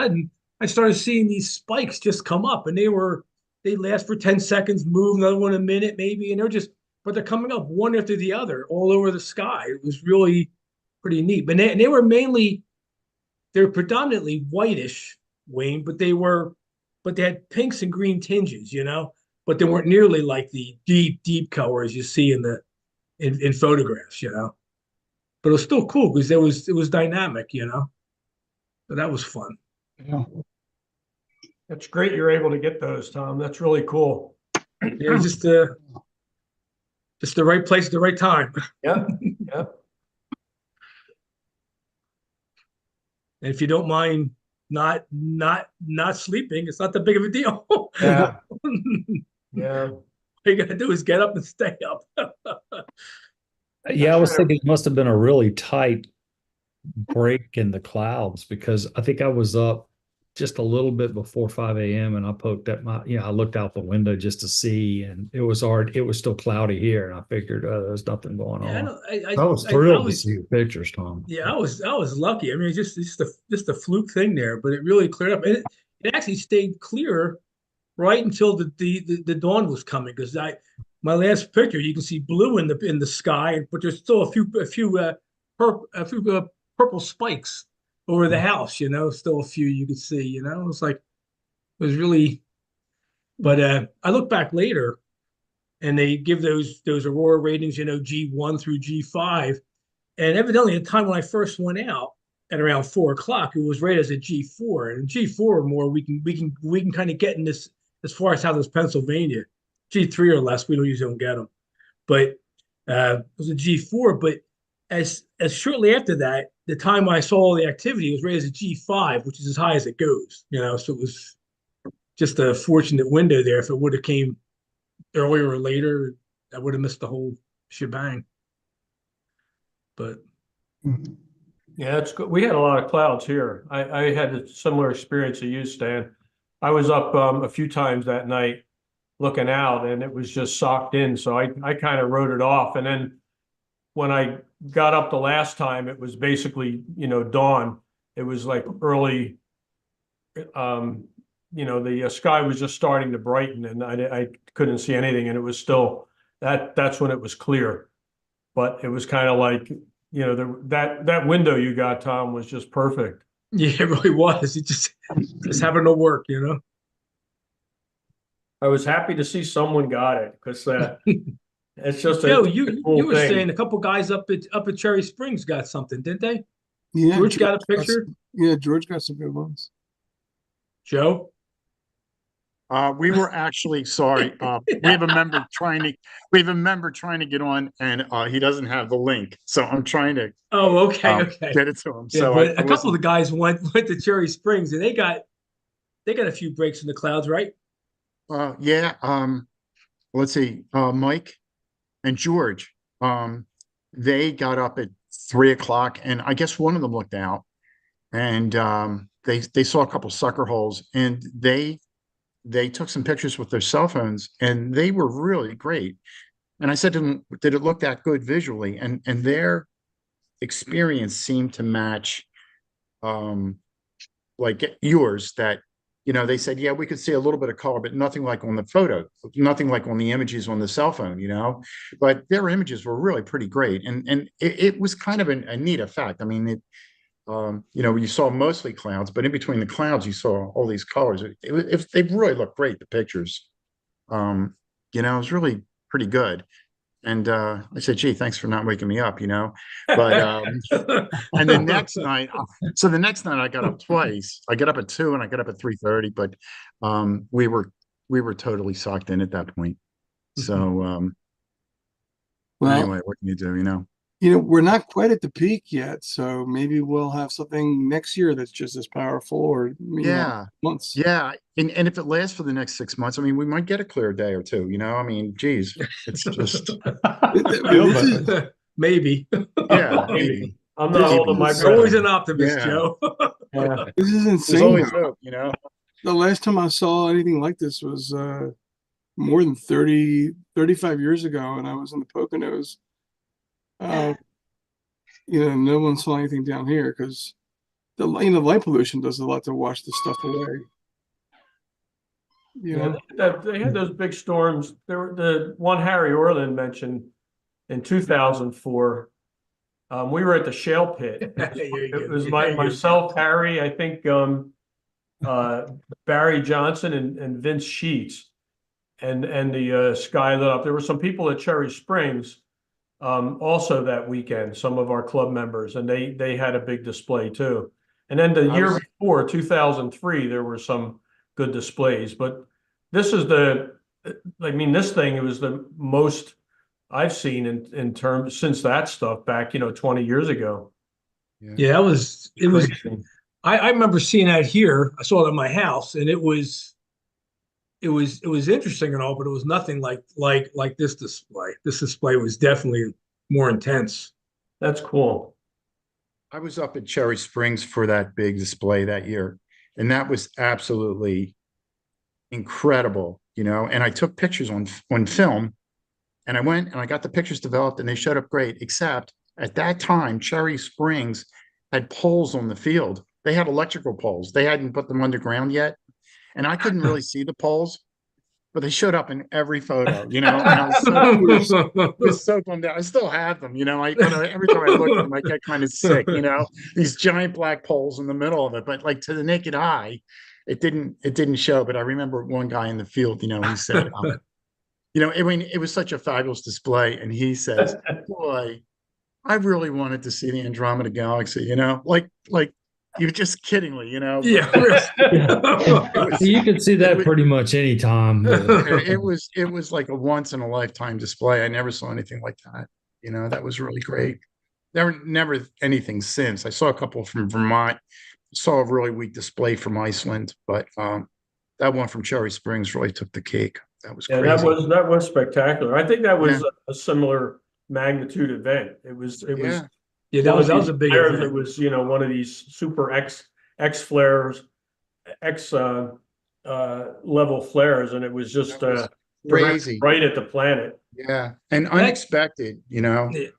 sudden I started seeing these spikes just come up, and they last for 10 seconds, move another one a minute maybe, and but they're coming up one after the other all over the sky. It was really pretty neat. But they were they're predominantly whitish, Wayne, but they had pinks and green tinges, but they weren't nearly like the deep colors you see in photographs. But it was still cool because it was dynamic. So that was fun. Yeah. That's great you're able to get those, Tom. That's really cool. Yeah, just the right place at the right time. Yeah. Yeah. And if you don't mind not sleeping, it's not that big of a deal. Yeah. Yeah. All you gotta do is get up and stay up. Yeah, I was thinking it must have been a really tight break in the clouds because I think I was up just a little bit before 5 a.m. and I poked at I looked out the window just to see, and it was still cloudy here, and I figured there's nothing going on. I was thrilled to see your pictures, Tom. Yeah, I was lucky. I mean, just a fluke thing there, but it really cleared up, and it actually stayed clear right until the dawn was coming. Because my last picture, you can see blue in the sky, but there's still a few purple spikes over the house. Still a few you could see. It was really. But I look back later, and they give those aurora ratings, G1 through G5, and evidently at the time when I first went out at around 4 o'clock, it was rated as a G4, and G4 or more we can kind of get in this as far as Southwest Pennsylvania. G3 or less, we don't get them, but it was a G4. But as shortly after that, the time I saw the activity, it was rated as a G5, which is as high as it goes. So it was just a fortunate window there. If it would have came earlier or later, I would have missed the whole shebang. But yeah, it's good. We had a lot of clouds here. I had a similar experience to you, Stan. I was up a few times that night looking out, and it was just socked in. So I kind of wrote it off. And then when I got up the last time, it was basically, dawn. It was like early, the sky was just starting to brighten, and I couldn't see anything, and it was still that's when it was clear. But it was kind of like, that window you got, Tom, was just perfect. yeah, it really was. It just happened to work. I was happy to see someone got it because it's just Joe, a you cool were thing. saying a couple guys up at Cherry Springs got something, didn't they? Yeah, George got a picture. Yeah, George got some good ones. Joe. We were actually sorry. We have a member trying to get on, and he doesn't have the link. So I'm trying to okay. get it to him. Yeah, so but a couple of the guys went to Cherry Springs, and they got a few breaks in the clouds, right? Yeah. Let's see. Mike and George. They got up at 3 o'clock, and I guess one of them looked out, and they saw a couple sucker holes, and they took some pictures with their cell phones, and they were really great. And I said to them, did it look that good visually? And their experience seemed to match like yours, that, they said, yeah, we could see a little bit of color, but nothing like on the photo, nothing like on the images on the cell phone, but their images were really pretty great. And it was kind of a neat effect. I mean, you saw mostly clouds, but in between the clouds, you saw all these colors. They really looked great, the pictures. It was really pretty good. And I said, gee, thanks for not waking me up, But and the next night, I got up twice. I got up at 2 and I got up at 3:30, but we were totally socked in at that point. So well, anyway, what can you do, we're not quite at the peak yet, so maybe we'll have something next year that's just as powerful, or months. Yeah, and if it lasts for the next 6 months, I mean, we might get a clear day or two. I mean, geez, it's just maybe. Yeah, maybe. I'm not holding my breath. Always an optimist, Joe. Yeah. This is insane. There's always hope, The last time I saw anything like this was more than 35 years ago, and I was in the Poconos. No one saw anything down here because the light pollution does a lot to wash the stuff away. You Yeah, know? they had those big storms. There were the one Harry Orland mentioned in 2004. We were at the shale pit. It was myself, Harry, I think Barry Johnson and Vince Sheets, and the sky lit up. There were some people at Cherry Springs also that weekend, some of our club members, and they had a big display too. And then the year before, 2003, there were some good displays. But this is this thing, it was the most I've seen in terms since that stuff back, 20 years ago. Yeah, it was. I remember seeing that here. I saw it at my house, and it was interesting and all, but it was nothing like this display. This display was definitely more intense. That's cool. I was up at Cherry Springs for that big display that year, and that was absolutely incredible, and I took pictures on film, and I went and I got the pictures developed, and they showed up great, except at that time, Cherry Springs had poles on the field. They had electrical poles. They hadn't put them underground yet, and I couldn't really see the poles, but they showed up in every photo, and I was so bummed out. I still have them, every time I look at them, I get kind of sick, these giant black poles in the middle of it. But like to the naked eye, it didn't show. But I remember one guy in the field, he said, it was such a fabulous display, and he says, "Boy, I really wanted to see the Andromeda Galaxy," like you're just kiddingly, Yeah. You can see that pretty much anytime. It was like a once in a lifetime display. I never saw anything like that. That was really great. Never anything since. I saw a couple from Vermont, saw a really weak display from Iceland, but that one from Cherry Springs really took the cake. That was crazy. That was spectacular. I think that was a similar magnitude event. It was that was a big event. It was one of these super X flares, X level flares, and it was just crazy right at the planet. Yeah, and unexpected. That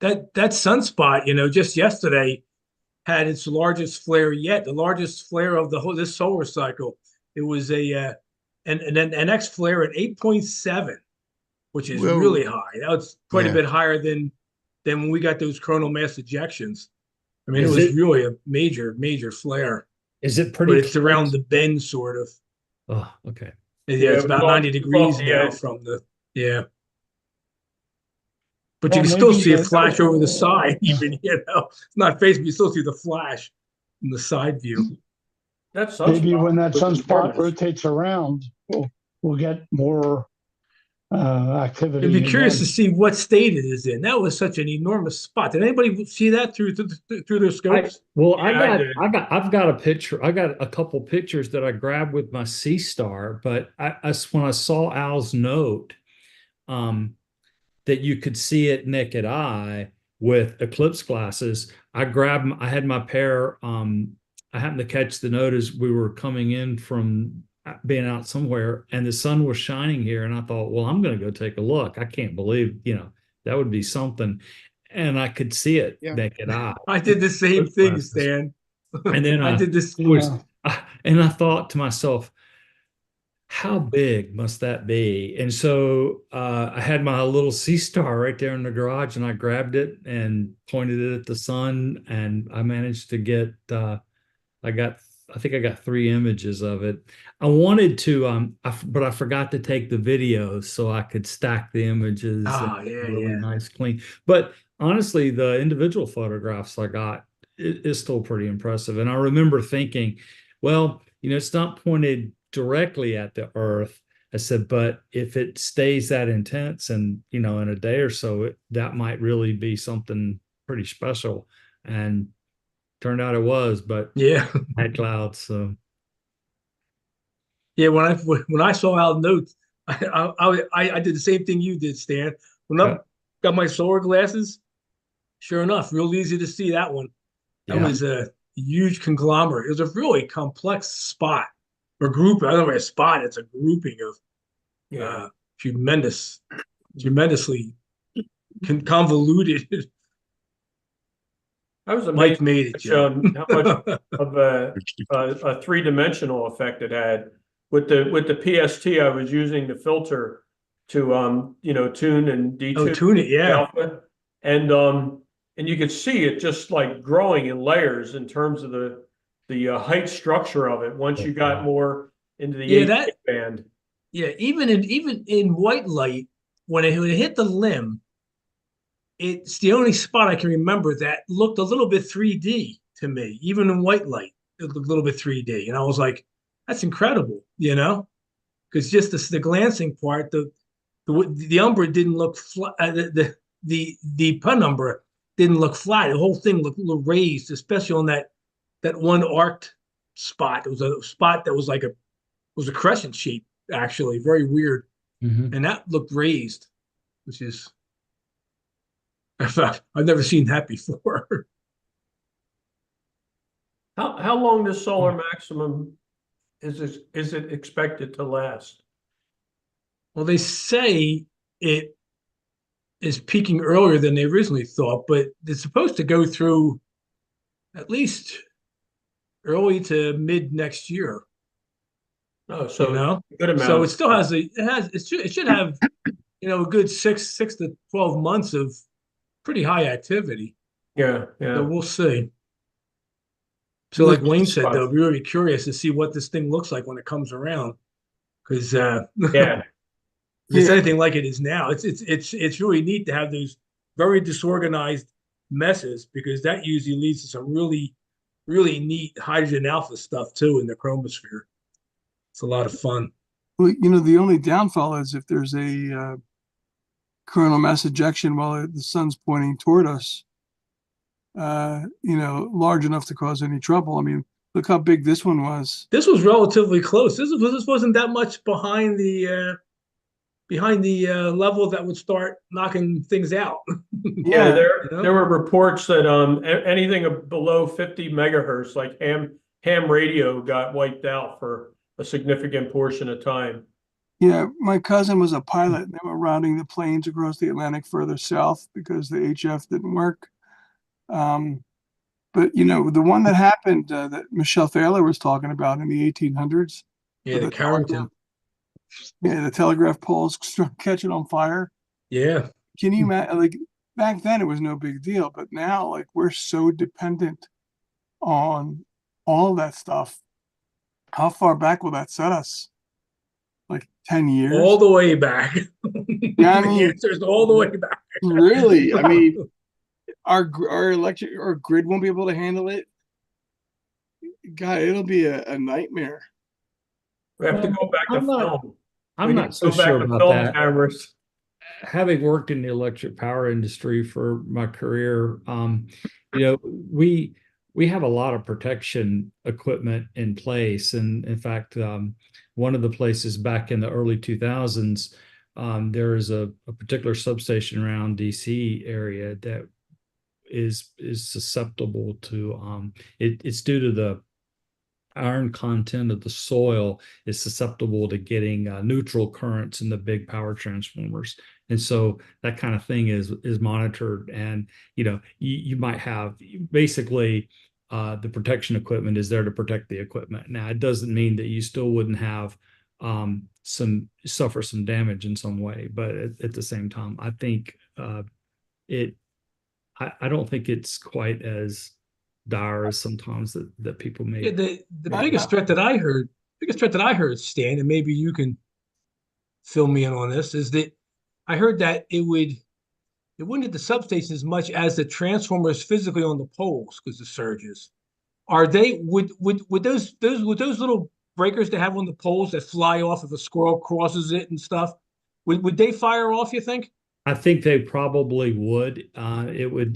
sunspot, just yesterday had its largest flare yet, the largest flare of this solar cycle. It was an X flare at 8.7, which is really high. That was quite a bit higher than when we got those coronal mass ejections. I mean, it was really a major flare. Is it pretty? But it's around the bend, sort of. Oh, okay. Yeah, it's about 90 degrees now from the But you can still see it flash over the side, even it's not face, but you still see the flash in the side view. Maybe when that sunspot rotates around, we'll get more activity. I'd be curious to see what state it is in. That was such an enormous spot. Did anybody see that through their scopes? I've got a picture. I got a couple pictures that I grabbed with my Sea Star, but when I saw Al's note, that you could see it naked eye with eclipse glasses, I had my pair. I happened to catch the note as we were coming in from being out somewhere, and the sun was shining here, and I thought, well, I'm going to go take a look. I can't believe, that would be something. And I could see it naked eye. I did the same thing, Stan. And then I did this. And I thought to myself, how big must that be? And so I had my little Sea Star right there in the garage, and I grabbed it and pointed it at the sun, and I managed to get, I think I got 3 images of it. I wanted to, but I forgot to take the videos so I could stack the images. Nice, clean. But honestly, the individual photographs I got is still pretty impressive. And I remember thinking, well, it's not pointed directly at the Earth. I said, but if it stays that intense and, in a day or so, that might really be something pretty special. And turned out it was, but had clouds. So when I saw Al's notes, I did the same thing you did, Stan. When I got my solar glasses, sure enough, real easy to see that one. That was a huge conglomerate. It was a really complex spot or group. I don't know, a spot. It's a grouping of tremendously convoluted I was Mike amazed made it, Joe. how much of a three-dimensional effect it had. With the PST, I was using the filter to tune and Oh, detune tune it, yeah. alpha, and you could see it just like growing in layers in terms of the height structure of it once you got more into the Yeah, 8K band. Yeah, even in white light, when it hit the limb, it's the only spot I can remember that looked a little bit 3D to me. Even in white light, it looked a little bit 3D, and I was like, "That's incredible," because just the glancing part, the umbra didn't look flat. The penumbra didn't look flat. The whole thing looked raised, especially on that one arced spot. It was a spot that was like was a crescent shape, actually, very weird, and that looked raised, which is I've never seen that before. How long does solar maximum is it expected to last? Well, they say it is peaking earlier than they originally thought, but it's supposed to go through at least early to mid next year. Oh, so a good amount. So it still has it should have a good six to 12 months of pretty high activity. Yeah. So we'll see. So like Wayne said, though, we're really curious to see what this thing looks like when it comes around, because if it's anything like it is now, it's really neat to have those very disorganized messes, because that usually leads to some really, really neat hydrogen alpha stuff too in the chromosphere. It's a lot of fun. Well, the only downfall is if there's a coronal mass ejection while the sun's pointing toward us, large enough to cause any trouble. I mean, look how big this one was. This was relatively close. This wasn't that much behind the level that would start knocking things out. Yeah, there were reports that anything below 50 megahertz, like ham radio, got wiped out for a significant portion of time. Yeah, my cousin was a pilot, and they were routing the planes across the Atlantic further south because the HF didn't work. But the one that happened that Michelle Thaler was talking about in the 1800s. Yeah, the Carrington. The telegraph poles catching on fire. Yeah. Can you imagine? Like back then, it was no big deal, but now, like, we're so dependent on all that stuff. How far back will that set us? Like 10 years? All the way back. Yeah, I mean, the answer's all the way back. Really? I mean, our grid won't be able to handle it. God, it'll be a nightmare. We have to go back to film. I'm not so sure about that. Cameras. Having worked in the electric power industry for my career, we have a lot of protection equipment in place. And in fact, one of the places back in the early 2000s, there is a particular substation around DC area that is susceptible to it's due to the iron content of the soil is susceptible to getting neutral currents in the big power transformers. And so that kind of thing is monitored. And, you might have basically the protection equipment is there to protect the equipment. Now, it doesn't mean that you still wouldn't have suffer some damage in some way. But at the same time, I think I don't think it's quite as dire as sometimes that people make. Yeah, the biggest threat that I heard, Stan, and maybe you can fill me in on this, is that I heard that it wouldn't hit the substation as much as the transformers physically on the poles because of surges. Would those little breakers they have on the poles that fly off if a squirrel crosses it and stuff, would they fire off, you think? I think they probably would. It would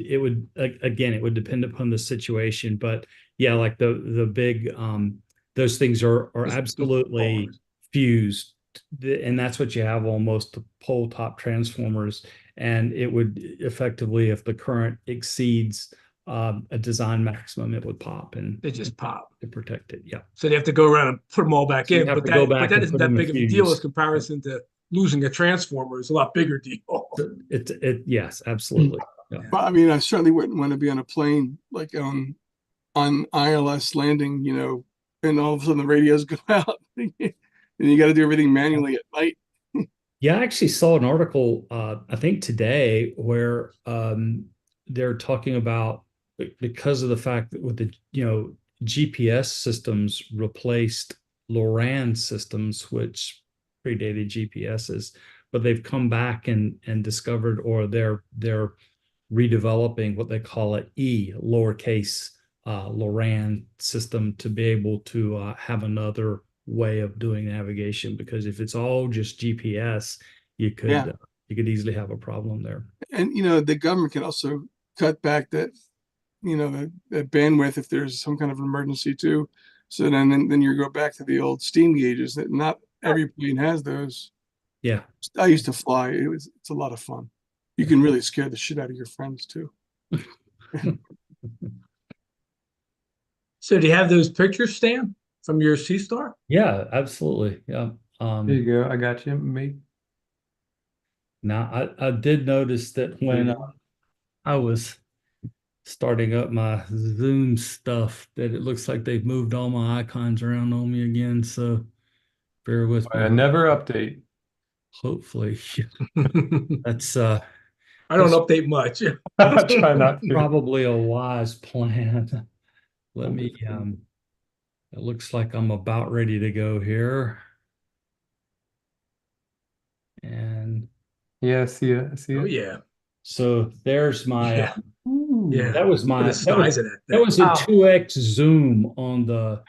again, it would depend upon the situation, but yeah, like the big those things are absolutely fused, and that's what you have on most pole top transformers. And it would effectively, if the current exceeds a design maximum, it would pop, and they just pop to protect it. Yeah. So they have to go around and put them all back in. But that isn't that big of a deal as comparison to losing a transformer. Is a lot bigger deal. Yes, absolutely. Yeah. But I mean, I certainly wouldn't want to be on a plane like on ILS landing, and all of a sudden the radios go out, and you got to do everything manually at night. Yeah, I actually saw an article, I think today, where they're talking about because of the fact that with the GPS systems replaced LORAN systems, which predated GPSs, but they've come back and discovered, or they're redeveloping what they call an lowercase LORAN system to be able to have another way of doing navigation, because if it's all just GPS, you could Yeah. you could easily have a problem there. And the government can also cut back that that bandwidth if there's some kind of emergency too. So then you go back to the old steam gauges that not every plane has those. Yeah. I used to fly. It's a lot of fun. You can really scare the shit out of your friends too. So do you have those pictures, Stan, from your Sea Star? Yeah, absolutely. Yeah. There you go. I got you. Me. Now I did notice that when I was starting up my Zoom stuff, that it looks like they've moved all my icons around on me again. So bear with me. I never update. Hopefully. That's I don't update much. I try not to. probably a wise plan. Let me it looks like I'm about ready to go here. And Yeah, I see it. I see Oh it. yeah. so there's my Yeah. Yeah. that was Look at my the size of that that thing. was a Wow. 2x zoom on the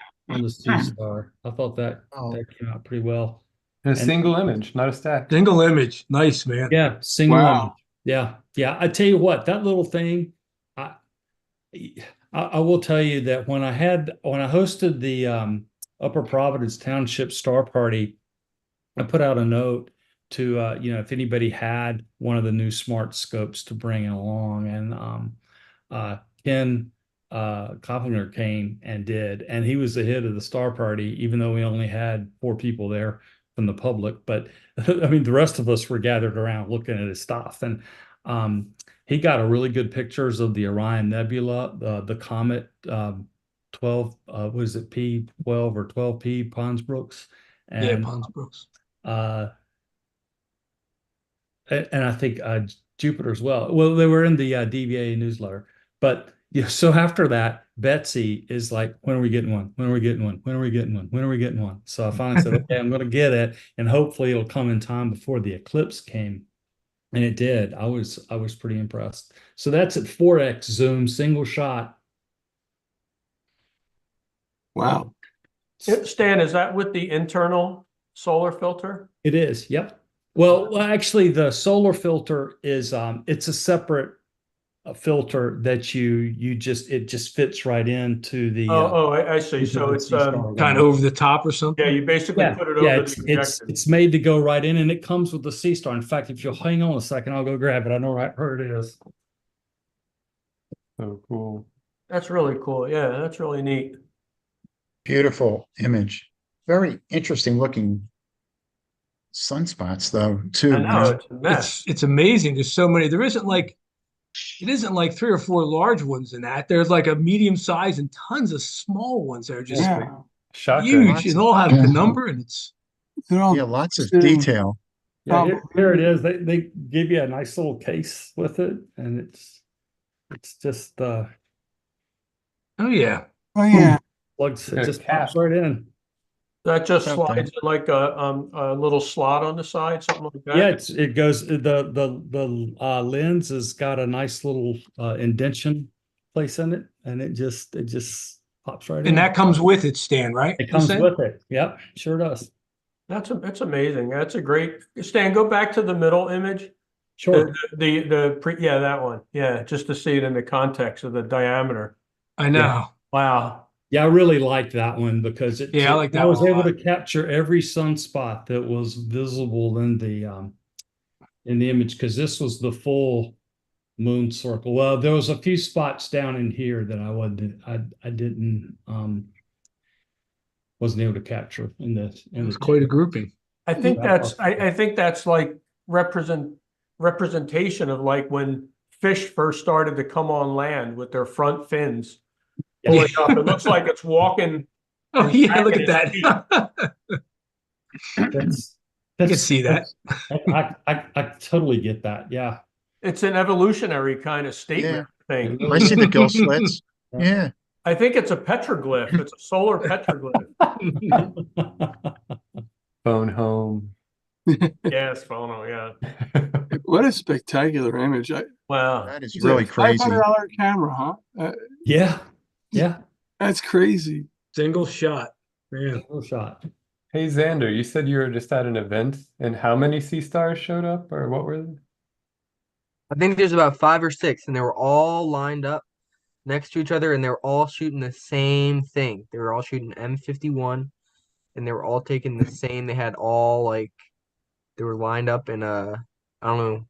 Sea Star. I thought that Oh. that came out pretty well. And a And- single image, not a stack. Single image. Nice, man. Yeah, single Wow. image. Yeah, yeah. I tell you what, that little thing, I I will tell you that when I hosted the Upper Providence Township Star Party, I put out a note to if anybody had one of the new smart scopes to bring along, and Ken Koplinger came and did, and he was the head of the Star Party, even though we only had 4 people there from the public. But I mean, the rest of us were gathered around looking at his stuff, and he got a really good pictures of the Orion Nebula, the comet 12, was it P12 or 12P Pons Brooks, Yeah, and Pons Brooks. and I think Jupiter as well. Well, they were in the DVA newsletter, but so after that, Betsy is like, "When are we getting one? When are we getting one? When are we getting one? When are we getting one?" So I finally said, "Okay, I'm going to get it, and hopefully it'll come in time before the eclipse came." And it did. I was pretty impressed. So that's at 4x zoom, single shot. Wow. Stan, is that with the internal solar filter? It is. Yep. Well, actually, the solar filter is it's a separate filter that it just fits right into the I see. into So the it's Sea Star Kind of over the top or something. yeah, you basically Yeah, put it yeah, over it's the projector. it's made to go right in, and it comes with the Sea Star. In fact, if you'll hang on a second, I'll go grab it. I know right where it is. Oh, cool. That's really cool. Yeah, that's really neat. Beautiful image. Very interesting looking sunspots though, too. I know it's a mess. It's amazing. There's so many. It isn't like 3 or 4 large ones in that. There's like a medium size and tons of small ones that are just Yeah. Shotgun. huge and all have penumbra, and it's They're all Yeah, lots of sitting- detail. Yeah, Probably. here it is. They give you a nice little case with it, and it's just oh yeah. Oh yeah. plugs. It Got a just cap. pops right in. That just Okay. slides in like a little slot on the side, something like that. Yeah, it goes. The lens has got a nice little indention place in it, and it just pops right in. And that comes with it, Stan, right? It comes You said? with it. Yep, sure does. That's amazing. That's a great. Stan, go back to the middle image. Sure. Yeah, that one. Yeah, just to see it in the context of the diameter. I know. Wow. Yeah, I really liked that one because Yeah, I like that I was one a able lot. to capture every sunspot that was visible in the image, because this was the full moon circle. Well, there was a few spots down in here that wasn't able to capture in this. It was quite a grouping. I think Yeah. I think that's like representation of like when fish first started to come on land with their front fins Yeah. pulling up. It looks like it's walking. Oh and yeah, look at dragging its that. That's I can see that. I totally get that. Yeah. It's an evolutionary kind of statement thing. I see the gill slits. Yeah. I think it's a petroglyph. It's a solar petroglyph. Phone home. Yes, phono, yeah. What a spectacular image. Wow. That is It's a really crazy. $500 camera, huh? Yeah. Yeah. That's crazy. Single shot, man. Single shot. Hey Xander, you said you were just at an event, and how many sea stars showed up, or what were they? I think there's about 5 or 6, and they were all lined up next to each other, and they were all shooting the same thing. They were all shooting M51, and they were all taking the same. They had all like they were lined up in a, I don't know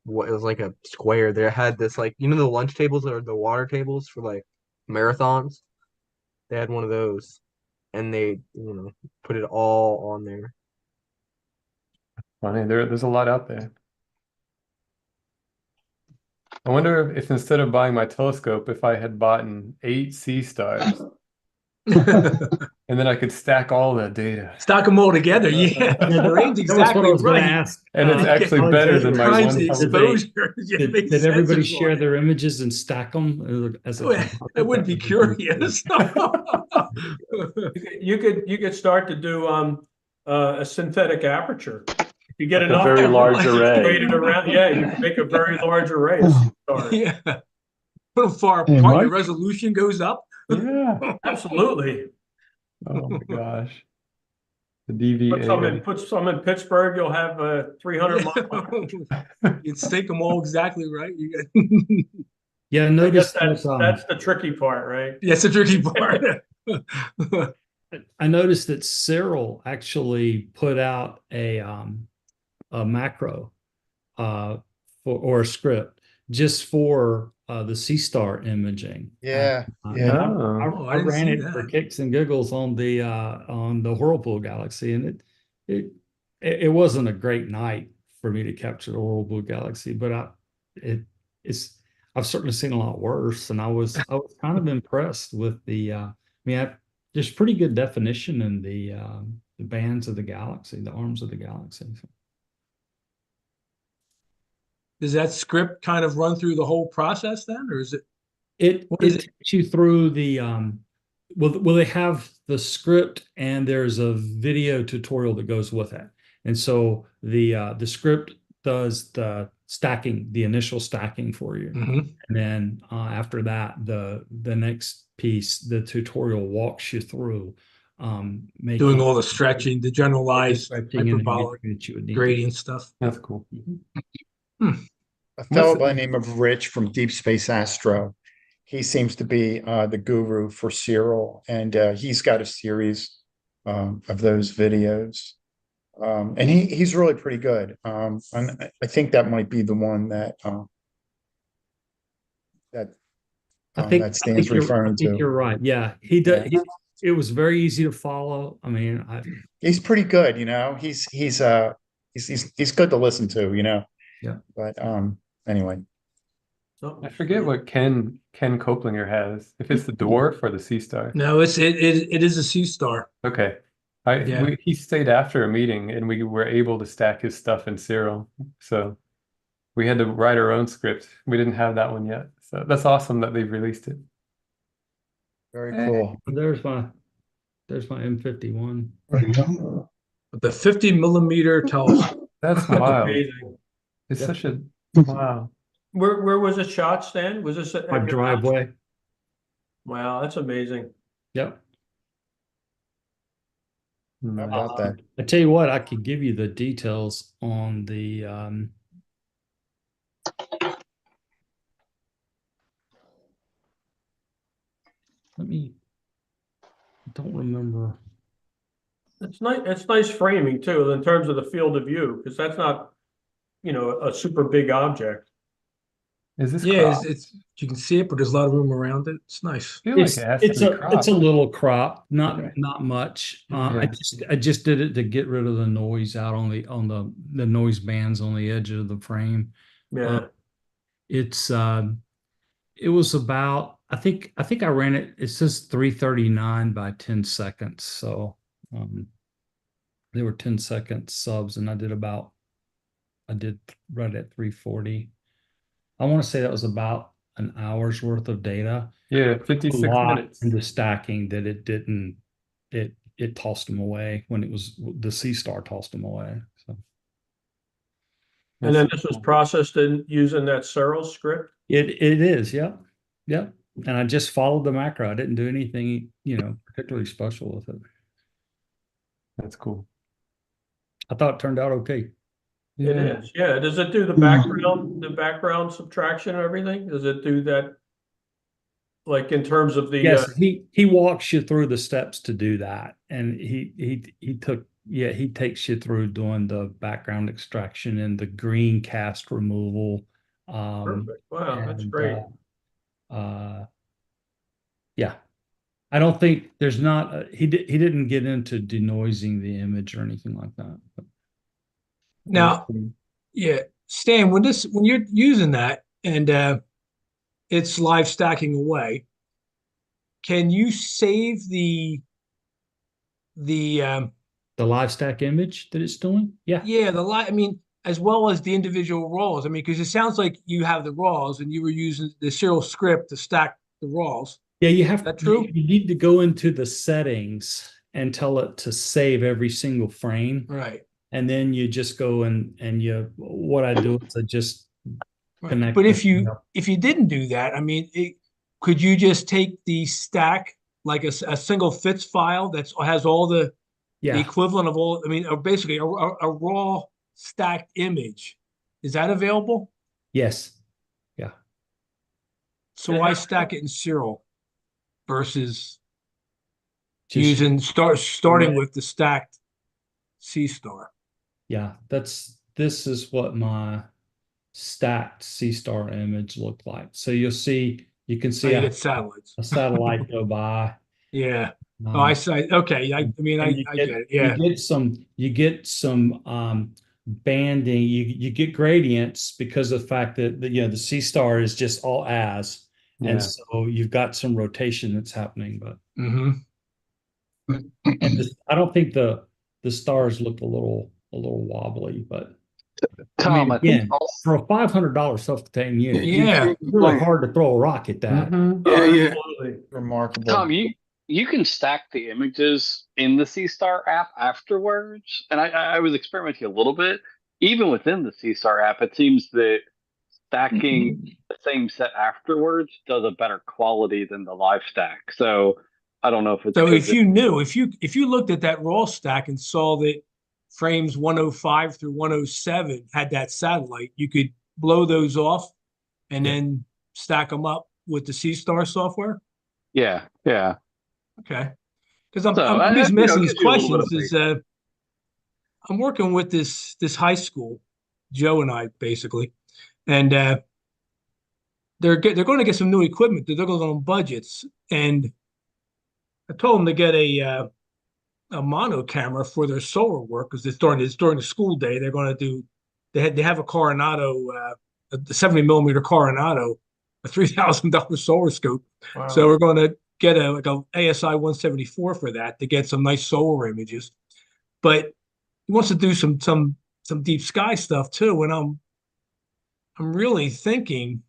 what it was, like a square. They had this, like, you know, the lunch tables or the water tables for like marathons. They had one of those, and they, put it all on there. Funny, there's a lot out there. I wonder if instead of buying my telescope, if I had bought 8 sea stars, and then I could stack all that data. Stock them all together. Yeah, the range That was what I exactly was going to right. ask. And it's actually better than my Times one the telescope. exposure. Yeah, it makes Did sense everybody as share well. their images and stack them as a I would be curious. You could start to do a synthetic aperture. If you get A enough very large array. created around, yeah, you can make a very large array of sea stars. Yeah. Put them far Hey, apart, your Mike? resolution goes up. Yeah. Absolutely. Oh my gosh. The Put some in Pittsburgh, you'll have 300 miles. You'd stake them all exactly right. You got Yeah, I notice guess that's the tricky part, right? That's the tricky part. I noticed that Cyril actually put out a macro or a script just for the sea star imaging. Yeah. And Yeah. Oh, I I didn't ran see it for that. kicks and giggles on the Whirlpool Galaxy, and it wasn't a great night for me to capture the Whirlpool Galaxy, but I've certainly seen a lot worse, and I was kind of impressed with there's pretty good definition in the bands of the galaxy, the arms of the galaxy. Does that script kind of run through the whole process then, or is it? It What is takes you through the well, they have the script and there's a video tutorial that goes with it. And so the script does the initial stacking for you. Mhm. And then after that, the next piece, the tutorial walks you through Doing all the stretching, the generalized stretching and hyperbolic everything that you would need. gradient stuff. That's cool. A fellow by the name of Rich from Deep Space Astro. He seems to be the guru for Cyril, and he's got a series of those videos. And he's really pretty good. And I think that might be the one that that Stan's referring to. You're right. Yeah, he does. It was very easy to follow. I mean, He's pretty good, He's good to listen to, Yeah. But anyway. So, I forget what Ken Coplinger has. If it's the dwarf or the sea star. No, it is a sea star. Okay. Yeah. He stayed after a meeting and we were able to stack his stuff in Cyril. So we had to write our own script. We didn't have that one yet. So that's awesome that they've released it. Very cool. there's my M51. There you go. The 50 millimeter telescope. That's wild. amazing. It's such a wow. Where was it shot, Stan? Was this at My your driveway. house? Wow, that's amazing. Yep. How about that? I tell you what, I could give you the details on the I don't remember. It's nice. It's nice framing too, in terms of the field of view, because that's not, a super big object. Is this Yeah, crop? it's you can see it, but there's a lot of room around it. It's nice. I feel like it has to be It's a cropped. little crop, not Okay. not much. Yeah. I just did it to get rid of the noise out on the noise bands on the edge of the frame. Yeah. It's it was about I think I ran it. It says 339 by 10 seconds. So they were 10-second subs, and I did right at 340. I want to say that was about an hour's worth of data. Yeah, A 56 lot minutes. into stacking that it tossed them away when it was the C star tossed them away. So And then That's this was cool. processed in using that Searle script. it is, yep. Yep. And I just followed the macro. I didn't do anything, particularly special with it. That's cool. I thought it turned out okay. It Yeah. is, yeah. Does it do the background subtraction and everything? Does it do that? Like in terms of the, Yes, he walks you through the steps to do that. And he takes you through doing the background extraction and the green cast removal. perfect. Wow, that's And great. yeah. I don't think there's not he didn't get into denoising the image or anything like that. But Now, yeah, Stan, when you're using that and it's live stacking away, can you save the the live stack image that it's doing? Yeah. yeah, the live, I mean, as well as the individual raws. I mean, because it sounds like you have the raws and you were using the serial script to stack the raws. Yeah, Is that true? you need to go into the settings and tell it to save every single frame. Right. And then you just go and what I do is I just Right. connect. But them. if you didn't do that, I mean, could you just take the stack like a single fits file that has all the Yeah. equivalent of all, I mean, or basically a raw stacked image. Is that available? Yes. Yeah. So why stack it in serial versus Just starting with the stacked C star? yeah, this is what my stacked C star image looked like. So you can Oh, see you get satellites. a satellite go by. Yeah. Oh, I see. Okay. I mean, and I get it. Yeah. you get some banding. You get gradients because of the fact that the C star is just all as, Yeah. and so you've got some rotation that's happening. But Mm-hmm. I don't think the stars look a little wobbly, but Tom, I think again, also, for a $500 self-contained unit, Yeah. it's really hard to throw a rock at that. Mhm. Oh, Yeah. absolutely. Remarkable. Tom, you can stack the images in the C Star app afterwards, and I was experimenting a little bit. Even within the C Star app, it seems that stacking the same set afterwards does a better quality than the live stack. So I don't know if it's So because if you looked at that raw stack and saw that frames 105 through 107 had that satellite, you could blow those off and then stack them up with the C Star software. yeah. Okay. Because I'm So just you know, asking it these gives you a little bit of questions is basic. I'm working with this high school, Joe and I basically, and they're going to get some new equipment. They're going on budgets, and I told them to get a mono camera for their solar work because it's during the school day. They're going to do they have a Coronado, a 70 millimeter Coronado, a $3,000 solar scope. Wow. So we're going to get a ASI 174 for that to get some nice solar images. But he wants to do some deep sky stuff too. And I'm really thinking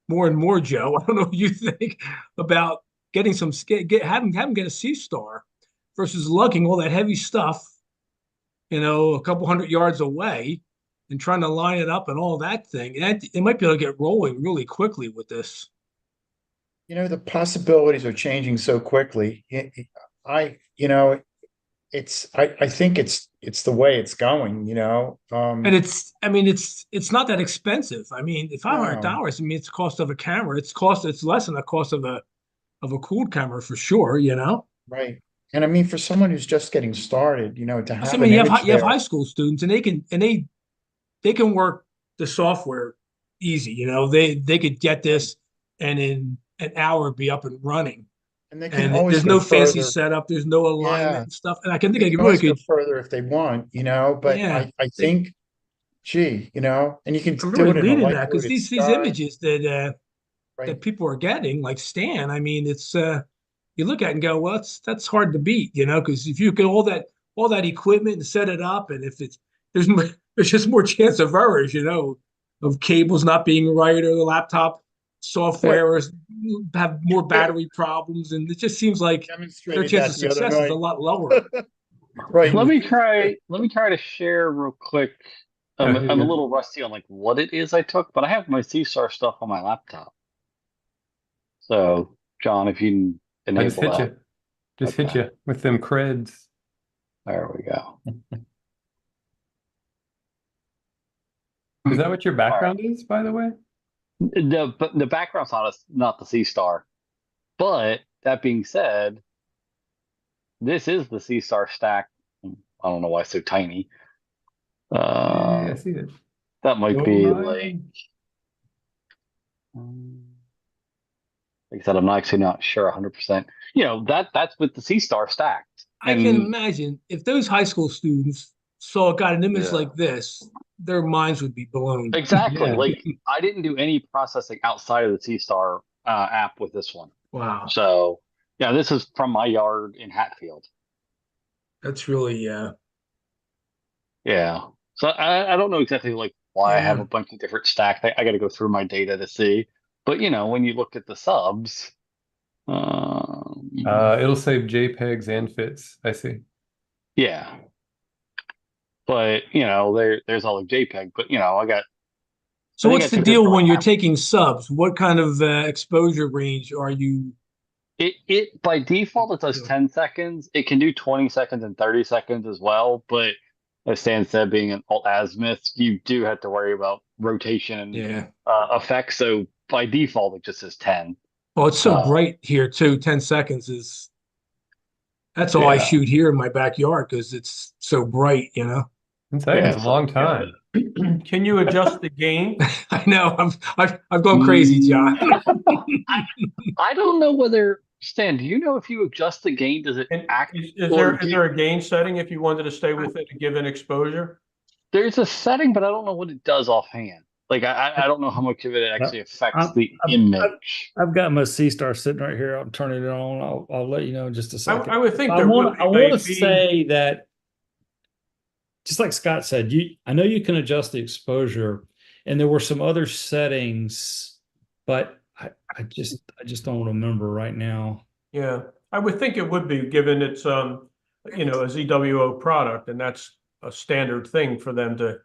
more and more, Joe. I don't know what you think about getting having get a C star versus lugging all that heavy stuff, a couple hundred yards away and trying to line it up and all that thing. And it might be able to get rolling really quickly with this. The possibilities are changing so quickly. I think it's the way it's going, And it's not that expensive. I mean, $500, I mean, it's the cost of a camera. It's less than the cost of a cooled camera for sure, Right. And I mean, for someone who's just getting started, to have I mean, an you image have there. high school students and they can work the software easy, they could get this and in an hour be up and running. And they can And always there's go no fancy further. setup, there's no alignment Yeah. and stuff. And I can think They I can really always go could, further if they want, but yeah. I think gee, and you can I'm do really it in a leaning light that because loaded these sky, images that right? people are getting, like Stan, I mean, it's you look at it and go, well, that's hard to beat, because if you get all that equipment and set it up, and if it's there's more, there's just more chance of errors, of cables not being right or the laptop Yeah, software have more battery problems, and it just seems like their demonstrated chance that of the other success is a night. lot lower. Right. Let me try to share real quick. Oh, here I'm you a go. little rusty on like what it is I took, but I have my CSAR stuff on my laptop. So, John, if you can I just enable hit that. you. Just hit Okay. you with them creds. There we go. Is that what your All right. background is, by the way? The background's not the C star, but that being said, this is the C star stack. I don't know why it's so tiny. Yeah, I see it. That might All be right. like I said, I'm actually not sure 100%. That's with the C star stacked. I can imagine if those high school students got an image Yeah. like this, their minds would be blown. Exactly. Yeah. Like I didn't do any processing outside of the C star app with this one. Wow, So yeah, this is from my yard in Hatfield. that's really Yeah. So I don't know exactly like why I have yeah. a bunch of different stacks. I got to go through my data to see. But when you look at the subs, It'll save JPEGs and fits. I see. yeah. But there's all the JPEG. But So I think what's I the took it deal for like when you're half. taking subs? What kind of exposure range are you? It by default it does 10 seconds. It can do 20 seconds and 30 seconds as well. But as Stan said, being an alt azimuth, you do have to worry about rotation and Yeah. effects. So by default, it just says 10. Well, it's so bright here too. 10 seconds that's all I Yeah. shoot here in my backyard because it's so bright. 10 seconds is a so, long time. Can you adjust the gain? I know I've gone crazy, John. I don't know whether Stan. Do you know if you adjust the gain, does it And act? is there a gain setting if you wanted to stay within a given exposure? There's a setting, but I don't know what it does offhand. Like I don't know how much of it actually affects the image. I've got my C Star sitting right here. I'm turning it on. I'll let you know in just a second. I would think I there want would I be want to say that, just like Scott said, I know you can adjust the exposure, and there were some other settings, but I just don't remember right now. Yeah, I would think it would be given it's a ZWO product, and that's a standard thing for them to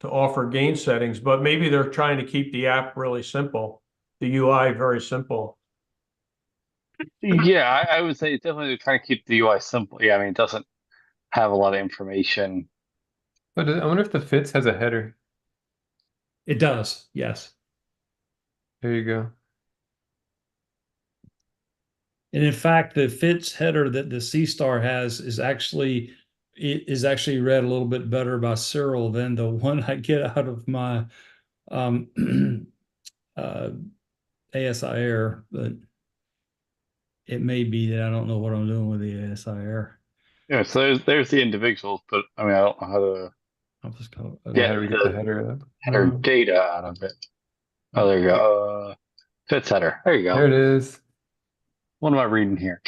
offer gain settings, but maybe they're trying to keep the app really simple, the UI very simple. Yeah, I would say definitely trying to keep the UI simple. Yeah, I mean it doesn't have a lot of information. But I wonder if the fits has a header. It does, yes. There you go. And in fact, the fits header that the C Star has is actually read a little bit better by Cyril than the one I get out of my ASIR, but it may be that I don't know what I'm doing with the ASIR. Yeah, so there's the individuals, but I mean I don't know how to I'll just go. get How do we get the header up? header data out of it. Oh, there you go. Fits header. There you go. There it is. What am I reading here?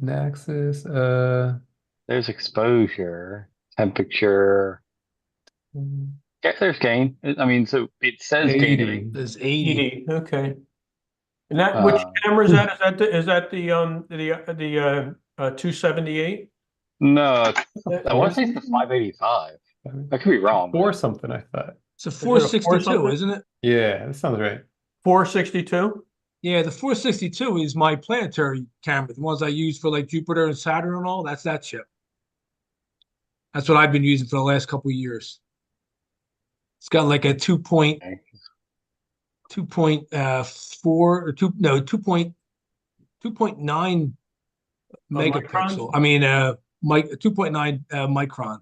Axis. There's exposure, temperature. Yeah, there's gain. I mean, so it says 80. gain. There's 80. 80, okay. And that which camera is that? Is that the 278? No, I want to say it's the 585. I could be wrong. Or something, I thought. It's a there a 462, 4 isn't it? Yeah, that sounds right. 462? Yeah, the 462 is my planetary camera, the ones I use for like Jupiter and Saturn and all. That's that chip. That's what I've been using for the last couple of years. It's got like a 2.4 or 2.9 megapixel. I mean, 2.9 micron.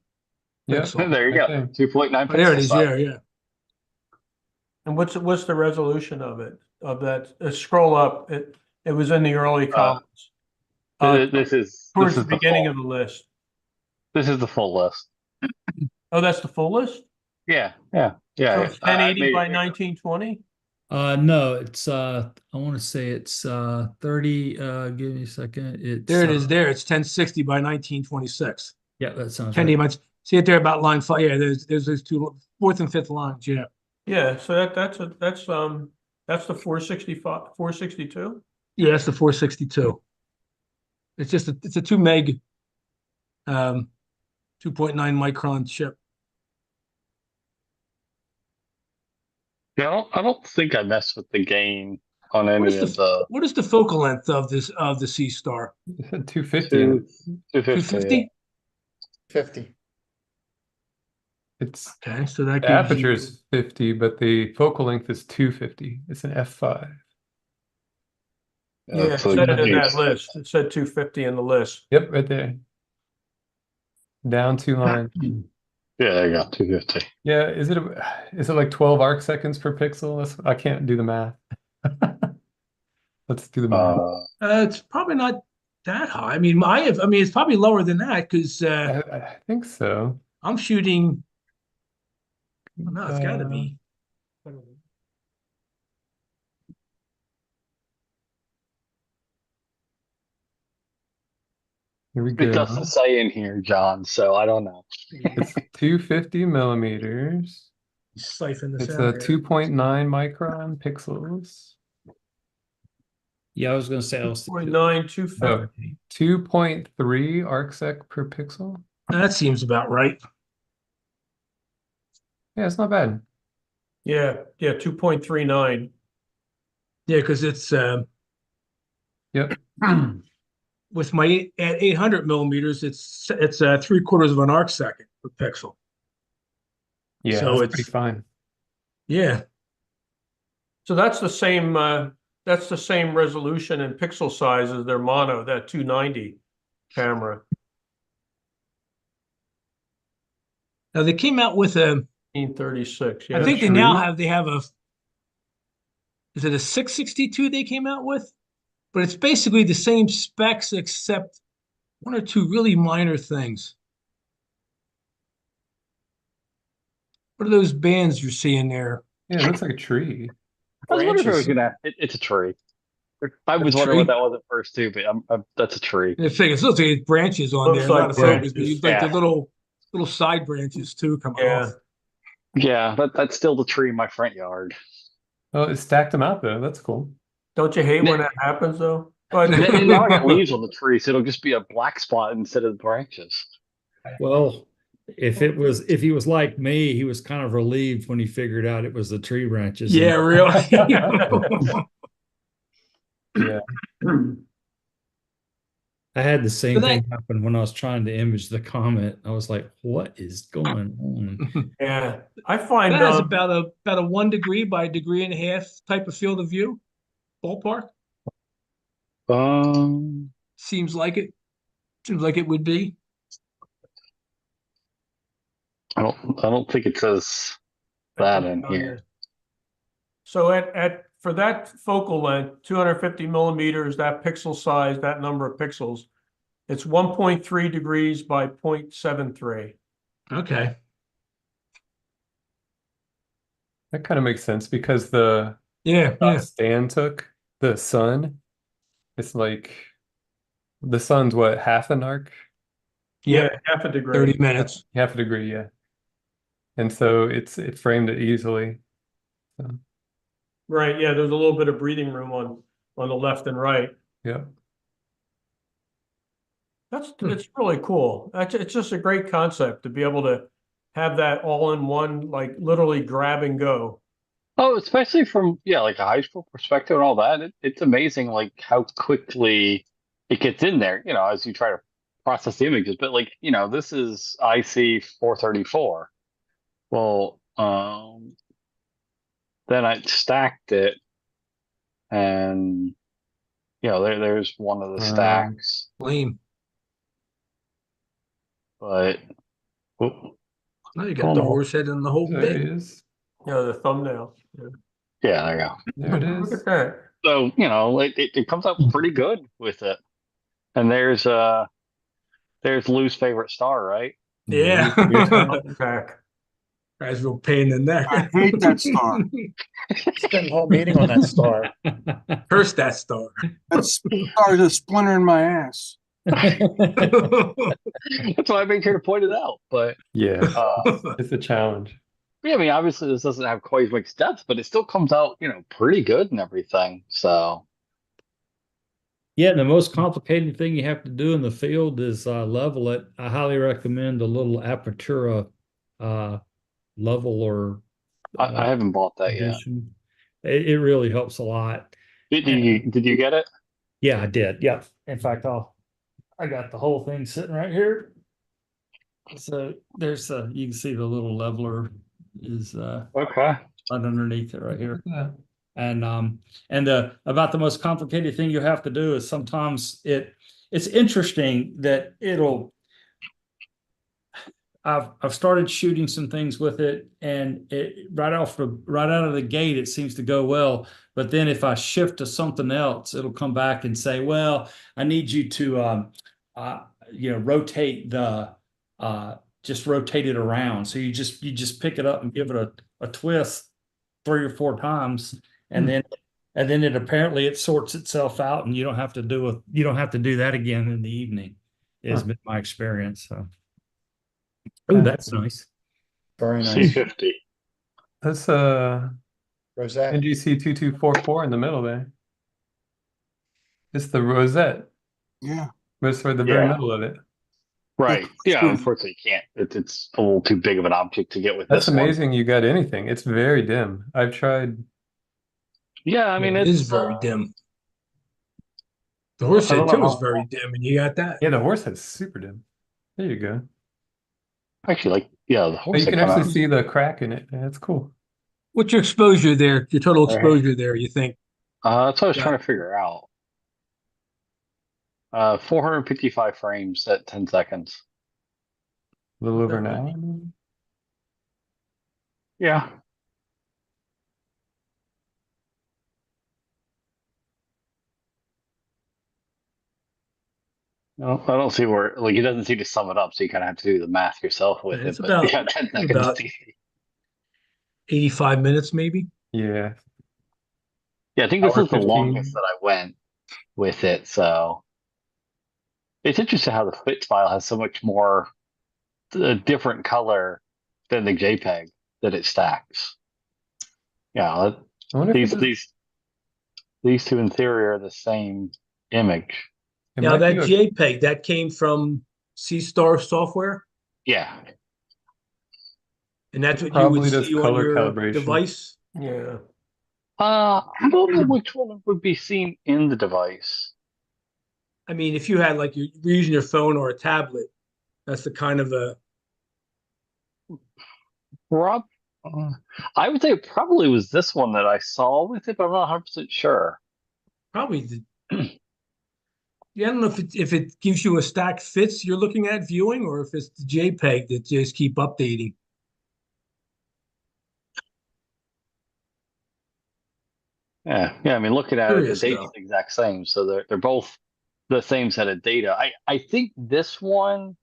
Yeah, pixel. There you go. Okay. 2.9 Oh, there it pixels. is. Yeah, yeah. And what's the resolution of it? Of that? Scroll up. It was in the early columns. This is Towards this the is beginning full. of the list. This is the full list. Oh, that's the full list? Yeah. So it's I 1080 made by it bigger. 1920? No, it's I want to say it's 30, give me a second. It's There it is. There, it's 1060 by 1926. Yeah, that sounds 10 right. much. See it there about line 5. Yeah, there's those two fourth and fifth lines. Yeah. Yeah, so that's the 465, 462? Yeah, that's the 462. It's a 2 meg 2.9 micron chip. Yeah, I don't think I messed with the gain on What any is of the the what is the focal length of the C Star? 250. 250. 250? 50. It's Okay, so that the gives aperture you is 50, but the focal length is 250. It's an f5. Yeah, it So said it in that geez. list. It said 250 in the list. Yep, right there. Down 2 lines. Yeah, there you go, 250. Yeah, is it like 12 arc seconds per pixel? I can't do the math. Let's do the math. it's probably not that high. I mean, it's probably lower than that because I think so. I'm shooting. No, it's got to Uh, be. Here we It go. doesn't say in here, John, so I don't know. It's 250 millimeters. Siphon this It's out a here. 2.9 micron pixels. Yeah, I was going to say I was 2.9, 250. 2.3 arcsec per pixel. That seems about right. Yeah, it's not bad. Yeah, 2.39. Yeah, because it's Yep. with my at 800 millimeters, it's 3/4 of an arc second per pixel. Yeah, So that's pretty it's fine. yeah. So that's the same resolution and pixel size as their mono, that 290 camera. Now they came out with a. 1936. Yeah. I think True. they have a. Is it a 662 they came out with? But it's basically the same specs except one or two really minor things. What are those bands you're seeing there? Yeah, it looks like a tree. I was wondering if it was Branches. it's a tree. I A was wondering what tree? that was at first too, but that's a tree. I think it looks like it's branches on Looks there, like not a focus, but branches. you like the Yeah. little side branches too coming Yeah. off. Yeah, that's still the tree in my front yard. Oh, it stacked them out though. That's cool. Don't you hate when that happens though? But And now I got leaves on the tree, so it'll just be a black spot instead of the branches. Well, if he was like me, he was kind of relieved when he figured out it was the tree branches. Yeah, really. Yeah. I had the same So thing happen when I was trying to image the comet. I was like, what is going on? yeah, I find That has about a 1 degree by 1.5 degree type of field of view, ballpark. Seems like it. Seems like it would be. I don't think it says that in here. So for that focal length, 250 millimeters, that pixel size, that number of pixels, it's 1.3 degrees by 0.73. Okay. That kind of makes sense because the Yeah. Stan took the sun. It's like the sun's what, half an arc? Yeah, half a degree. 30 minutes. Half a degree, yeah. And so it framed it easily. So, Right, yeah, there's a little bit of breathing room on the left and right. yeah. It's really cool. It's just a great concept to be able to have that all in one, like literally grab and go. Oh, especially from like a high school perspective and all that. It's amazing like how quickly it gets in there, as you try to process the images. But like, this is IC 434. Well, then I stacked it and there's one of the stacks. Lame. But Now you got the horse head and the whole There bit. it is. Yeah, the thumbnail. Yeah. yeah, there you go. There it Look is. at that. So, it comes out pretty good with it. And there's There's Lou's favorite star, right? Yeah. Your turn. Back. Guy's real pain in the neck. I hate that star. Spend the whole meeting on that star. Curse that star. That star is a splinter in my ass. That's why I made sure to point it out. But Yeah, uh, it's a challenge. yeah, I mean, obviously this doesn't have quite as much depth, but it still comes out, pretty good and everything. So Yeah, the most complicated thing you have to do in the field is level it. I highly recommend a little Apertura leveler I haven't bought that yet. edition. It really helps a lot. Did And- you get it? Yeah, I did. Yeah. In fact, I got the whole thing sitting right here. So there's you can see the little leveler is Okay. right underneath it right here. Yeah. And about the most complicated thing you have to do is sometimes it's interesting that I've started shooting some things with it, and it right out of the gate it seems to go well. But then if I shift to something else, it'll come back and say, "Well, I need you to rotate just rotate it around." So you just pick it up and give it a twist 3 or 4 times, and then it apparently it sorts itself out, and you don't have to do that again in the evening. Has been my experience. So. Oh, that's nice. Very nice. C50. That's Rosette. NGC 2244 in the middle there. It's the rosette. Yeah. It's for the very Yeah. middle of it. Right. Yeah, unfortunately you can't. It's a little too big of an object to get with That's this one. amazing you got anything. It's very dim. I've tried. Yeah, I mean it it's is very dim. The horse I head don't know too is how- very dim, and you got that. Yeah, the horse head's super dim. There you go. actually the Oh, horse you head can kinda- actually see the crack in it. That's cool. What's your exposure there? Your total Right. exposure there? You think? that's what I was Yeah. trying to figure out. 455 frames at 10 seconds. A little Not over that an many. hour. Yeah. No, I don't see where he doesn't seem to sum it up, so you kind of have to do the math yourself with Yeah, it's it. But about- yeah, 10 seconds. about- 85 minutes, maybe. Yeah. Yeah, I think this Hour is the 15. longest that I went with it. So it's interesting how the FIT file has so much more different color than the JPEG that it stacks. Yeah, I wonder if these two in theory are the same image. it Now might that do a- JPEG that came from C-Star software, Yeah, and that's what you Probably would does see on color your calibration. device. Yeah. I don't know which one would be seen in the device. I mean, if you had like you're using your phone or a tablet, that's the kind of a Rob, I would say it probably was this one that I saw with it, but I'm not 100% sure. probably the. Yeah, I don't know if it gives you a stacked fits you're looking at viewing, or if it's the JPEG that just keep updating. Yeah, I mean, looking at it, the Curious, data's though. the exact same, so they're both the same set of data. I think this one,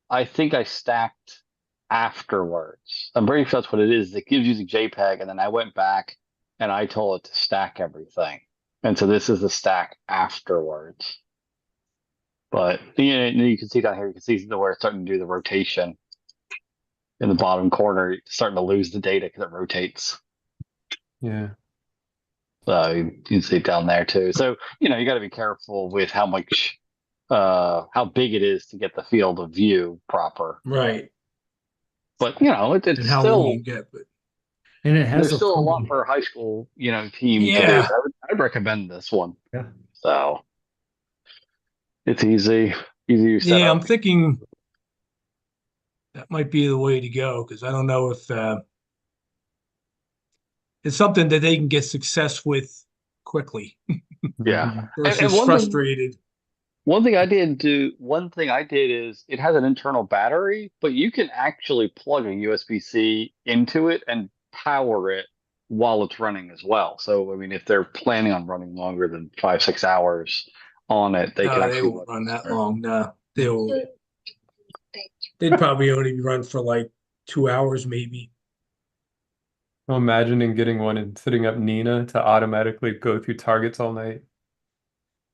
I think I stacked afterwards. I'm pretty sure that's what it is. It gives you the JPEG, and then I went back and I told it to stack everything. And so this is the stack afterwards. But you can see down here, you can see where it's starting to do the rotation in the bottom corner, it's starting to lose the data because it rotates. Yeah. So you can see it down there too. So, you got to be careful with how big it is to get the field of view proper. Right. But, it's And how still, long you get, but And it has there's still a lot friendly- for a high school, team to do. Yeah. So I'd recommend this one. Yeah. So it's easy to set yeah, up. I'm thinking that might be the way to go, because I don't know if it's something that they can get success with quickly Yeah. versus And one frustrated. One thing I did is it has an internal battery, but you can actually plug a USB-C into it and power it while it's running as well. So, I mean, if they're planning on running longer than 5-6 hours on it, they can No, they actually won't run that long. No, they will. It'd probably only run for like 2 hours, maybe. I'm imagining getting one and setting up Nina to automatically go through targets all night.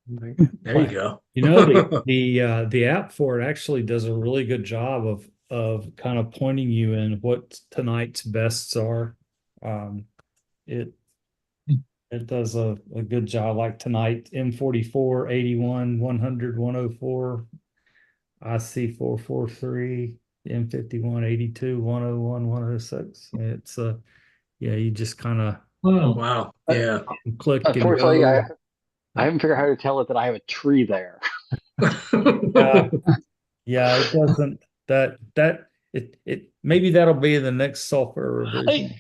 Like, There you go. You know, the app for it actually does a really good job of kind of pointing you in what tonight's bests are. It it does a good job. Like tonight, M44, 81, 100, 104, IC 443, M51, 82, 101, 106. It's yeah, you just kind of Wow. Yeah. click and Unfortunately, go. I haven't figured out how to tell it that I have a tree there. Yeah, yeah, it doesn't it maybe that'll be in the next software revision.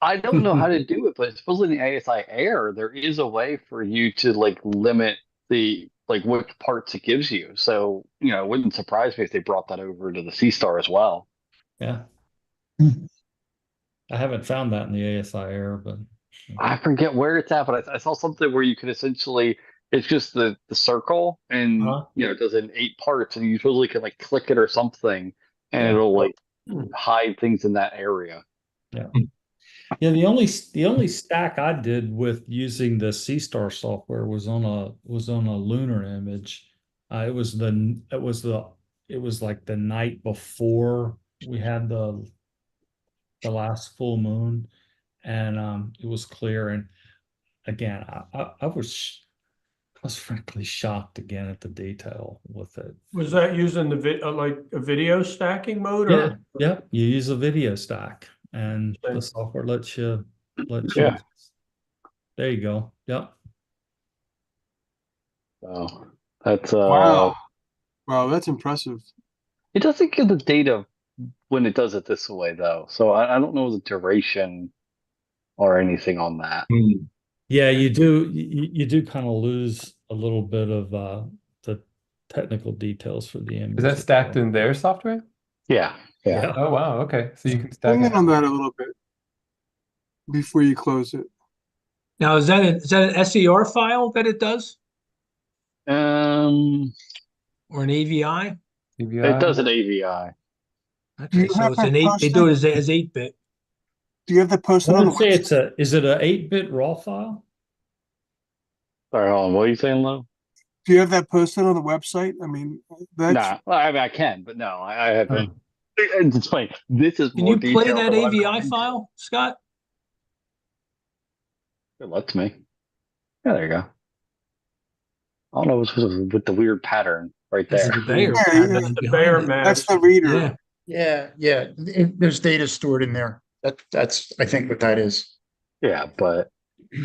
I don't know how to do it, but supposedly in the ASI Air, there is a way for you to like limit the like which parts it gives you. So, it wouldn't surprise me if they brought that over to the C Star as well. Yeah. I haven't found that in the ASI error, but I forget where it's at, but I saw something where you could essentially it's just the circle and Uh-huh. it does it in 8 parts and you supposedly can like click it or something and Yeah. it'll like hide things in that area. Yeah. Yeah, the only stack I did with using the C-Star software was on a lunar image. It was like the night before we had the last full moon, and it was clear. And again, I was frankly shocked again at the detail with it. Was that using like a video stacking mode Yeah, or? yeah. You use a video stack, and the Okay. software lets you. Yeah. There you go. Yep. So that's Wow. Wow, that's impressive. it doesn't give the data when it does it this way though. So I don't know the duration or anything on that. Yeah, you do kind of lose a little bit of the technical details for the image. is that stacked in their software? Yeah. Yeah. Yeah. Oh wow, okay. So you can stack Hang it. in on that a little bit before you close it. Now, is that an SER file that it does Um or an AVI? it does an AVI. Do Okay, you so have it's that an 8. They posted? do it as 8-bit. Do you have that I posted on the want to say website? is it an 8-bit raw file? Sorry, hold on. What are you saying, Lou? Do you have that posted on the website? I mean, that's Nah, well, I mean I can, but no, I haven't. Oh. It's funny. This is Can more you play detailed that than what I've gone AVI into. file, Scott? It lets me. Yeah, there you go. I don't know what's with the weird pattern right This there. is the Bayer Yeah, pattern The behind Bayer it. that's mask. the reader. Yeah. Yeah. There's data stored in there. That's I think what that is. Yeah, but That-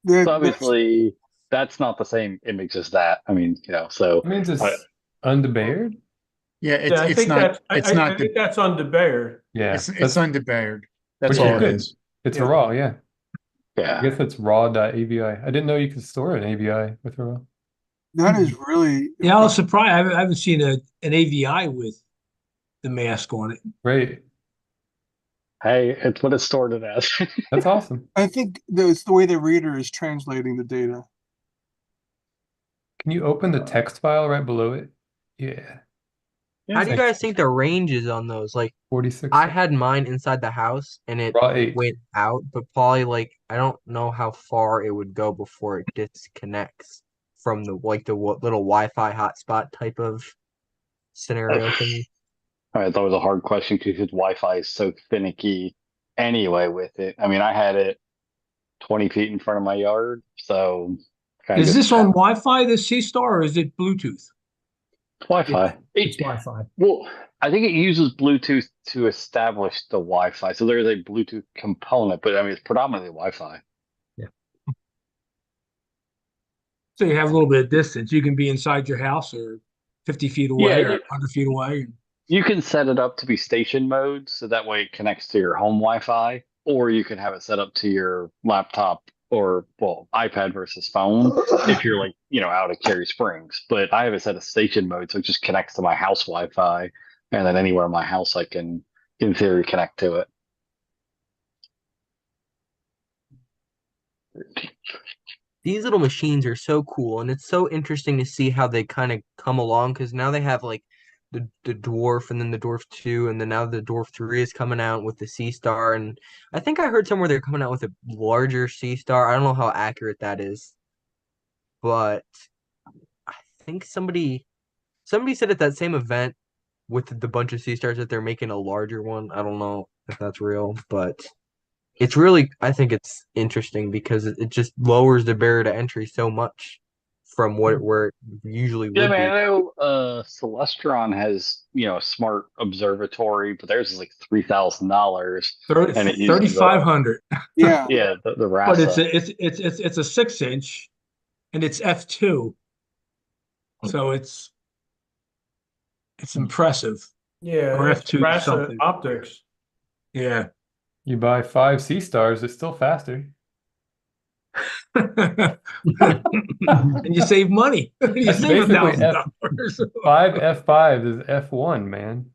so that's- obviously that's not the same image as that. I mean, so That means I- it's undebayered? Yeah, Yeah, I it's think not I think that's on the Bayer. Yeah. it's undebared. That's which is all it good. is. It's Yeah. a raw, yeah. I yeah. guess it's raw.avi. I didn't know you could store an AVI with a raw. that is really Yeah, I was impressive. surprised. I haven't seen an AVI with the mask on it. Great. Hey, it's what it's stored it as. That's awesome. I think it's the way the reader is translating the data. Can you open the text file right below it? Yeah. How do you guys think the range is on those? Like, 46. I had mine inside the house and it Raw 8. went out, but probably like I don't know how far it would go before it disconnects from the little Wi-Fi hotspot type of scenario thing. All right, that was a hard question because Wi-Fi is so finicky anyway with it. I mean, I had it 20 feet in front of my yard, so kind Is of this on Wi-Fi, this C-Star, or is it Bluetooth? Wi-Fi. It's Wi-Fi. Well, I think it uses Bluetooth to establish the Wi-Fi. So there's a Bluetooth component, but I mean, it's predominantly Wi-Fi. So you have a little bit of distance. You can be inside your house or 50 feet away or 100 feet away. You can set it up to be station mode, so that way it connects to your home Wi-Fi, or you can have it set up to your laptop or, well, iPad versus phone if you're like, out of Cary Springs. But I have it set to station mode, so it just connects to my house Wi-Fi, and then anywhere in my house I can, in theory, connect to it. These little machines are so cool, and it's so interesting to see how they kind of come along because now they have like the dwarf, and then the dwarf 2, and then now the dwarf 3 is coming out with the sea star, and I think I heard somewhere they're coming out with a larger sea star. I don't know how accurate that is, but I think somebody said at that same event with the bunch of sea stars that they're making a larger one. I don't know if that's real, but it's really, I think it's interesting because it just lowers the barrier to entry so much from where it usually Yeah, would man, be. I know Celestron has, a smart observatory, but theirs is like $3,000 and it uses 3,500. Yeah. the But it's RASA. a 6-inch and it's f2. So it's impressive. Yeah, Or it's f2 RASA something. optics. Yeah. You buy 5 sea stars, it's still faster. And you save money. You That's save basically $1,000. 5 F5 is F1, man.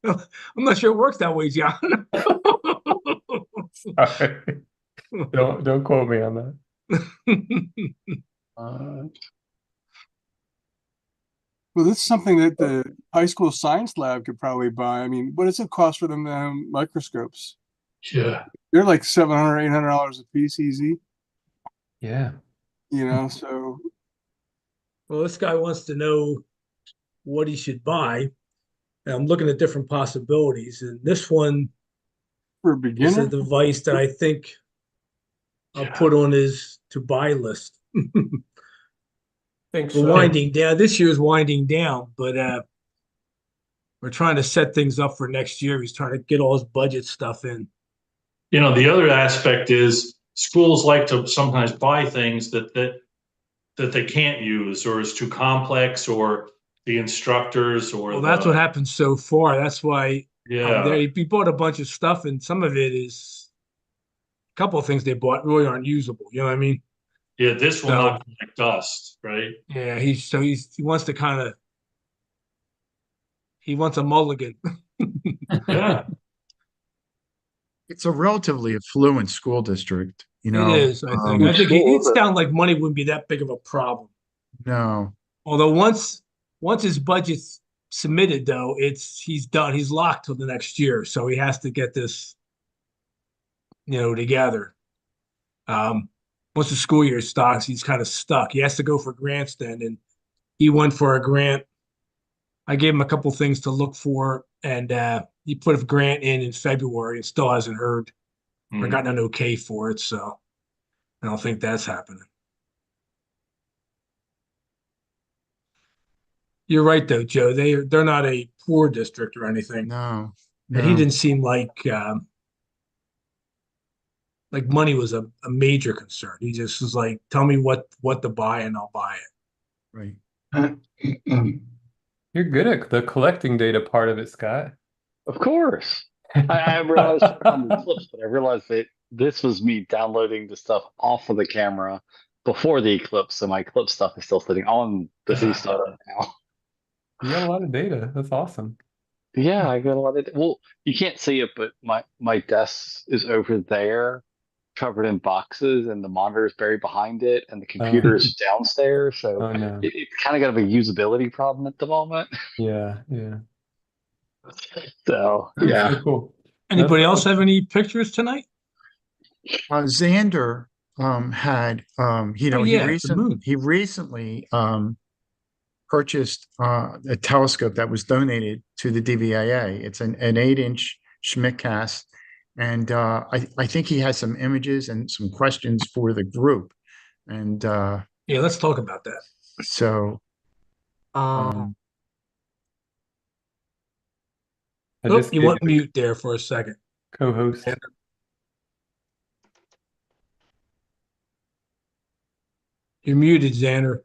I'm not sure it works that way, John. Sorry. Don't quote me on that. Well, this is something that the high school science lab could probably buy. I mean, what does it cost for them to have microscopes? Yeah. They're like $700, $800 a piece, easy. Yeah. So Well, this guy wants to know what he should buy. And I'm looking at different possibilities. And this one for a is beginner, a device that I think I'll put on his to buy list. Think We're so. winding down. This year's winding down, but we're trying to set things up for next year. He's trying to get all his budget stuff in. The other aspect is schools like to sometimes buy things that they can't use, or is too complex, or the instructors, or Well, that's what happened so far. That's why yeah. he bought a bunch of stuff, and some of it is a couple of things they bought really aren't usable. You know what I mean? Yeah, this will So- not collect dust, right? Yeah, he wants to kind of he wants a mulligan. Yeah. It's a relatively affluent school district, It is, I think. I think it sounded like money wouldn't be that big of a problem. No. Although once his budget's submitted, though, he's done. He's locked till the next year, so he has to get this, together. Once the school year starts, he's kind of stuck. He has to go for grants then, and he went for a grant. I gave him a couple things to look for, and he put a grant in February and still hasn't heard or gotten an okay for it. So I don't think that's happening. You're right, though, Joe. They're not a poor district or anything. No. And he didn't seem like money was a major concern. He just was like, "Tell me what to buy, and I'll buy it." Right. You're good at the collecting data part of it, Scott. Of course. I realized on the clips, but I realized that this was me downloading the stuff off of the camera before the eclipse, so my clip stuff is still sitting on the C star now. You got a lot of data. That's awesome. Yeah, I got a lot of. Well, you can't see it, but my desk is over there, covered in boxes, and the monitor is buried behind it, and the computer is downstairs. So Oh no. it's kind of got a usability problem at the moment. Yeah. So yeah. So cool. Anybody else have any pictures tonight? Xander had he recently purchased a telescope that was donated to the DVIA. It's an 8-inch Schmidt-Cast, and I think he has some images and some questions for the group. And yeah, let's talk about that. So You want mute there for a second. Co-host. You're muted, Xander.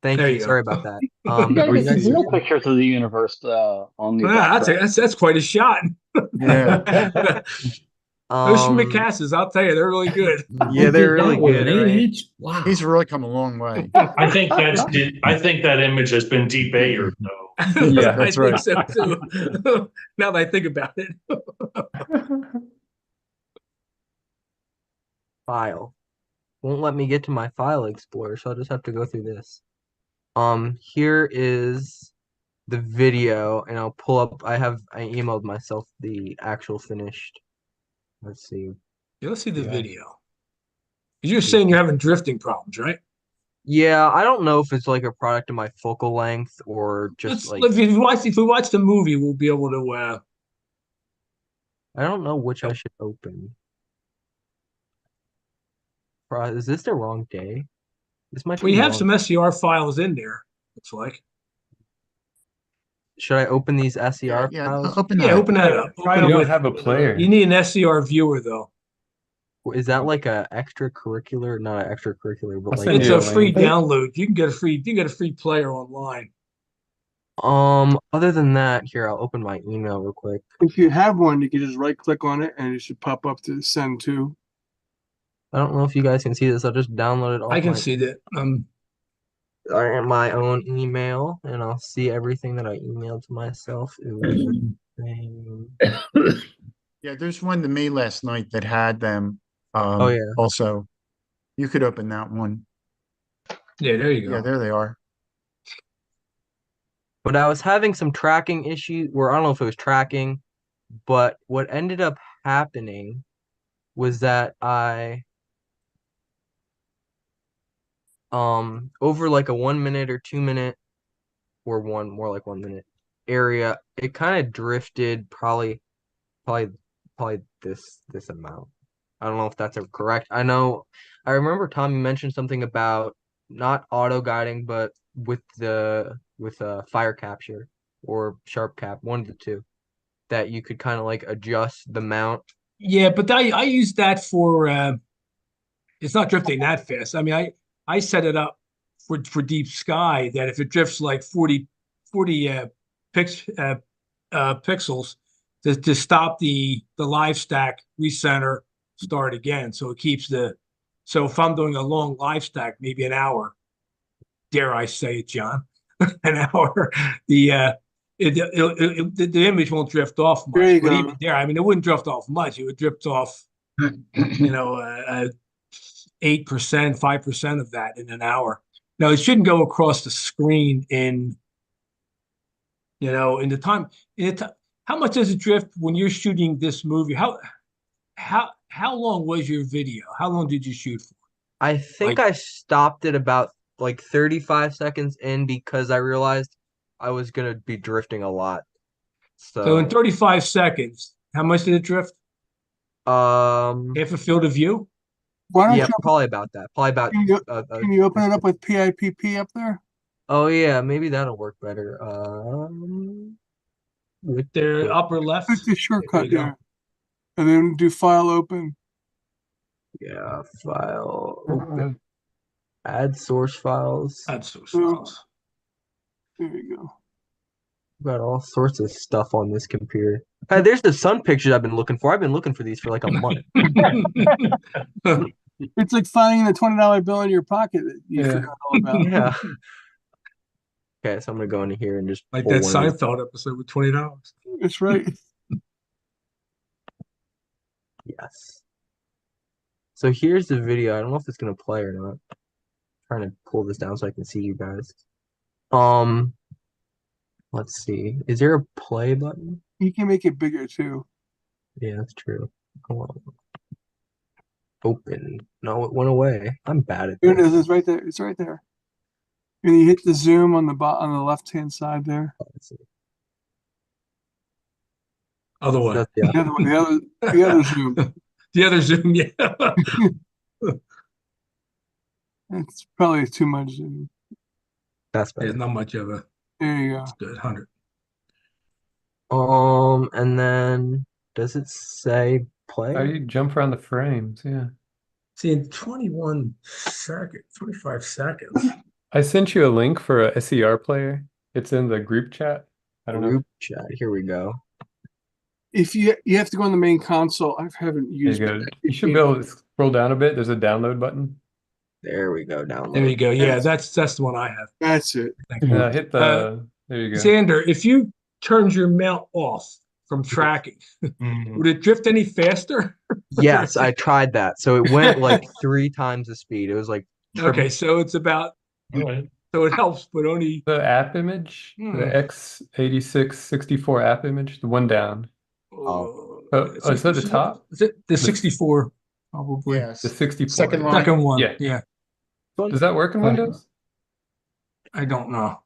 Thank There you. you go. Sorry about that. You guys get some real pictures of the universe on the. That's quite a shot. yeah, Those Schmidt-Casses, I'll tell you, they're really good. Yeah, they're really good. An Right? 8-inch? Wow. he's really come a long way. I think that image has been debayered, though. Yeah, that's I right. think so too. Now that I think about it. File. won't let me get to my file explorer, so I'll just have to go through this. Here is the video, and I'll pull up. I emailed myself the actual finished. Let's see. Yeah, let's see the Yeah. video. You're saying you're having drifting problems, right? Yeah, I don't know if it's like a product of my focal length or just like If we watch the movie, we'll be able to. I don't know which I should open. Is this the wrong day? This might We be have wrong. some SCR files in there. Looks like. Should I open these SCR Yeah, files? open Yeah, that. open that up. Try Open You it don't with- have a player. You need an SCR viewer though. Is that like a extracurricular? Not an extracurricular, but I'll like send It's you a a free link. download. You can get a free player online. Other than that, here I'll open my email real quick. If you have one, you can just right click on it and it should pop up to send to. I don't know if you guys can see this. I'll just download it off I can see that. my own email, and I'll see everything that I emailed to myself. Yeah, there's one to me last night that had them. Oh, yeah. Also, you could open that one. Yeah, there you go. Yeah, there they are. But I was having some tracking issues where I don't know if it was tracking, but what ended up happening was that I over like a 1 minute or 2 minute or more like 1 minute area, it kind of drifted probably this amount. I don't know if that's correct. I remember Tommy mentioned something about not auto guiding, but with fire capture or sharp cap, one of the two, that you could kind of like adjust the mount. Yeah, but I use that for it's not drifting that fast. I mean, I set it up for deep sky that if it drifts like 40 pixels to stop the live stack, recenter, start again. So it keeps so if I'm doing a long live stack, maybe an hour, dare I say it, John, an hour, the image won't drift off much. There you But go. even there, I mean, it wouldn't drift off much. It would drift off, 8%, 5% of that in an hour. Now it shouldn't go across the screen in the time. How much does it drift when you're shooting this movie? How long was your video? How long did you shoot for? I think I stopped it about like 35 seconds in because I realized I was gonna be drifting a lot. So in 35 seconds, how much did it drift? Half a field of view? Why don't yeah, you probably about that. Probably about can you open it up with PIPP up there? Oh yeah, maybe that'll work better. With their upper left. Click the shortcut There you there. And then do file open. Yeah, file open. Add source files. Add source files. There you go. Got all sorts of stuff on this computer. Hey, there's the sun pictures I've been looking for. I've been looking for these for like a month. It's like finding the $20 bill in your pocket that you Yeah. forgot all about. Yeah. Okay, so I'm gonna go into here and just Like pull that one of these. Seinfeld episode with $20. That's right. Yes. So here's the video. I don't know if it's gonna play or not. Trying to pull this down so I can see you guys. Let's see. Is there a play button? You can make it bigger too. Yeah, that's true. Come on. Open. No, it went away. I'm bad at Here it this. is. It's right there. It's right there. And you hit the zoom on the on the left-hand side there. Let's see. Other one. That's the The other one, the other zoom. The other Zoom, yeah. It's probably too much zoom. That's There's better. not much of a There you go. it's good 100. And then does it say play? How do you jump around the frames? Yeah. See, in 21 seconds, 25 seconds. I sent you a link for a SER player. It's in the group chat. I don't know. Group chat. Here we go. If you have to go on the main console, I haven't There you used go. it. You should be able to scroll down a bit. There's a download button. There we go. Download. There you go. Yeah, that's the one I have. That's it. Thank you. Hit the. There you go. Xander, if you turned your mount off from tracking. Mhm. Would it drift any faster? Yes, I tried that. So it went like 3 times the speed. It was like triple. Okay, so it's about, All right. so it helps, but only, The app image, Hmm. the X86-64 app image, the one down. Oh. Oh, is that the top? Is it the 64? Probably. Yes. The 64. Second line. Second one. Yeah. Yeah. Does that work in Windows? I don't know.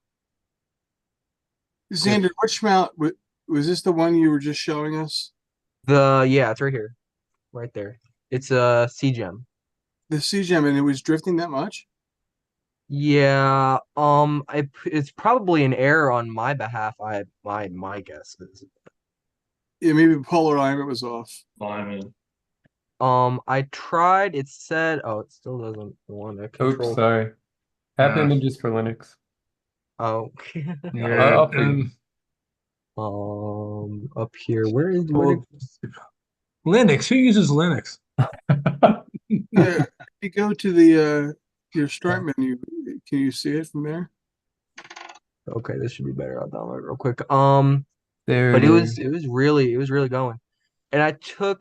Xander, which mount was this the one you were just showing us? Yeah, it's right here. Right there. It's a CGEM. The CGEM, and it was drifting that much? Yeah, it's probably an error on my behalf. My guess is. Yeah, maybe polar alignment was off. Fine. I tried. It said, oh, it still doesn't want to control. Oops, sorry. App Ah. images for Linux. Oh, Yeah. I'll figure- up here. Where Linux. Who uses Linux? Yeah, if you go to the your start menu, can you see it from there? Okay, this should be better. I'll download it real quick. There But it it was really going. And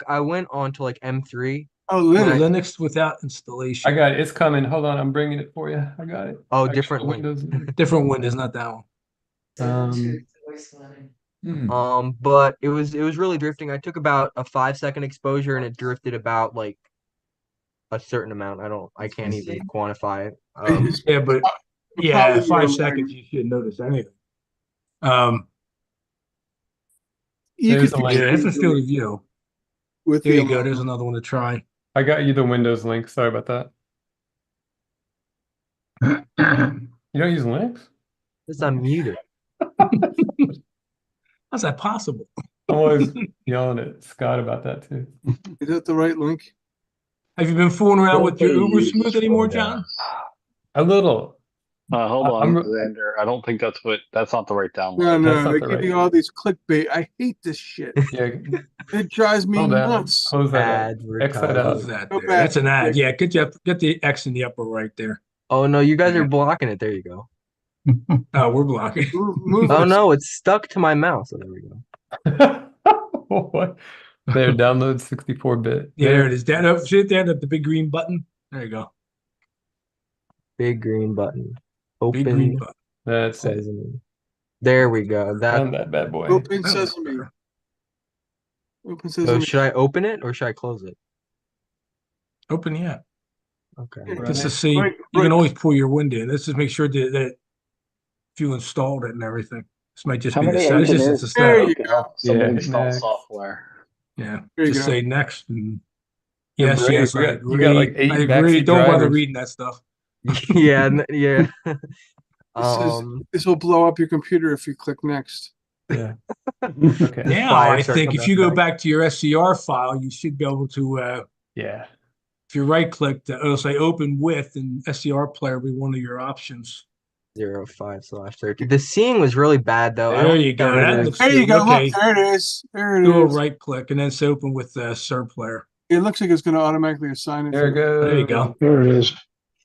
I went on to like M3. Oh, Yeah, Linux. Linux without installation. I got it. It's coming. Got I'm bringing it for you. I got it. Oh, I got different the link. Windows. Different Windows, not that one. But it was really drifting. I took about a 5-second exposure and it drifted about like a certain amount. I can't even quantify it. Yeah, but yeah, Probably 5 your seconds you shouldn't notice anything. You There's could a link. Yeah, it's a field of view. with There the you go. There's another one to try. I got you the Windows link. Sorry about that. You don't use Linux? It's unmuted. How's that possible? I'm always yelling at Scott about that too. Is that the right link? Have you been fooling around with your Nobody Uber uses Smooth anymore, Windows. John? A little. Hold I'm- on, Xander. I don't think that's not the right download. No, That's no, not they the give right you all these clickbait. I hate this shit. Yeah. It drives me Hold down. nuts. Close that out. X that out. Who's that Go there? back. That's an ad. Yeah, get the X in the upper right there. Oh no, you guys are blocking it. There you go. Oh, we're blocking. Move Oh it. no, it's stuck to my mouse. Oh, there we go. What? There, download 64-bit. Yeah, there it is. Down up, see it down at the big green button. There you go. Big green button. Big green Open button. That's it. Sesame. There we go. Found that bad boy. Open That looks Sesame. better. Open So Sesame. should I open it or should I close it? Open, yeah. Okay. Just to see, Right, you right. can always pull your window in. Let's just make sure that if you installed it and everything. This might just How be the many setup. It's just engineers it's a There setup. you can go. help someone Yeah, install next. software? Yeah. There you Just go. say next. And You're yes, brave. yes, I You got agree. like 8 I agree. backseat Don't bother drivers. reading that stuff. Yeah, yeah. This will blow up your computer if you click next. Yeah. Okay. Now, fire I starts think on if that you go back. back to your SCR file, you should be able to, Yeah. if you right click, it'll say open with, and SCR player will be one of your options. 05/30. The seeing was really bad though. I There don't you think go. I That really- looks There you good. go. Okay. Look, there it is. There it Do a is. right click and then it's open with SIR player. It looks like it's going to automatically assign it. There it goes. There you go. There it is.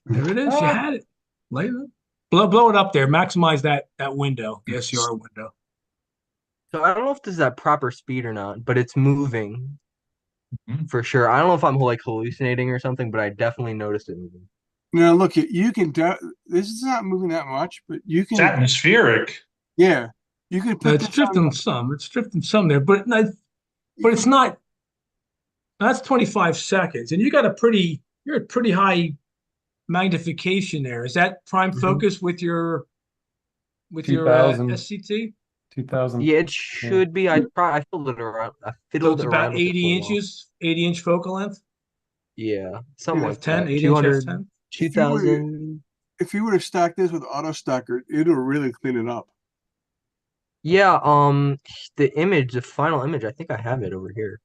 There it is. You had it. Later. Blow it up there. Maximize that window, the SCR window. So I don't know if this is at proper speed or not, but it's moving Mhm. for sure. I don't know if I'm like hallucinating or something, but I definitely noticed it moving. Now look, you can. This is not moving that much, but you It's can. atmospheric. Yeah, you can put It's this drifting on. some. It's drifting some there, but it's not. That's 25 seconds, and you're at pretty high magnification there. Is that prime focus with your 2000. SCT? 2000. Yeah, it should be. I fiddled it around. I So fiddled it's around about with it for a 80 while. inches, 80-inch focal length. Yeah, something like 10, that. 80 200, inch f10. 2000. If you were to stack this with auto stacker, it'll really clean it up. Yeah, the final image, I think I have it over here.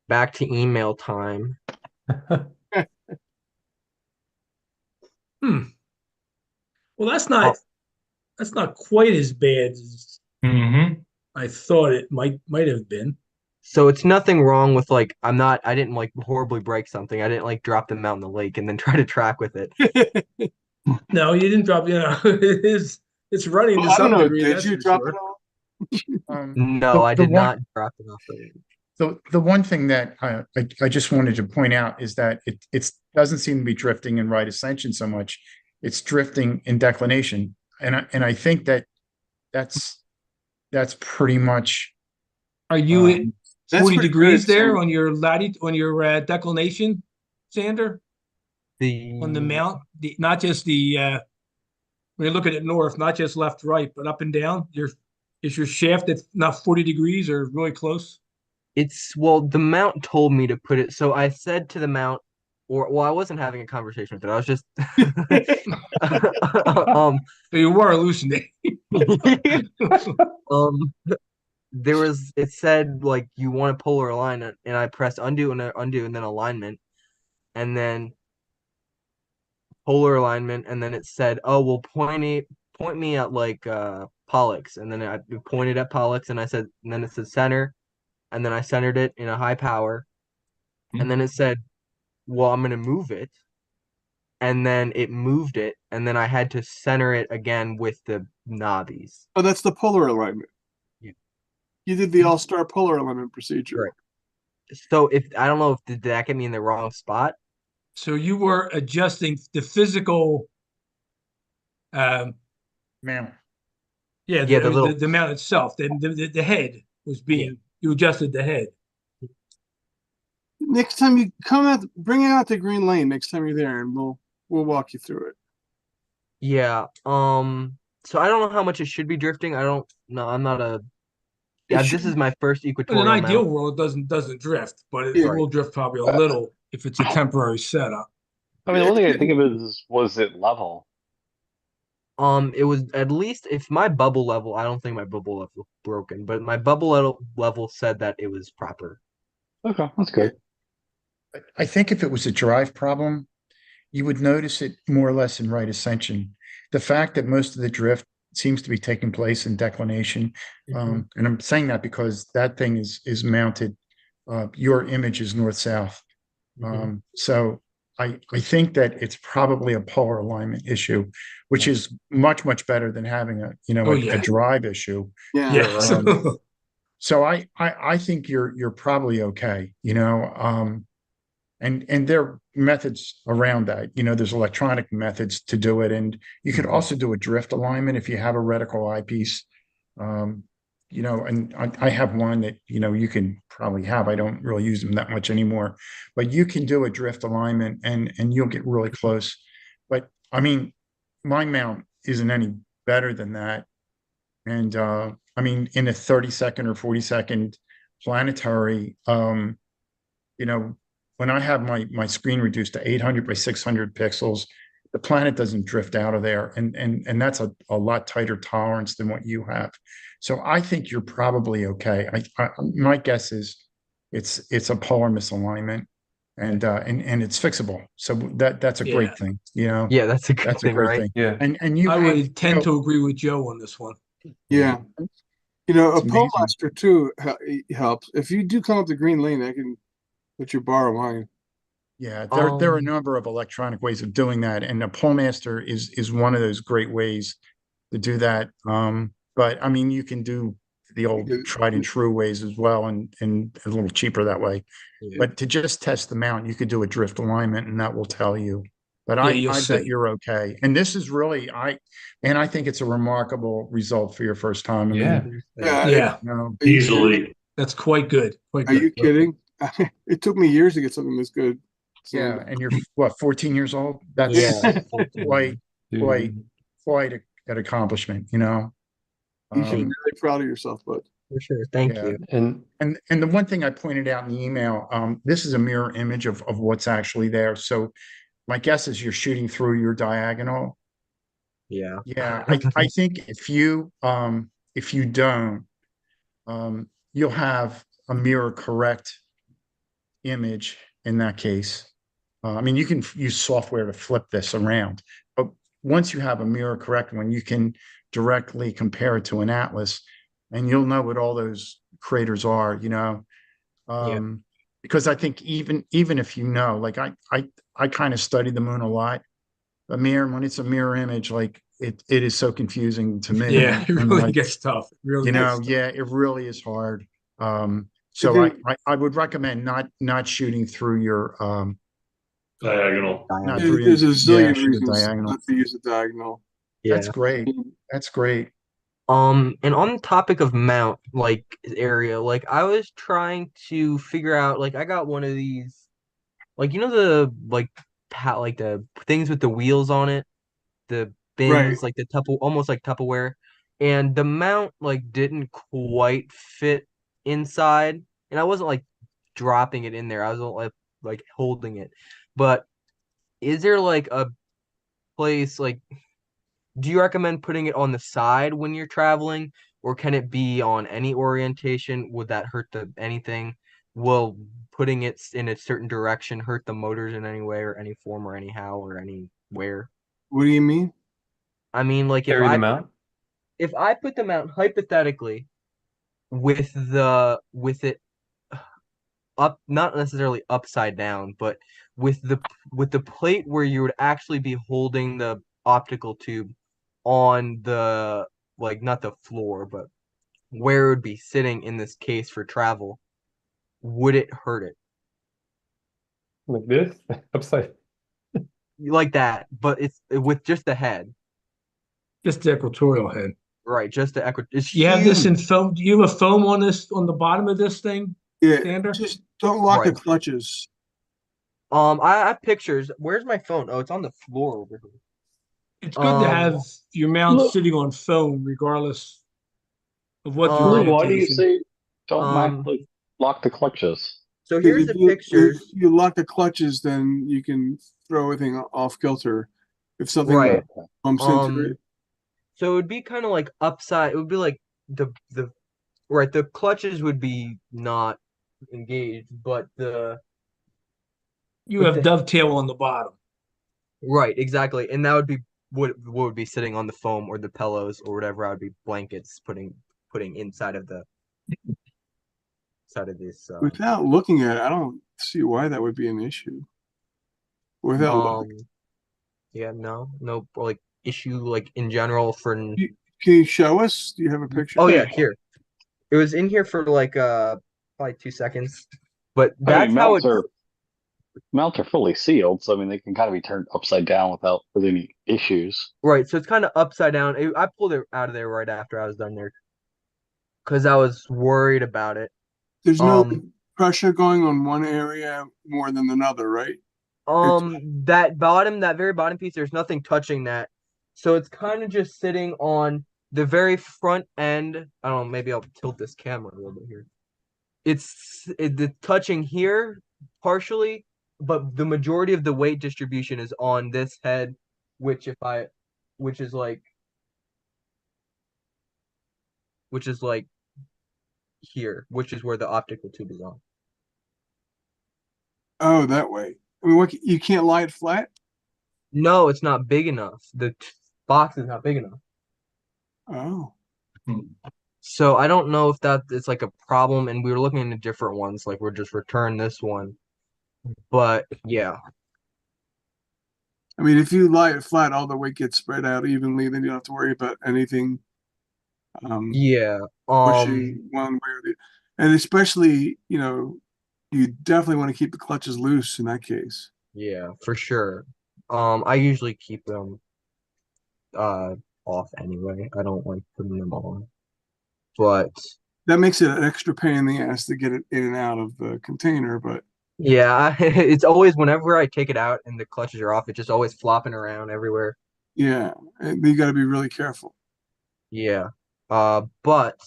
Back to email time. Well, that's not quite as bad as Mm-hmm. I thought it might have been. So it's nothing wrong with like I didn't like horribly break something. I didn't like drop them out in the lake and then try to track with it. No, you didn't drop. It's running to I don't some know. degree. Did That's you for drop sure. it all? No, I the did one not drop it off the link. the one thing that I just wanted to point out is that it doesn't seem to be drifting in right ascension so much. It's drifting in declination, and I think that's pretty much Are you at That's 40 pretty degrees good, there Sam. on your declination, Sander? On the The mount, not just when you're looking at north, not just left, right, but up and down. Is your shaft at not 40 degrees or really close? well, the mount told me to put it. So I said to the mount, or well, I wasn't having a conversation with it. I was just um So you were hallucinating. um it said like you want a polar alignment, and I pressed undo and then alignment, and then polar alignment, and then it said, oh well, point me at like Pollux, and then I pointed at Pollux, and I said, and then it said center, and then I centered it in a high power, and then it said, well, I'm gonna move it, and then it moved it, and then I had to center it again with the knobbies. Oh, that's the polar alignment. Yeah. You did the all-star polar alignment procedure. Right. So if I don't know if did that get me in the wrong spot? So you were adjusting the physical, um, man. yeah, Yeah, the little the mount itself. The head was being you adjusted the head. Next time you come out, bring it out to Green Lane next time you're there, and we'll walk you through it. Yeah. So I don't know how much it should be drifting. I don't know. I'm not a Yeah, this is my first In an equatorial ideal mount. world, it doesn't drift, but it Yeah. will drift probably a little if it's a temporary setup. I mean, the one thing I think of is, was it level? It was at least if my bubble level, I don't think my bubble level was broken, but my bubble level said that it was proper. Okay, that's good. I think if it was a drive problem, you would notice it more or less in right ascension. The fact that most of the drift seems to be taking place in declination, and I'm saying that because that thing is mounted. Your image is north south, so I think that it's probably a polar alignment issue, which is much better than having a drive issue. Yeah. Yes. So I think you're probably okay, and there are methods around that. There's electronic methods to do it, and you could also do a drift alignment if you have a reticle eyepiece. And I have one that you can probably have. I don't really use them that much anymore, but you can do a drift alignment, and you'll get really close. But I mean, my mount isn't any better than that, and I mean, in a 30-second or 40-second planetary, when I have my screen reduced to 800 by 600 pixels, the planet doesn't drift out of there, and that's a lot tighter tolerance than what you have. So I think you're probably okay. My guess is it's a polar misalignment, and it's fixable. So that's a great thing. Yeah, that's a good That's thing, a great right? thing. Yeah. And you I have, would tend to agree with Joe on this one. Yeah. A It's pole amazing. master too helps. If you do come up to Green Lane, I can let you borrow mine. Yeah, there are a number of electronic ways of doing that, and a pole master is one of those great ways to do that. But I mean, you can do the old tried and true ways as well, and a little cheaper that way. Yeah. But to just test the mount, you could do a drift alignment, and that will tell you. But You'll I see. bet you're okay. And this is really I think it's a remarkable result for your first time. I mean, Yeah. Easily. That's quite good. Quite Are good. you kidding? It took me years to get something this good. So, yeah, and you're what, 14 years old? That's Yeah. quite an accomplishment, you should be really proud of yourself, bud. For sure. Thank Yeah. you. And the one thing I pointed out in the email, this is a mirror image of what's actually there. So my guess is you're shooting through your diagonal. Yeah. Yeah, I think if you don't, you'll have a mirror correct image in that case. I mean, you can use software to flip this around, but once you have a mirror correct one, you can directly compare it to an atlas, and you'll know what all those craters are, because I think even if like I kind of study the moon a lot, when it's a mirror image, like it is so confusing to me. Yeah, it I'm really like, gets tough. It really gets tough. yeah, it really is hard. So I would recommend not shooting through your Diagonal. not Diagonal. through There's a yeah, zillion shoot a reasons diagonal. not to use a diagonal. That's Yeah. great. That's great. And on the topic of mount, like area, like I was trying to figure out, like I got one of these, like you know the like the things with the wheels on it, the Right. bins, like the almost like Tupperware, and the mount like didn't quite fit inside, and I wasn't like dropping it in there. I was like holding it, but is there like a place like? Do you recommend putting it on the side when you're traveling, or can it be on any orientation? Would that hurt the anything? Will putting it in a certain direction hurt the motors in any way or any form or anyhow or anywhere? What do you mean? I mean, like Carry them out. if I put them out hypothetically with it up, not necessarily upside down, but with the plate where you would actually be holding the optical tube on the like not the floor, but where it would be sitting in this case for travel, would it hurt it? Like this, upside. Like that, but it's with just the head. Just the equatorial head. Right, just the equi it's You have this huge. in foam. Do you have a foam on this on the bottom of this thing, Yeah, Sander? just don't lock the Right. clutches. I have pictures. Where's my phone? Oh, it's on the floor over here. It's good to have your mount Look. sitting on foam, regardless of what the Um, Lou, why do you orientation. say don't Um, lock the clutches? so Because here's the if pictures. you lock the clutches, then you can throw everything off kilter. If something Right. bumps into it. So it would be kind of like upside. It would be like the right. The clutches would be not engaged, but You have dovetail on the bottom. right, exactly, and that would be what would be sitting on the foam or the pillows or whatever. I would be blankets putting inside of this. Without looking at it, I don't see why that would be an issue. Without looking. Yeah, no, like issue like in general for. Can you show us? Do you have a picture? Oh yeah, here. It was in here for like probably 2 seconds, but I that's mean, how it. mounts are fully sealed, so I mean they can kind of be turned upside down with any issues. Right, so it's kind of upside down. I pulled it out of there right after I was done there because I was worried about it. There's no pressure going on one area more than another, right? That very bottom piece, there's nothing touching that, so it's kind of just sitting on the very front end. I don't know, maybe I'll tilt this camera a little bit here. It's touching here partially, but the majority of the weight distribution is on this head, which is like here, which is where the optical tube is on. Oh, that way. I mean, what, you can't lie it flat? No, it's not big enough. The box is not big enough. Oh. So I don't know if that is like a problem, and we were looking into different ones, like we're just return this one. But yeah. I mean, if you lie it flat, all the weight gets spread out evenly, then you don't have to worry about anything. Yeah. Pushing one way or the other. And especially, you definitely want to keep the clutches loose in that case. Yeah, for sure. I usually keep them off anyway. I don't like putting them on. But that makes it an extra pain in the ass to get it in and out of the container, but yeah, it's always whenever I take it out and the clutches are off, it's just always flopping around everywhere. Yeah, and you got to be really careful. Yeah. But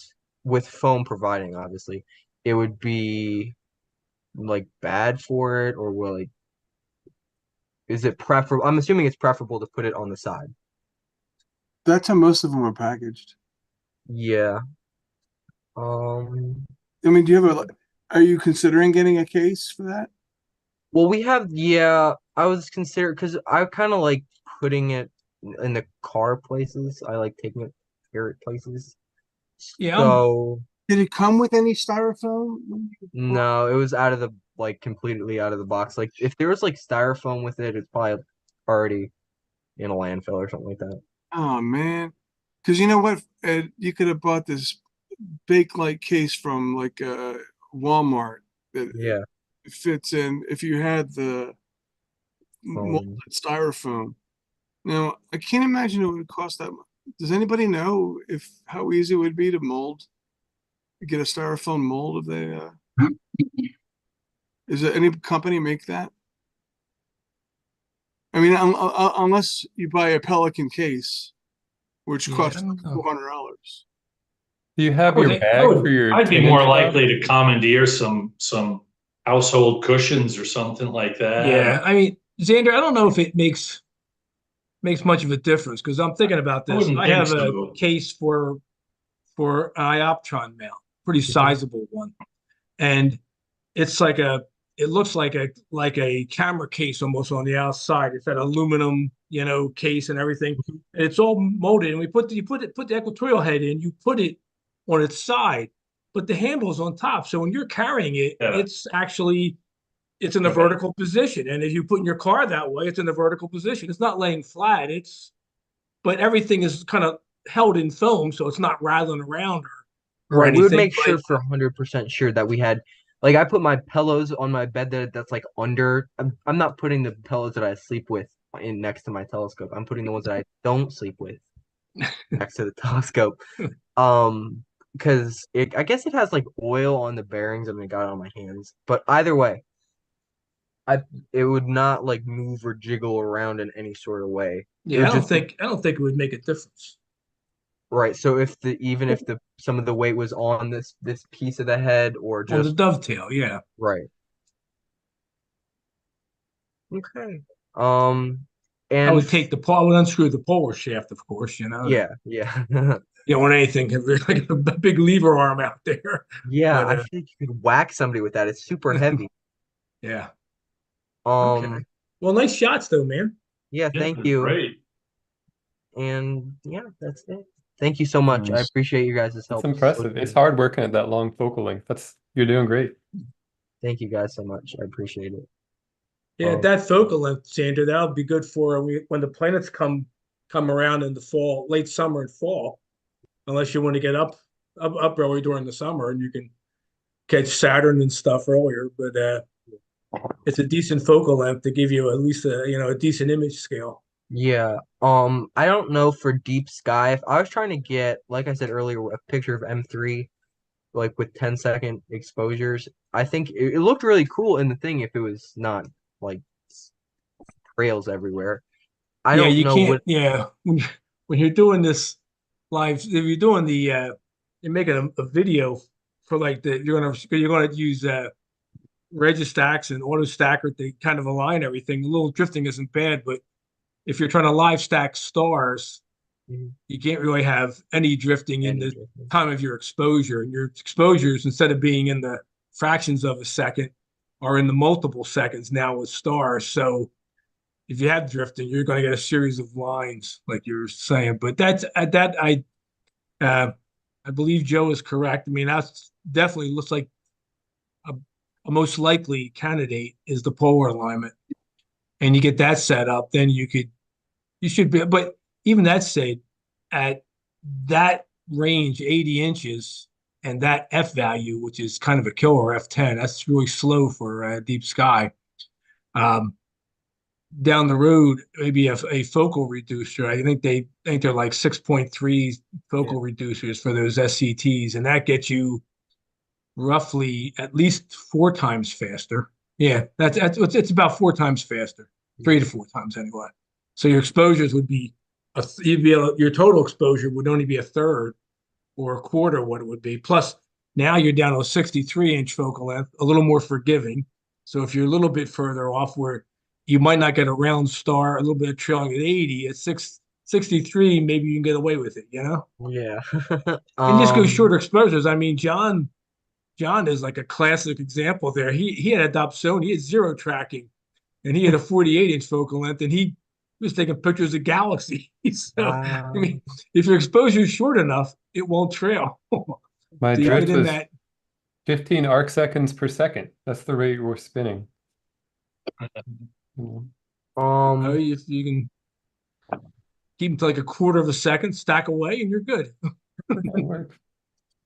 with foam providing, obviously, it would be like bad for it, or will like is it preferable? I'm assuming it's preferable to put it on the side. That's how most of them are packaged. Yeah. I mean, are you considering getting a case for that? Well, I was considering because I kind of like putting it in the car places. I like taking it here at places. Yeah. So did it come with any styrofoam? No, it was out of the completely out of the box. Like if there was like styrofoam with it, it's probably already in a landfill or something like that. Oh man, because you know what, Ed, you could have bought this Bakelite case from like Walmart that Yeah. it fits in if you had the molded Um, styrofoam. Now, I can't imagine it would cost that much. Does anybody know if how easy it would be to mold, get a styrofoam mold of the, is there any company make that? I mean, unless you buy a Pelican case, which Yeah, I costs don't know. $400. Do you have I your would- bag for your I'd be 10-inch more stuff? likely to commandeer some household cushions or something like that. Yeah, I mean, Xander, I don't know if it makes much of a difference because I'm thinking about I this. wouldn't I think have a so. case for an ioptron mount, pretty sizable one, and it's like it looks like a camera case almost on the outside. It's that aluminum, case and everything. And it's all molded, and put the equatorial head in. You put it on its side, but the handle's on top. So when you're carrying it, Yeah. it's in a Right. vertical position. And if you put in your car that way, it's in a vertical position. It's not laying flat. But everything is kind of held in foam, so it's not rattling around or right. We would anything. make sure for 100% sure that we had, like, I put my pillows on my bed that's like under. I'm not putting the pillows that I sleep with in next to my telescope. I'm putting the ones that I don't sleep with next to the telescope. Because I guess it has like oil on the bearings. I mean, I got it on my hands. But either way, it would not like move or jiggle around in any sort of way. It Yeah, would just be I don't think it would make a difference. right. So even if the some of the weight was on this piece of the head or On the just dovetail, yeah. right. Okay. I And would take I would unscrew the polar shaft, of course, yeah, yeah. You don't want anything like a big lever arm out there. Yeah, But I feel like you could whack somebody with that. It's super heavy. yeah. Okay. Um, Well, nice shots though, man. yeah, Yeah, thank you. great. And yeah, that's it. Thank you so much. I Nice. appreciate you guys' It's help. impressive. It's hard working at that long focal length. You're doing great. Thank you guys so much. I appreciate it. Yeah, Um, that focal length, Sandra, that'll be good for when the planets come around in the fall, late summer and fall. Unless you want to get up early during the summer, and you can catch Saturn and stuff earlier. But it's a decent focal length to give you at least a decent image scale. yeah. I don't know for deep sky. If I was trying to get, like I said earlier, a picture of M3, like with 10-second exposures, I think it looked really cool in the thing if it was not like trails everywhere. I Yeah, don't you know can't. what. Yeah, when you're doing this live, if you're doing you're making a video for like you're gonna use Registax and Auto Stacker. They kind of align everything. A little drifting isn't bad, but if you're trying to live stack stars, Mhm. you can't really have any drifting in Any the difference. time of your exposure. And your exposures, instead of being in the fractions of a second, are in the multiple seconds now with stars. So if you have drifting, you're going to get a series of lines, like you were saying. But uh, I believe Joe is correct. I mean, that's definitely looks like a, a most likely candidate is the polar alignment, and you get that set up, then you should be. But even that said, at that range, 80 inches, and that F value, which is kind of a killer F10, that's really slow for deep sky. Um, Down the road, maybe a focal reducer. I think they're like 6.3 Yeah. focal reducers for those SCTs, and that gets you roughly at least 4 times faster. Yeah, it's about 4 times faster, 3 to 4 times anyway. So your exposures would be your total exposure would only be a third or a quarter what it would be. Plus, now you're down to a 63-inch focal length, a little more forgiving. So if you're a little bit further off where you might not get a round star, a little bit of trailing at 80, at 63, maybe you can get away with it, Yeah. And just go Um, shorter exposures. I mean, John is like a classic example there. He had a Dobson, he had zero tracking, and he had a 48-inch focal length, and he was taking pictures of galaxies. So, I wow. mean, if your exposure is short enough, it won't trail. My So you get drift in was that. 15 arc seconds per second. That's the rate we're spinning. Oh, Um, you can. keep them to like a quarter of a second, stack away, and you're good.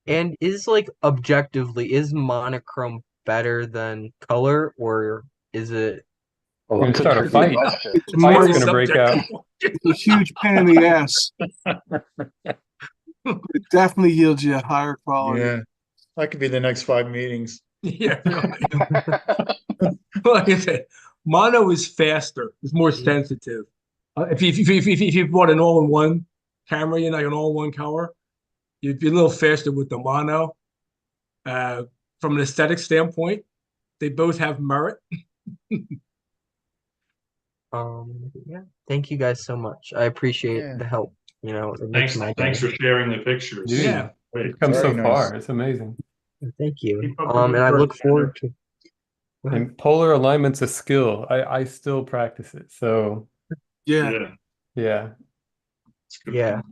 And is like objectively, is monochrome better than color, or is it Well, You're gonna that's a start a tricky fight. question. It's Fight's more gonna break out. it's a huge pain in the ass. It definitely yields you a higher quality. Yeah, that could be the next 5 meetings. Yeah, really. Like I said, mono is faster. It's more sensitive. If you bought an all-in-one camera, you know, like an all-in-one color, you'd be a little faster with the mono. From an aesthetic standpoint, they both have merit. Yeah. Thank you guys so much. I appreciate Yeah. the help. You know, it makes Thanks, my thanks day. for sharing the pictures. Dude, Yeah. Great. We've come Very so nice. far. It's amazing. Thank you. Keep up the And good I work, look forward Xander. to. Go ahead. And polar alignment's a skill. I still practice it. So Yeah. Yeah, yeah. it's good. Yeah.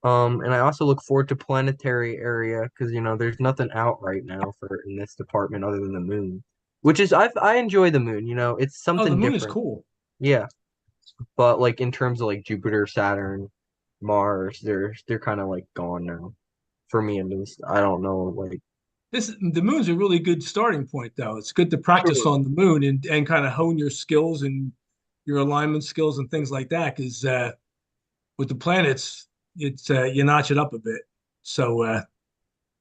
And I also look forward to planetary area because you know there's nothing out right now for in this department other than the moon, which is I enjoy the moon. You know, it's Oh, the something moon is different. cool. Yeah, but like in terms of like Jupiter, Saturn, Mars, they're kind of like gone now, for me at least. I don't know, like The moon's a really good starting point, though. It's good to practice Sure. on the moon and kind of hone your skills and your alignment skills and things like that. Because with the planets, it's you notch it up a bit. So,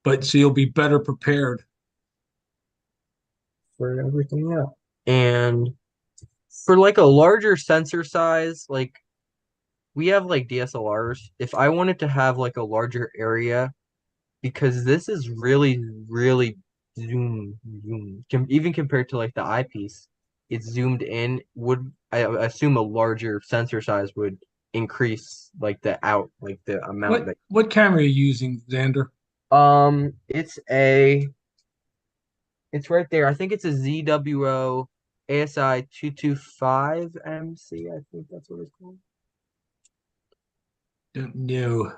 but so you'll be better prepared. for everything, yeah. And for like a larger sensor size, like we have like DSLRs. If I wanted to have like a larger area, because this is really, really zoom. Even compared to like the eyepiece, it's zoomed in. Would I assume a larger sensor size would increase like like the amount that What camera are you using, Xander? it's right there. I think it's a ZWO ASI 225 MC. I think that's what it's called. Don't know.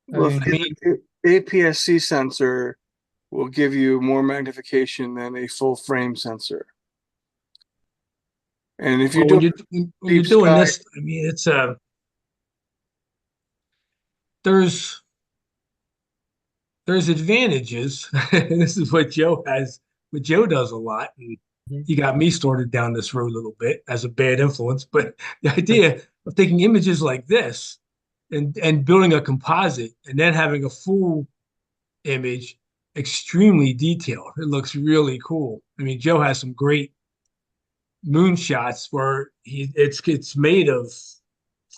Well, mean- I mean, APS-C sensor will give you more magnification than a full frame sensor. And if you well, do when you're deep doing sky- this, I mean, it's there's advantages. And this is what Joe has, what Joe does a lot. And he got me started down this road a little bit as a bad influence. But the idea of taking images like this and building a composite and then having a full image, extremely detailed. It looks really cool. I mean, Joe has some great moonshots where it's made of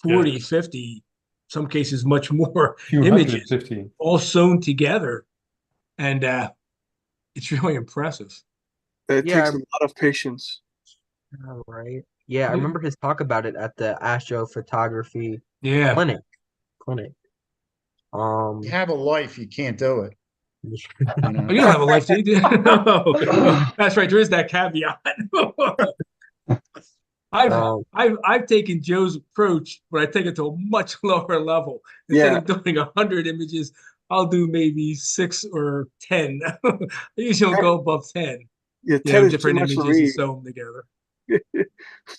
40, Yeah. 50, some cases much more Few images 150. all sewn together. And it's really impressive. it Yeah, takes a lot of patience. all right. Yeah, I remember his talk about it at the Astrophotography Yeah. clinic. You have a life, you can't do it. You Oh, know? you don't have a life, do you? Oh, that's right. There is that caveat. I've taken Joe's approach, but I take it to a much lower level. Instead Yeah. of doing 100 images, I'll do maybe 6 or 10. I usually don't go above 10. Yeah, You 10 know, is too different much to images and read. sew them together.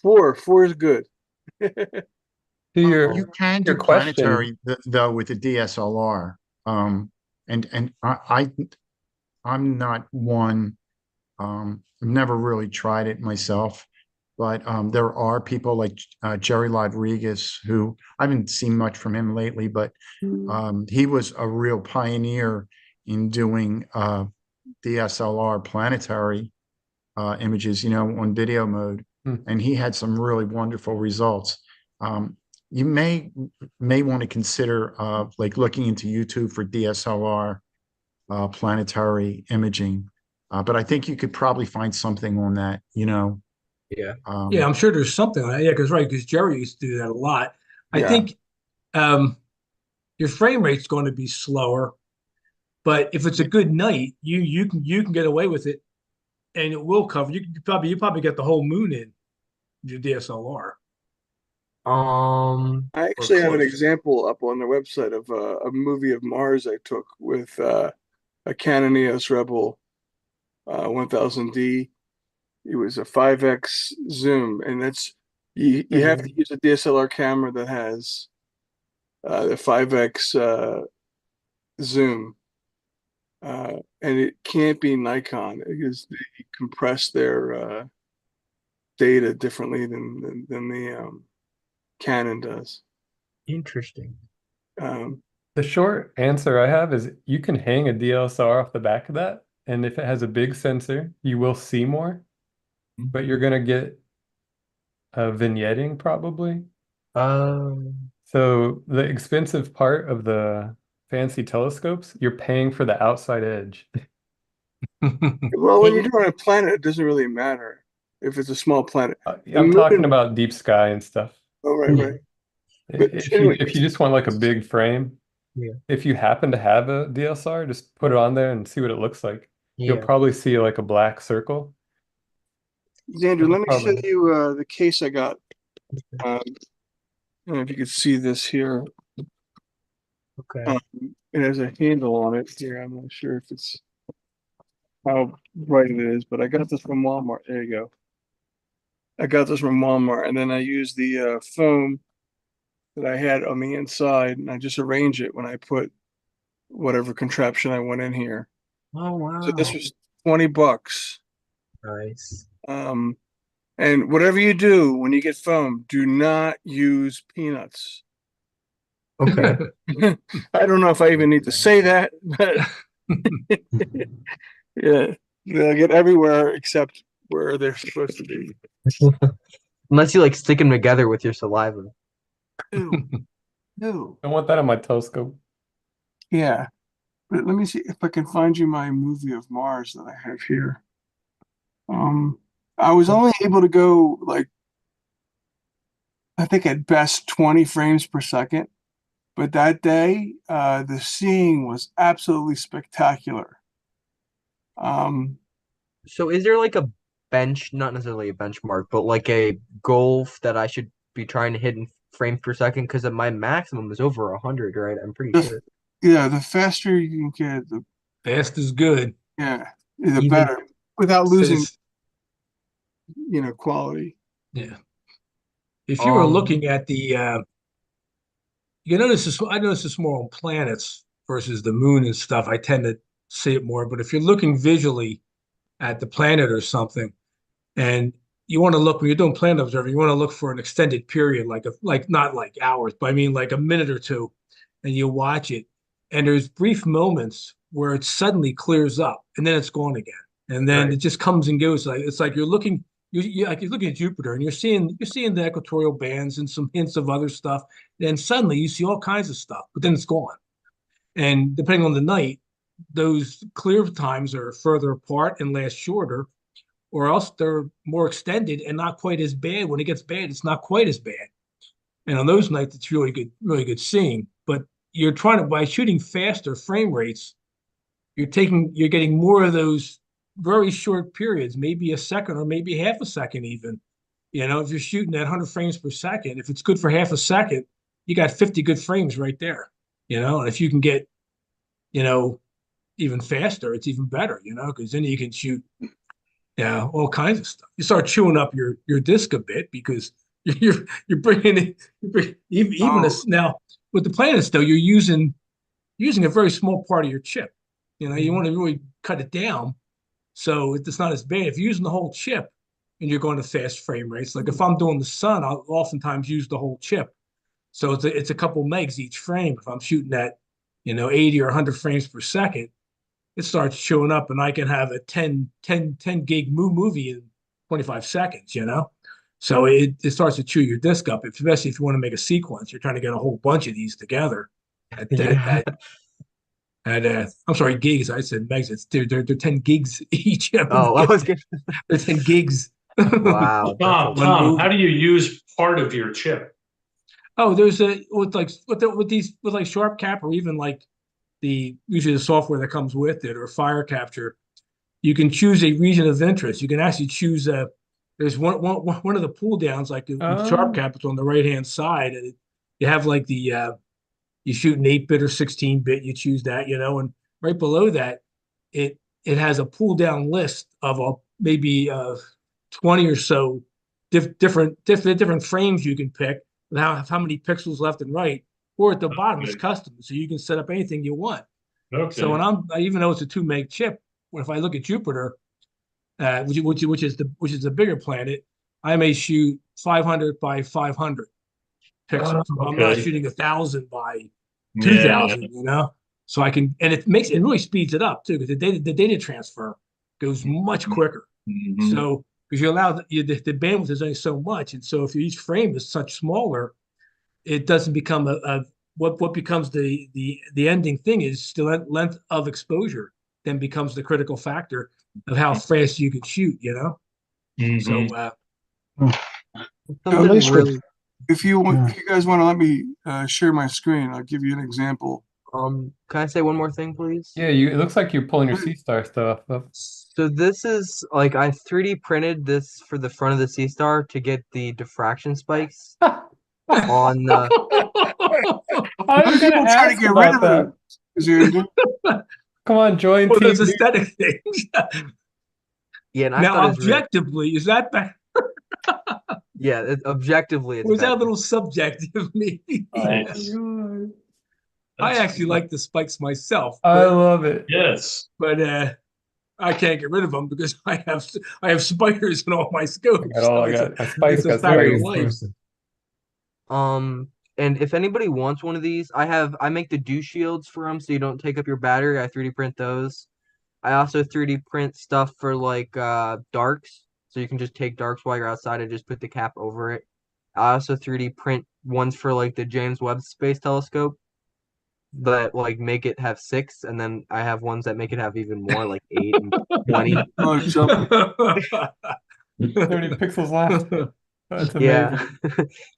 Four is good. To your You can your do question. planetary though with the DSLR. And I'm not one. I've never really tried it myself, but there are people like Jerry Rodriguez who I haven't seen much from him lately, but he was a real pioneer in doing DSLR planetary images, you know, on video mode, and he had some really wonderful results. You may want to consider like looking into YouTube for DSLR planetary imaging, but I think you could probably find something on that, you know. Yeah. Yeah, I'm sure there's something like that. Yeah, because Jerry used to do that a lot. I Yeah. think your frame rate's going to be slower, but if it's a good night, you can get away with it, and it will cover. You probably get the whole moon in your DSLR. Um, I actually have an close. example up on their website of a movie of Mars I took with a Canon EOS Rebel 1000D, It was a 5x zoom, and that's you have to use a DSLR camera that has the 5x zoom, and it can't be Nikon because they compress their data differently than the Canon does. Interesting. The short answer I have is you can hang a DSLR off the back of that, and if it has a big sensor, you will see more, but you're gonna get vignetting probably. So the expensive part of the fancy telescopes, you're paying for the outside edge. Well, when you're doing a planet, it doesn't really matter if it's a small planet. I'm talking about deep sky and stuff. Oh, right. But If you just want like a big frame, Yeah. if you happen to have a DSLR, just put it on there and see what it looks like. You'll Yeah. probably see like a black circle. Xander, let me show Probably. you the case I got. I don't know if you can see this here. Okay. It has a handle on it here. I'm not sure if it's how bright it is, but I got this from Walmart. There you go. I got this from Walmart, and then I used the foam that I had on the inside, and I just arrange it when I put whatever contraption I want in here. Oh wow. So this was $20. Nice. And whatever you do when you get foam, do not use peanuts. Okay. I don't know if I even need to say that, but yeah, they'll get everywhere except where they're supposed to be. Unless you like stick them together with your saliva. Ew. Ew. I want that on my telescope. Yeah. But let me see if I can find you my movie of Mars that I have here. I was only able to go like I think at best 20 frames per second. But that day, the seeing was absolutely spectacular. So is there like a bench, not necessarily a benchmark, but like a goal that I should be trying to hit in frames per second? Because my maximum is over 100, right? I'm pretty sure. Yeah, the faster you can get, the Fast is good. the Even- better, without losing, Says- quality. Yeah. If you were Um, looking at the, you notice this, I notice this more on planets versus the moon and stuff. I tend to see it more, but if you're looking visually at the planet or something, and you want to look when you're doing planet observing, you want to look for an extended period, like not like hours, but I mean like a minute or two, and you watch it, and there's brief moments where it suddenly clears up, and then it's gone again, and then Right. it just comes and goes. Like it's like you're looking, like you're looking at Jupiter, and you're seeing the equatorial bands and some hints of other stuff. Then suddenly you see all kinds of stuff, but then it's gone. And depending on the night, those clear times are further apart and last shorter, or else they're more extended and not quite as bad. When it gets bad, it's not quite as bad. And on those nights, it's really good seeing. But you're trying to, by shooting faster frame rates, you're getting more of those very short periods, maybe a second or maybe half a second even. If you're shooting at 100 frames per second, if it's good for half a second, you got 50 good frames right there. And if you can get, even faster, it's even better, because then you can shoot, all kinds of stuff. You start chewing up your disc a bit because you're bringing it, even now with the planets though, you're using a very small part of your chip. You want to really cut it down so it's not as bad. If you're using the whole chip and you're going to fast frame rates, like if I'm doing the sun, I'll oftentimes use the whole chip. So it's a couple megs each frame. If I'm shooting at 80 or 100 frames per second, it starts showing up, and I can have a 10 gig movie in 25 seconds. So it starts to chew your disc up, especially if you want to make a sequence. You're trying to get a whole bunch of these together Yeah. I'm sorry, gigs. I said megs. They're 10 gigs each. Oh, I was good. They're 10 gigs. Wow. Tom, how do you use part of your chip? Oh, there's with like Sharp Cap, or even like usually the software that comes with it, or Fire Capture. You can choose a region of interest. You can actually choose there's one of the pull downs, like with Sharp Cap, it's on the right hand side, and you have like you shoot an 8-bit or 16-bit, you choose that, and right below that, it has a pull down list of maybe 20 or so different frames you can pick with how many pixels left and right, or at the bottom it's Okay. custom, so you can set up anything you want. Okay. So when even though it's a 2 meg chip, if I look at Jupiter, which is the bigger planet, I may shoot 500 by 500 pixels. I'm not Okay. shooting 1,000 by Yeah. 2,000, you know. So I can, and it really speeds it up too, because the data transfer goes much quicker. Mhm. So because you allow the bandwidth is only so much, and so if each frame is such smaller, it doesn't become what becomes the ending thing is the length of exposure then becomes the critical factor of how fast you can shoot, you know. Mhm. So At least really, if you guys want to let me share my screen, I'll give you an example. can I say one more thing, please? Yeah, it looks like you're pulling your Sea Star stuff up. So this is like I 3D printed this for the front of the Sea Star to get the diffraction spikes on the. I was People gonna try to ask get rid about of it. that. Come on, join well, Team those aesthetic things. Yeah, and I Now, thought it was really, objectively, is that bad? yeah, objectively it's Or is that a better. little subjective, maybe? Nice. God. I That's actually cool. like the spikes myself, I but love it. Yes. I can't get rid of them because I have spiders in all my scopes. I got my spikes, it's a got fact of spikes. life. And if anybody wants one of these, I make the dew shields for them so you don't take up your battery. I 3D print those. I also 3D print stuff for like darks, so you can just take darks while you're outside and just put the cap over it. I also 3D print ones for like the James Webb Space Telescope that like make it have 6, and then I have ones that make it have even more, like 8 and 20. Oh, jump. 30 pixels left. That's amazing. Yeah.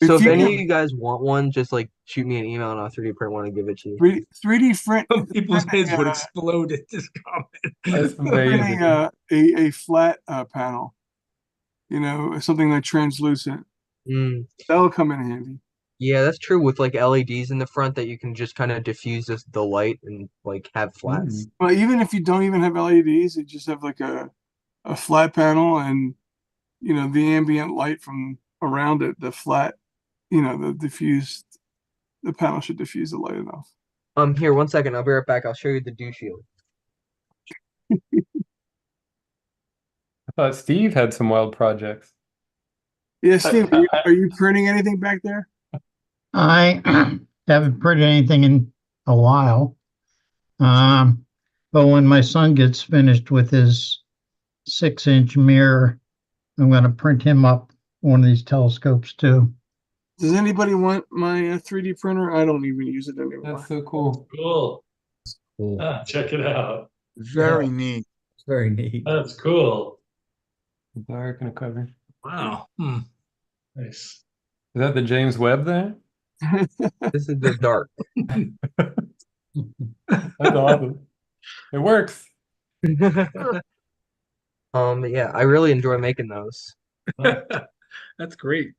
So if you any can- of you guys want one, just like shoot me an email and I'll 3D print one and give it to you. 3D print. Some people's heads would explode at this comment. That's amazing. Printing a flat panel, something like translucent. That'll come in handy. Yeah, that's true with like LEDs in the front that you can just kind of diffuse the light and like have flats. Well, even if you don't even have LEDs, you just have like a flat panel and the ambient light from around it, the flat, the panel should diffuse the light enough. Here, 1 second, I'll be right back. I'll show you the dew shield. I thought Steve had some wild projects. Yeah, Steve, are you printing anything back there? I haven't printed anything in a while. But when my son gets finished with his 6-inch mirror, I'm going to print him up one of these telescopes too. Does anybody want my 3D printer? I don't even use it anymore. That's so cool. Cool. Cool. Check it out. Very neat. It's very neat. That's cool. Dark and a cover. Wow. Nice. Is that the James Webb there? This is the dark. That's awesome. It works. Yeah, I really enjoy making those. That's great.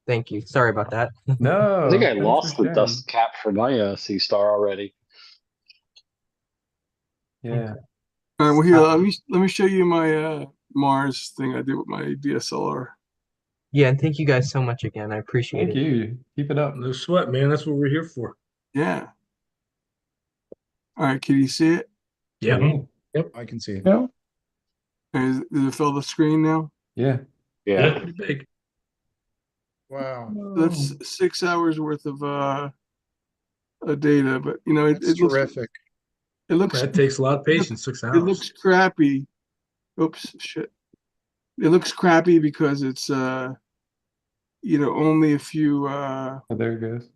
Thank you. Sorry about that. No. I think I thanks lost for the sharing. dust cap for my Sea Star already. Yeah. All right, well, here, let me show you my Mars thing I did with my DSLR. Yeah, and thank you guys so much again. I appreciate Thank it. you. Keep it up. No sweat, man. That's what we're here for. Yeah. All right, can you see it? Yeah. Mhm. I can see it. Yeah. Does it fill the screen now? Yeah. Yeah. Pretty big. Wow. That's 6 hours worth of data, but That's it looks terrific. it looks That takes a lot of patience, 6 hours. it looks crappy. Oops, shit. It looks crappy because it's only a few Oh, there it goes.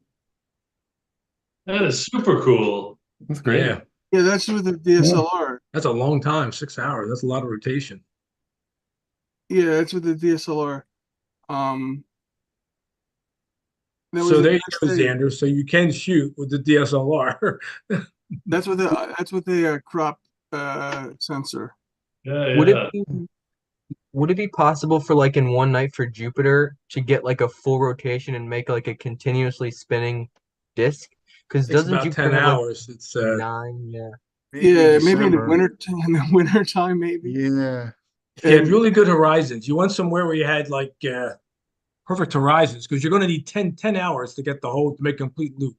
That is super cool. That's great. Yeah. yeah, that's with the DSLR. That's a long time, 6 hours. That's a lot of rotation. Yeah, that's with the DSLR. That was So the there you best go, thing. Xander. So you can shoot with the DSLR. That's with the crop sensor. Yeah, Would yeah. would it be possible for like in one night for Jupiter to get like a full rotation and make like a continuously spinning disc? Because Takes doesn't about Jupiter 10 have like hours. It's 9? Yeah. Yeah, maybe in the December. winter time, maybe. Yeah. You had And- really good horizons. You want somewhere where you had like perfect horizons because you're going to need 10 hours to get the whole to make a complete loop.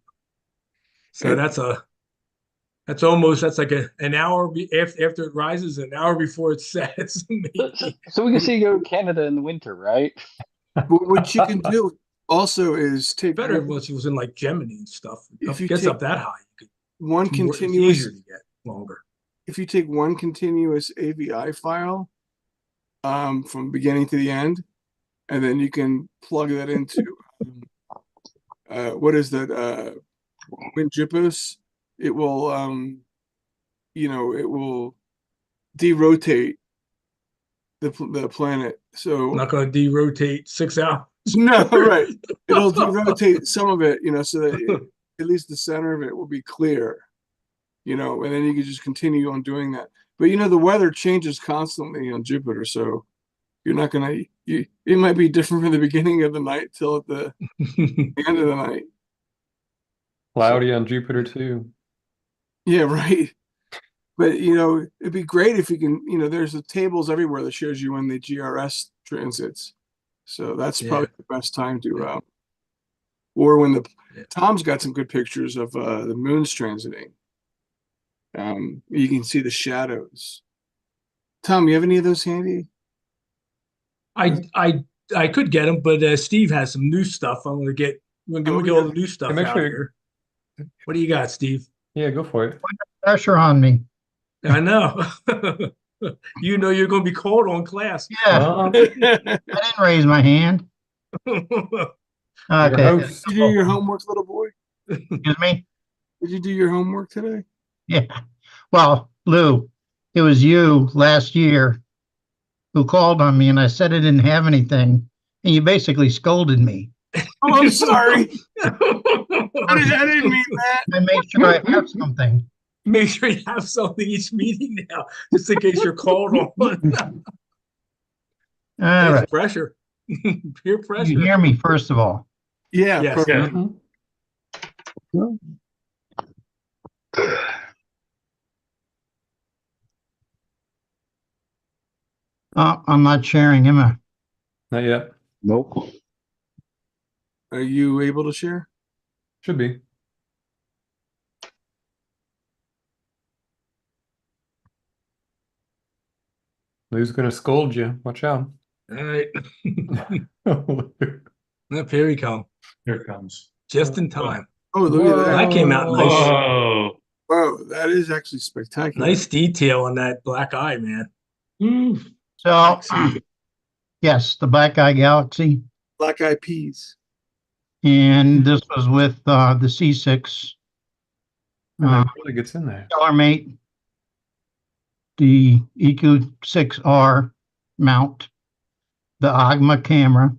So And- that's like an hour after it rises, an hour before it sets. Maybe. So we can see you go to Canada in the winter, right? what you can do also is take Better once it was in like Gemini and stuff. If you Gets take up that high, you one could it's continuous, easier to get longer. if you take one continuous AVI file from beginning to the end, and then you can plug that into what is that WinJipos, it will it will derotate the planet. So I'm not going to derotate 6 hours. no, right. It'll derotate some of it, so that at least the center of it will be clear, and then you can just continue on doing that. But the weather changes constantly on Jupiter, so you're not gonna. It might be different from the beginning of the night till at the end of the night. Cloudy on Jupiter too. Yeah, right. But it'd be great if you can. There's the tables everywhere that shows you when the GRS transits. So that's probably the best time to. Or when Tom's got some good pictures of the moon's transiting. You can see the shadows. Tom, you have any of those handy? I could get them, but Steve has some new stuff. I'm going to get. I'm going to get all the new stuff make out sure- here. What do you got, Steve? Yeah, go for it. Pressure on me. I know. You're going to be called on class. Yeah, Well, I didn't raise my hand. your Okay, host. Did you do your homework, little boy? excuse me. Did you do your homework today? Yeah. Well, Lou, it was you last year who called on me, and I said I didn't have anything, and you basically scolded me. Oh, I'm sorry. I didn't mean that. I make sure I have something. Make sure you have something each meeting now, just in case you're called on. All right. It's pressure. Peer pressure. You hear me, first of all. Yeah, Yes. perfect. Mhm. I'm not sharing, am I? Not yet. Nope. Are you able to share? Should be. Lou's gonna scold you. Watch out. All right. Up here we come. Here it comes. Just in time. Oh, look at that. That came out nice. Oh, Whoa, that is actually spectacular. Nice detail on that black eye, man. So, yes, the Black Eye Galaxy. Black eyed peas. And this was with the C6 And that really gets in there. Stellar Mate, the EQ6R mount, the AGMA camera,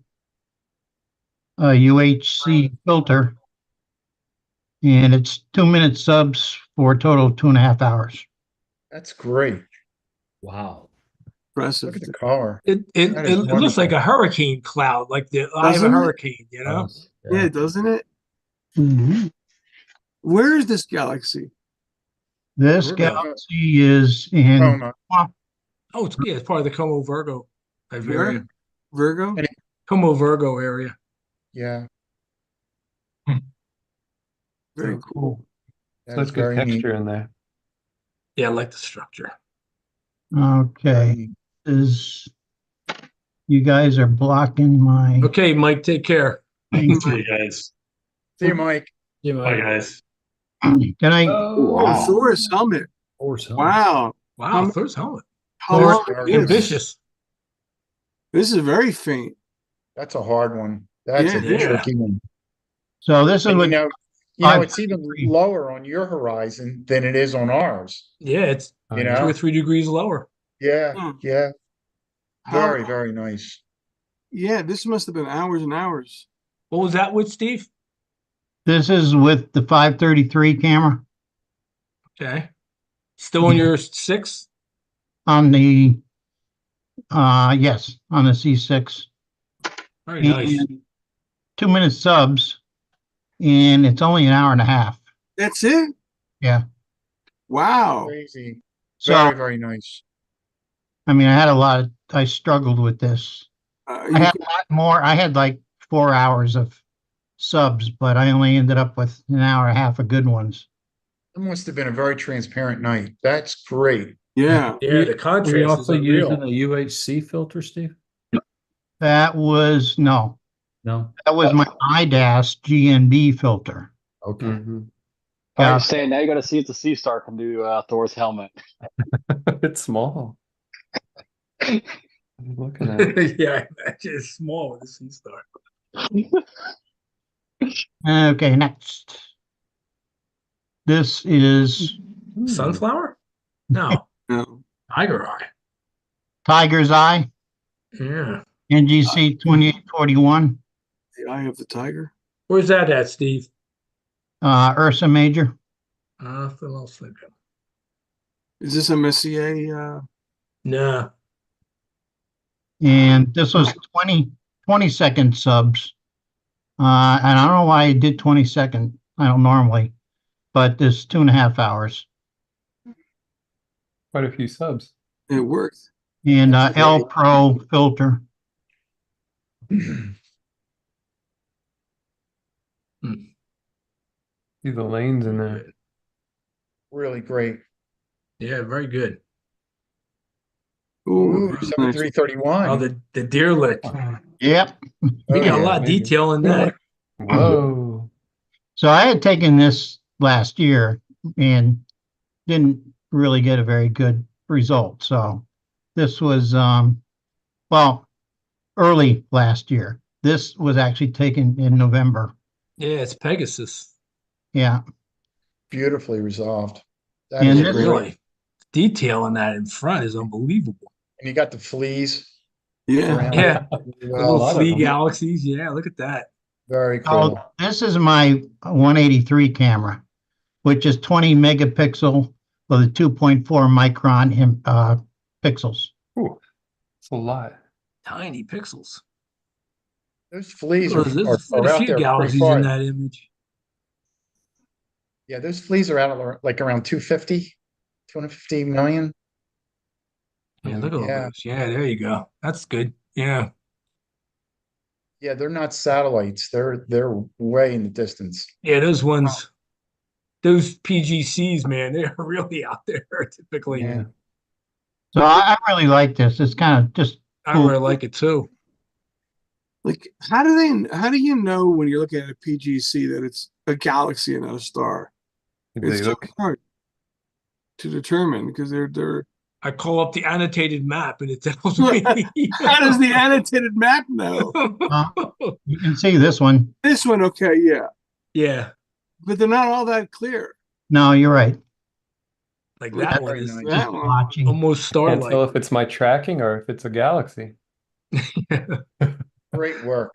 a UHC filter, and it's 2-minute subs for a total of 2.5 hours. That's great. Wow. Impressive. Look at the color. It That is looks wonderful. like a hurricane cloud, like the eye of a Doesn't it? hurricane, you know? Yeah, doesn't it? Mhm. Where is this galaxy? This Virgo. galaxy is in Chroma. Oh, it's part of the Como Virgo type Where? area. Virgo? And Como Virgo area. Yeah, Very So cool. cool. that So is it's good very neat. texture in there. Yeah, I like the structure. Very okay. neat. Is you guys are blocking my Okay, Mike, take care. see you guys. See you, Mike. Bye, guys. Can I Oh, Thor's helmet. Wow. Wow, Um, Thor's helmet. How Thor's long helmet. is this? Ambitious. This is very faint. That's a hard one. That's a Yeah. tricky one. so this is And what it's even 533. lower on your horizon than it is on ours. Yeah, it's You two know? or 3 degrees lower. Yeah, Hmm. yeah. How- Very, very nice. Yeah, this must have been hours and hours. What was that with, Steve? this is with the 533 camera Okay. Still on your 6? on the yes, on the C6. Very nice. And 2-minute subs, and it's only an hour and a half. That's it? Yeah. Wow. Crazy. So Very, very nice. I mean, I had a lot of I struggled with this. I You had can- a lot more. I had like 4 hours of subs, but I only ended up with an hour and a half of good ones. It must have been a very transparent night. That's great. yeah. Yeah, the Were you contrast is also using unreal. a UHC filter, Steve? That was no, No. that was my IDAS GNB filter. Okay. Mhm. All Yeah. right, Stan, now you got to see if the Sea Star can do Thor's helmet. It's small. I'm looking at it. Yeah, I imagine it's small with the Sea Star. Okay, next. This is Sunflower? No, No. Tiger Eye. Tiger's Eye, Yeah. NGC 2841, The Eye of the Tiger. Where's that at, Steve? Ursa Major. Philadelphia. Is this a Messier? No. And this was 20-second subs. And I don't know why I did 20-second. I don't normally, but this 2.5 hours. Quite a few subs. It worked. And L Pro filter. See the lanes in there. Really great. Yeah, very good. Ooh, Ooh, nice. 7331. Oh, the deer lick. Yep. We got a yeah. lot of detail in that. Whoa. So I had taken this last year and didn't really get a very good result. So this was early last year. This was actually taken in November. Yeah, it's Pegasus. Yeah. Beautifully resolved. That And is this- great. Really. Detail in that in front is unbelievable. And you got the fleas. Yeah. around Yeah. it. The Well, little lot of flea them. galaxies. Yeah, look at that. very cool. Oh, this is my 183 camera, which is 20 megapixel with a 2.4 micron pixels. Ooh, it's a lot. Tiny pixels. Those fleas There's are a out few there pretty galaxies far. in that image. Yeah, those fleas are out like around 250 million. Yeah, look at all Yeah. those. Yeah, there you go. That's good. Yeah. Yeah, they're not satellites. They're way in the distance. Yeah, those ones, those PGCs, man, they're really out there typically. Yeah. So I really like this. It's kind of just I cool. really like it too. Like, how do you know when you're looking at a PGC that it's a galaxy and not a star? They It's so look hard to determine because they're. I call up the annotated map and it tells me. How does the annotated map know? You can see this one. This one, okay, yeah, Yeah, but they're not all that clear. No, you're right. like that one Very is nice. just That one. Watching. almost can't tell star-like. if it's my tracking or if it's a galaxy. Great work.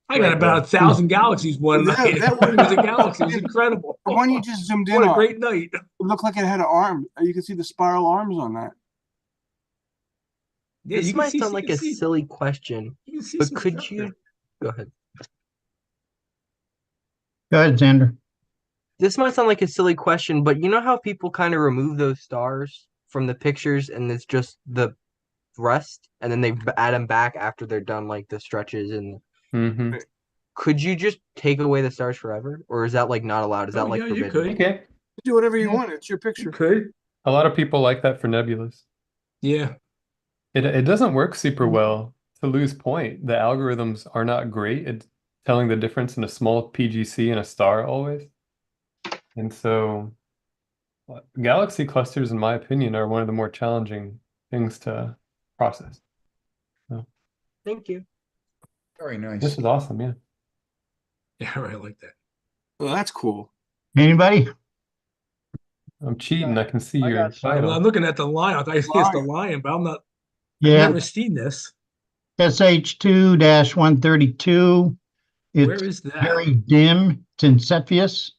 I got about 1,000 galaxies one That- night. that It one- was a galaxy. It was incredible. The one you just zoomed in What a on, great night. it looked like it had an arm. You can see the spiral arms on that. Yeah, This you can might see, sound you like can a see- silly question, you can see but some could stuff you there. go ahead? Go ahead, Xander. This might sound like a silly question, but you know how people kind of remove those stars from the pictures and it's just the rest, and then they add them back after they're done, like the stretches and. Mm-hmm. Could you just take away the stars forever, or is that like not allowed? Is that Oh, like yeah, you forbidden? could. Okay. Do whatever you Yeah. want. It's your You picture. could. A lot of people like that for nebulas. Yeah. It doesn't work super well. To lose point, the algorithms are not great at telling the difference in a small PGC and a star always. And so galaxy clusters, in my opinion, are one of the more challenging things to process. Thank you. Very nice. This is awesome, yeah. Yeah, I like that. Well, that's cool. Anybody? I'm cheating. I can see I your got some. I'm title. looking at the lion. I thought it's the lion, but I'm not. I've Yeah. never seen this. SH2-132. Where It's is that? very dim. It's in Cepheus.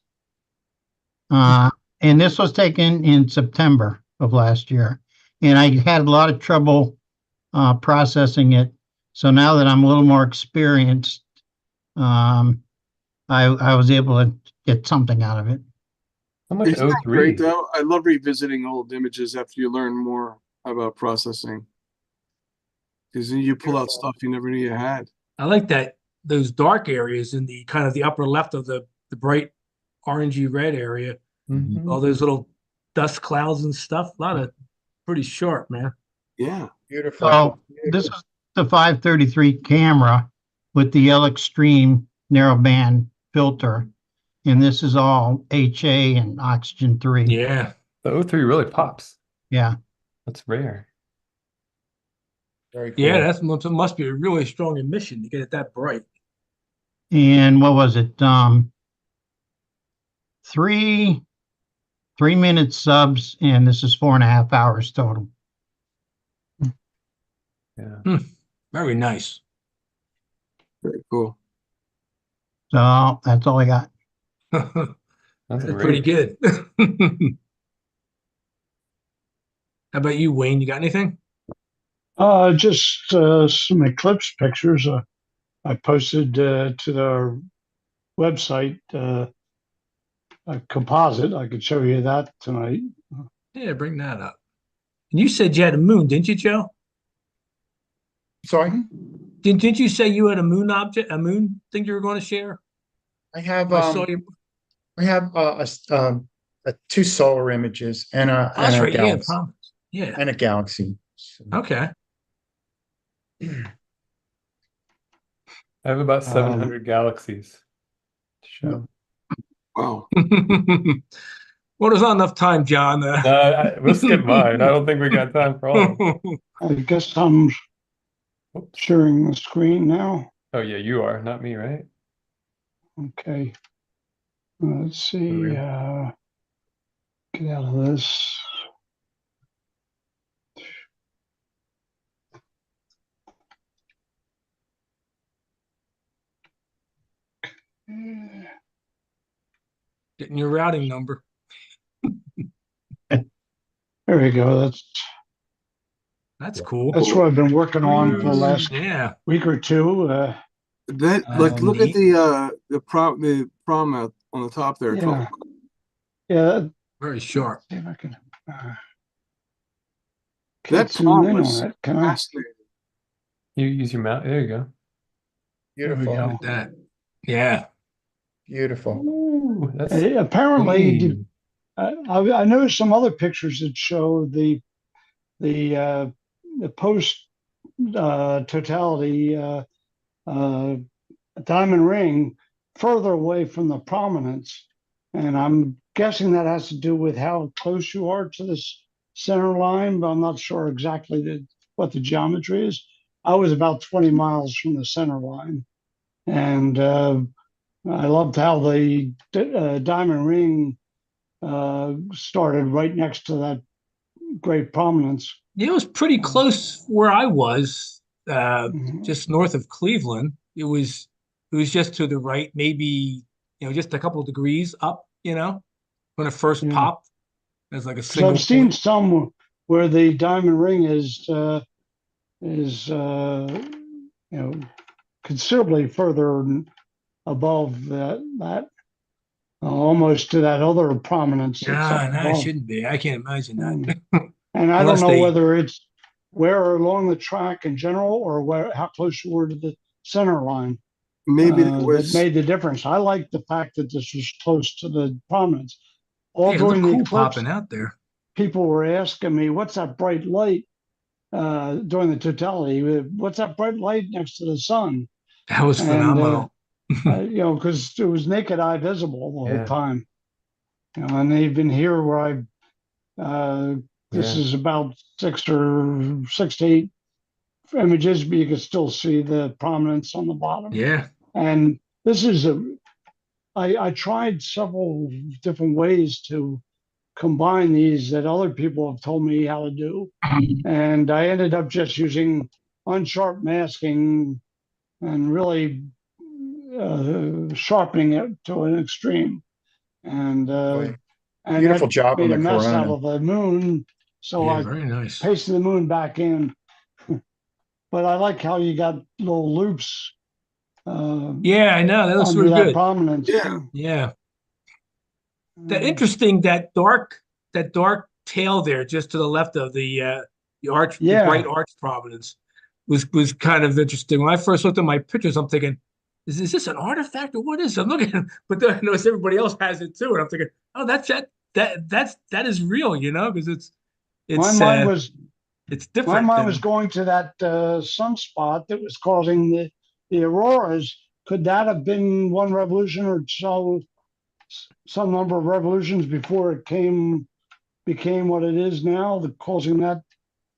And this was taken in September of last year. And I had a lot of trouble processing it. So now that I'm a little more experienced, I was able to get something out of it. How much Isn't that O3? great though? I love revisiting old images after you learn more about processing. Because then you pull out stuff you never knew you had. I like that those dark areas in the kind of the upper left of the bright orangey red area. Mhm. All those little dust clouds and stuff. A lot of pretty sharp, man. Yeah. Beautiful. So this is the 533 camera with the L Extreme narrowband filter. And this is all HA and oxygen 3. Yeah. The O3 really pops. Yeah. That's rare. Very cool. Yeah, that must be a really strong emission to get it that bright. And what was it? 3 minute subs, and this is 4.5 hours total. Yeah. Very nice. Very cool. So that's all I got. That's That's pretty great. good. How about you, Wayne? You got anything? Just some eclipse pictures. I posted to the website a composite. I could show you that tonight. Yeah, bring that up. And you said you had a moon, didn't you, Joe? Sorry, Didn't you say you had a moon object, a moon thing you were going to share? I have I saw you. I have 2 solar images and Oh, that's right. Yeah, galaxy promise. Yeah. and a galaxy. So, Okay. I have about 700 galaxies to show. Wow. Well, there's not enough time, John. We'll skip mine. I don't think we got time for all of them. I guess I'm Oops. sharing the screen now. Oh, yeah, you are, not me, right? Okay. Let's see. Get out of this. Getting your routing number. There we go. That's cool. That's what I've been working on for the last Yeah. week or two. That look at the prom out on the top there. Yeah. Yeah. Very sharp. See if I can. That zoom prom in was on it. Can I? fascinating. You use your mouse. There you go. There we beautiful, go. Like that. Yeah. beautiful. Ooh, that's Apparently, clean. I noticed some other pictures that show the post totality diamond ring further away from the prominence, and I'm guessing that has to do with how close you are to this center line, but I'm not sure exactly what the geometry is. I was about 20 miles from the center line, and I loved how the diamond ring started right next to that great prominence. Yeah, it was pretty close where I was, Mhm. just north of Cleveland. It was just to the right, maybe, just a couple of degrees up, when it first Yeah. popped. There's like a 'Cause single I've seen point. some where the diamond ring is considerably further above that almost to that other prominence that's up No, it above. shouldn't be. I can't imagine that. And I Unless don't know they- whether it's where along the track in general or how close you were to the center line. Maybe it that was. made the difference. I like the fact that this was close to the prominence. All Yeah, it looked during the cool eclipse, popping out there. people were asking me, "What's that bright light during the totality? What's that bright light next to the sun?" That was And, phenomenal. because it was naked eye visible the Yeah. whole time. And even here where this Yeah. is about 6 to 8 images, but you can still see the prominence on the bottom. Yeah. And this is I tried several different ways to combine these that other people have told me how to do. And I ended up just using unsharp masking and really sharpening it to an extreme. And Boy, and beautiful that job on made the a mess out corona. of the moon. So Yeah, I very nice. pasted the moon back in. But I like how you got little loops. Yeah, I know. That looks under really that good. prominence. Yeah. Yeah. Interesting, that dark tail there just to the left of the Yeah. bright arch prominence. was kind of interesting. When I first looked at my pictures, I'm thinking, is this an artifact or what is it? I'm looking, but then I noticed everybody else has it too, and I'm thinking, oh, that is real, because My it's mind was it's my different mind was than going to that sunspot that was causing the auroras. Could that have been one revolution or so, some number of revolutions before it became what it is now, causing that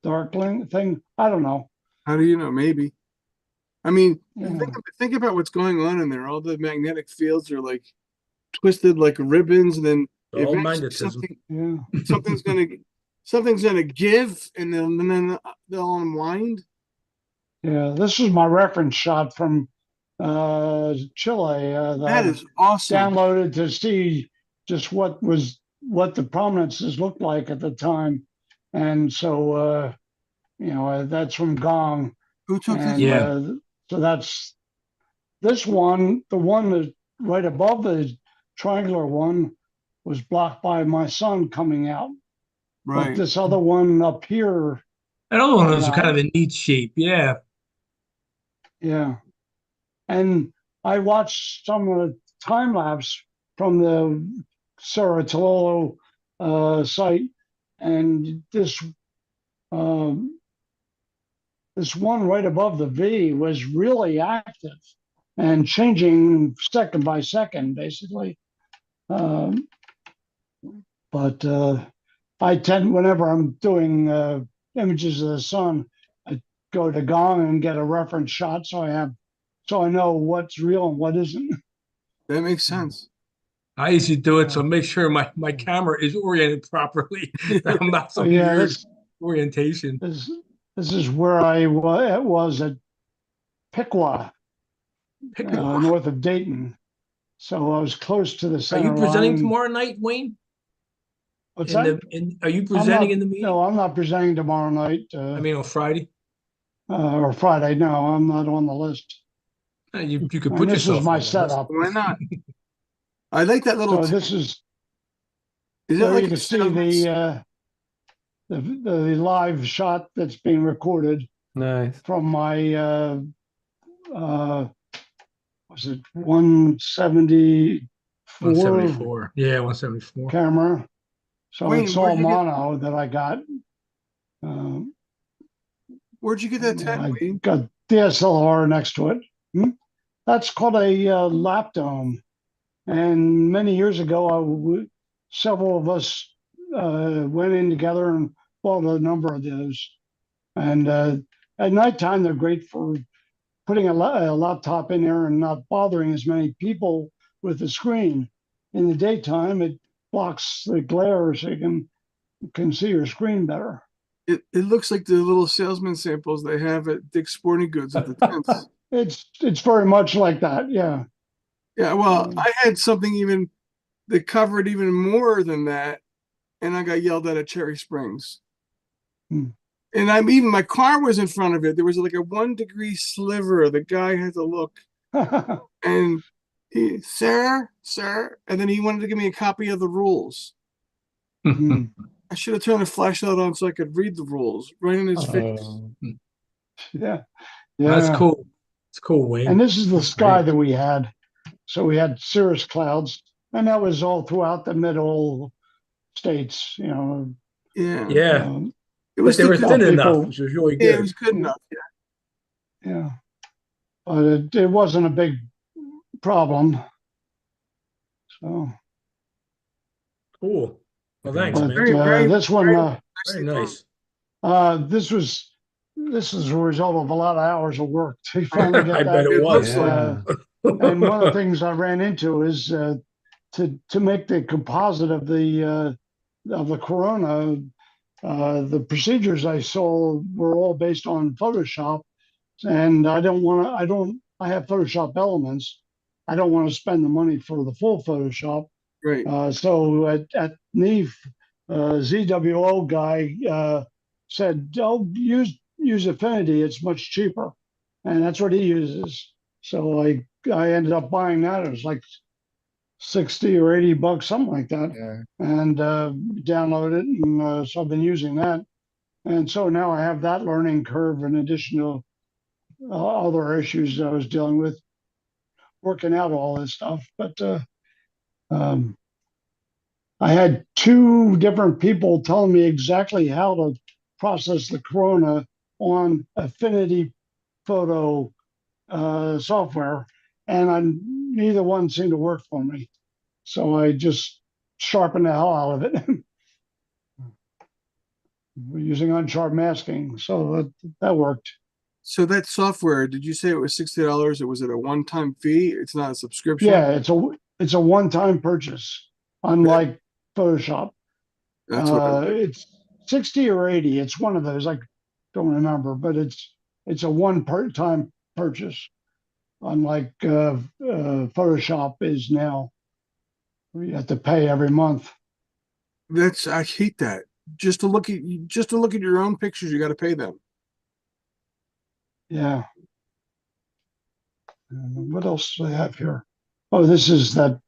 darkling thing? I don't know. How do you know? Maybe. I mean, Yeah. think about what's going on in there. All the magnetic fields are like twisted like ribbons, and then all eventually magnetism. Yeah. something's gonna give, and then they'll unwind. Yeah. This is my reference shot from Chile. That is awesome. Downloaded to see just what the prominences looked like at the time, and so that's from Gong. Who took this? And Yeah. so that's this one. The one that right above the triangular one was blocked by my son coming out. But Right. this other one up here, That other one was came kind out. of a neat shape. Yeah. Yeah. And I watched some of the time lapse from the Saratolo site, and this one right above the V was really active and changing second by second, basically. But I tend, whenever I'm doing images of the sun, I go to Gong and get a reference shot, so I know what's real and what isn't. That makes sense. I usually do it to make sure my camera is oriented properly. That I'm not Oh some yeah, weird orientation. this is where I was at Piqua, Piqua. north of Dayton. So I was close to the Are center you presenting line. tomorrow night, Wayne? What's In that? are you I'm presenting not, in the meeting? no, I'm not presenting tomorrow night I mean on Friday. or Friday. No, I'm not on the list. You could And put this was yourself my on the list. setup. Why not? I like that little. So this is Is it there. like You a can see the live shot that's being recorded Nice. from my was it 174 174. Yeah, 174. camera. So Wayne, it's all mono that I got. Where'd you get that tent, I Wayne? got DSLR next to it. That's called a lap dome. And many years ago, several of us went in together and bought a number of those. And at nighttime, they're great for putting a laptop in there and not bothering as many people with the screen. In the daytime, it blocks the glare so you can see your screen better. It looks like the little salesman samples they have at Dick's Sporting Goods at the tents. It's very much like that, yeah. Yeah, well, I had something even that covered even more than that, and I got yelled at Cherry Springs. And even my car was in front of it. There was like a 1 degree sliver. The guy had to look, and he, sir, and then he wanted to give me a copy of the rules. I should have turned the flashlight on so I could read the rules right in his face. Yeah. That's cool. It's cool, Wayne. And this is the sky that we had. So we had cirrus clouds, and that was all throughout the middle states, Yeah. Yeah. It was But they were still thin people- enough, which was really Yeah, it good. was good enough. Yeah. Yeah. But it wasn't a big problem. So, Cool. Well, thanks, but man. this one, Very nice. this is a result of a lot of hours of work to finally get I that. bet it was. Yeah. And one of the things I ran into is to make the composite of the corona. The procedures I saw were all based on Photoshop, and I have Photoshop elements. I don't want to spend the money for the full Photoshop. Right. So at NEAF, ZWO guy said, "Oh, use Affinity. It's much cheaper," and that's what he uses. So I ended up buying that. It was like $60 or $80, something like that. Yeah. And download it. And so I've been using that. And so now I have that learning curve in addition to other issues I was dealing with, working out all this stuff. But um, I had two different people telling me exactly how to process the corona on Affinity Photo software, and neither one seemed to work for me. So I just sharpened the hell out of it. We're using unsharp masking, so that worked. So that software, did you say it was $60? Or was it a one-time fee? It's not a subscription? Yeah, it's a one-time purchase, unlike Photoshop. That's what I like. It's 60 or 80. It's one of those. I don't remember, but it's a one-time purchase, unlike Photoshop is now. You have to pay every month. I hate that. Just to look at your own pictures, you got to pay them. Yeah. What else do I have here? Oh, this is a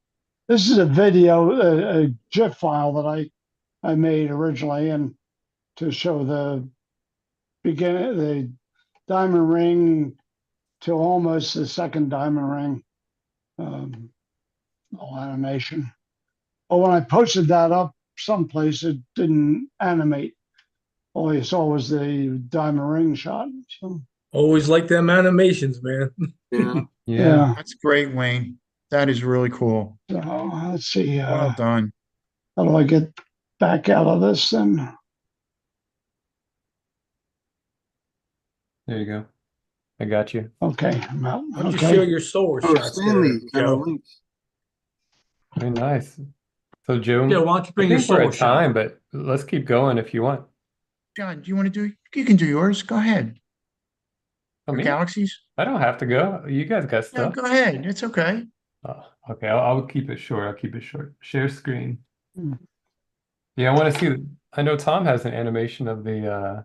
video, a GIF file that I made originally, and to show the diamond ring to almost the second diamond ring animation. But when I posted that up someplace, it didn't animate. All you saw was the diamond ring shot. So, Always like them animations, man. Yeah. yeah. That's great, Wayne. That is really cool. So, let's see. Well done. How do I get back out of this then? There you go. I got you. Okay, I'm out. Why don't you Okay. show your solar Oh, shots Stanley there, got a Joe? link. Very nice. So Joe, Joe, why don't you bring I your think we're solar at shot? time, but let's keep going if you want. John, do you want to do? You can do yours. Go ahead. I Your mean, galaxies. I don't have to go. You guys got Yeah, stuff. go ahead. It's okay. Oh, okay, I'll keep it short. I'll keep it short. Share screen. Hmm. Yeah, I want to see. I know Tom has an animation of the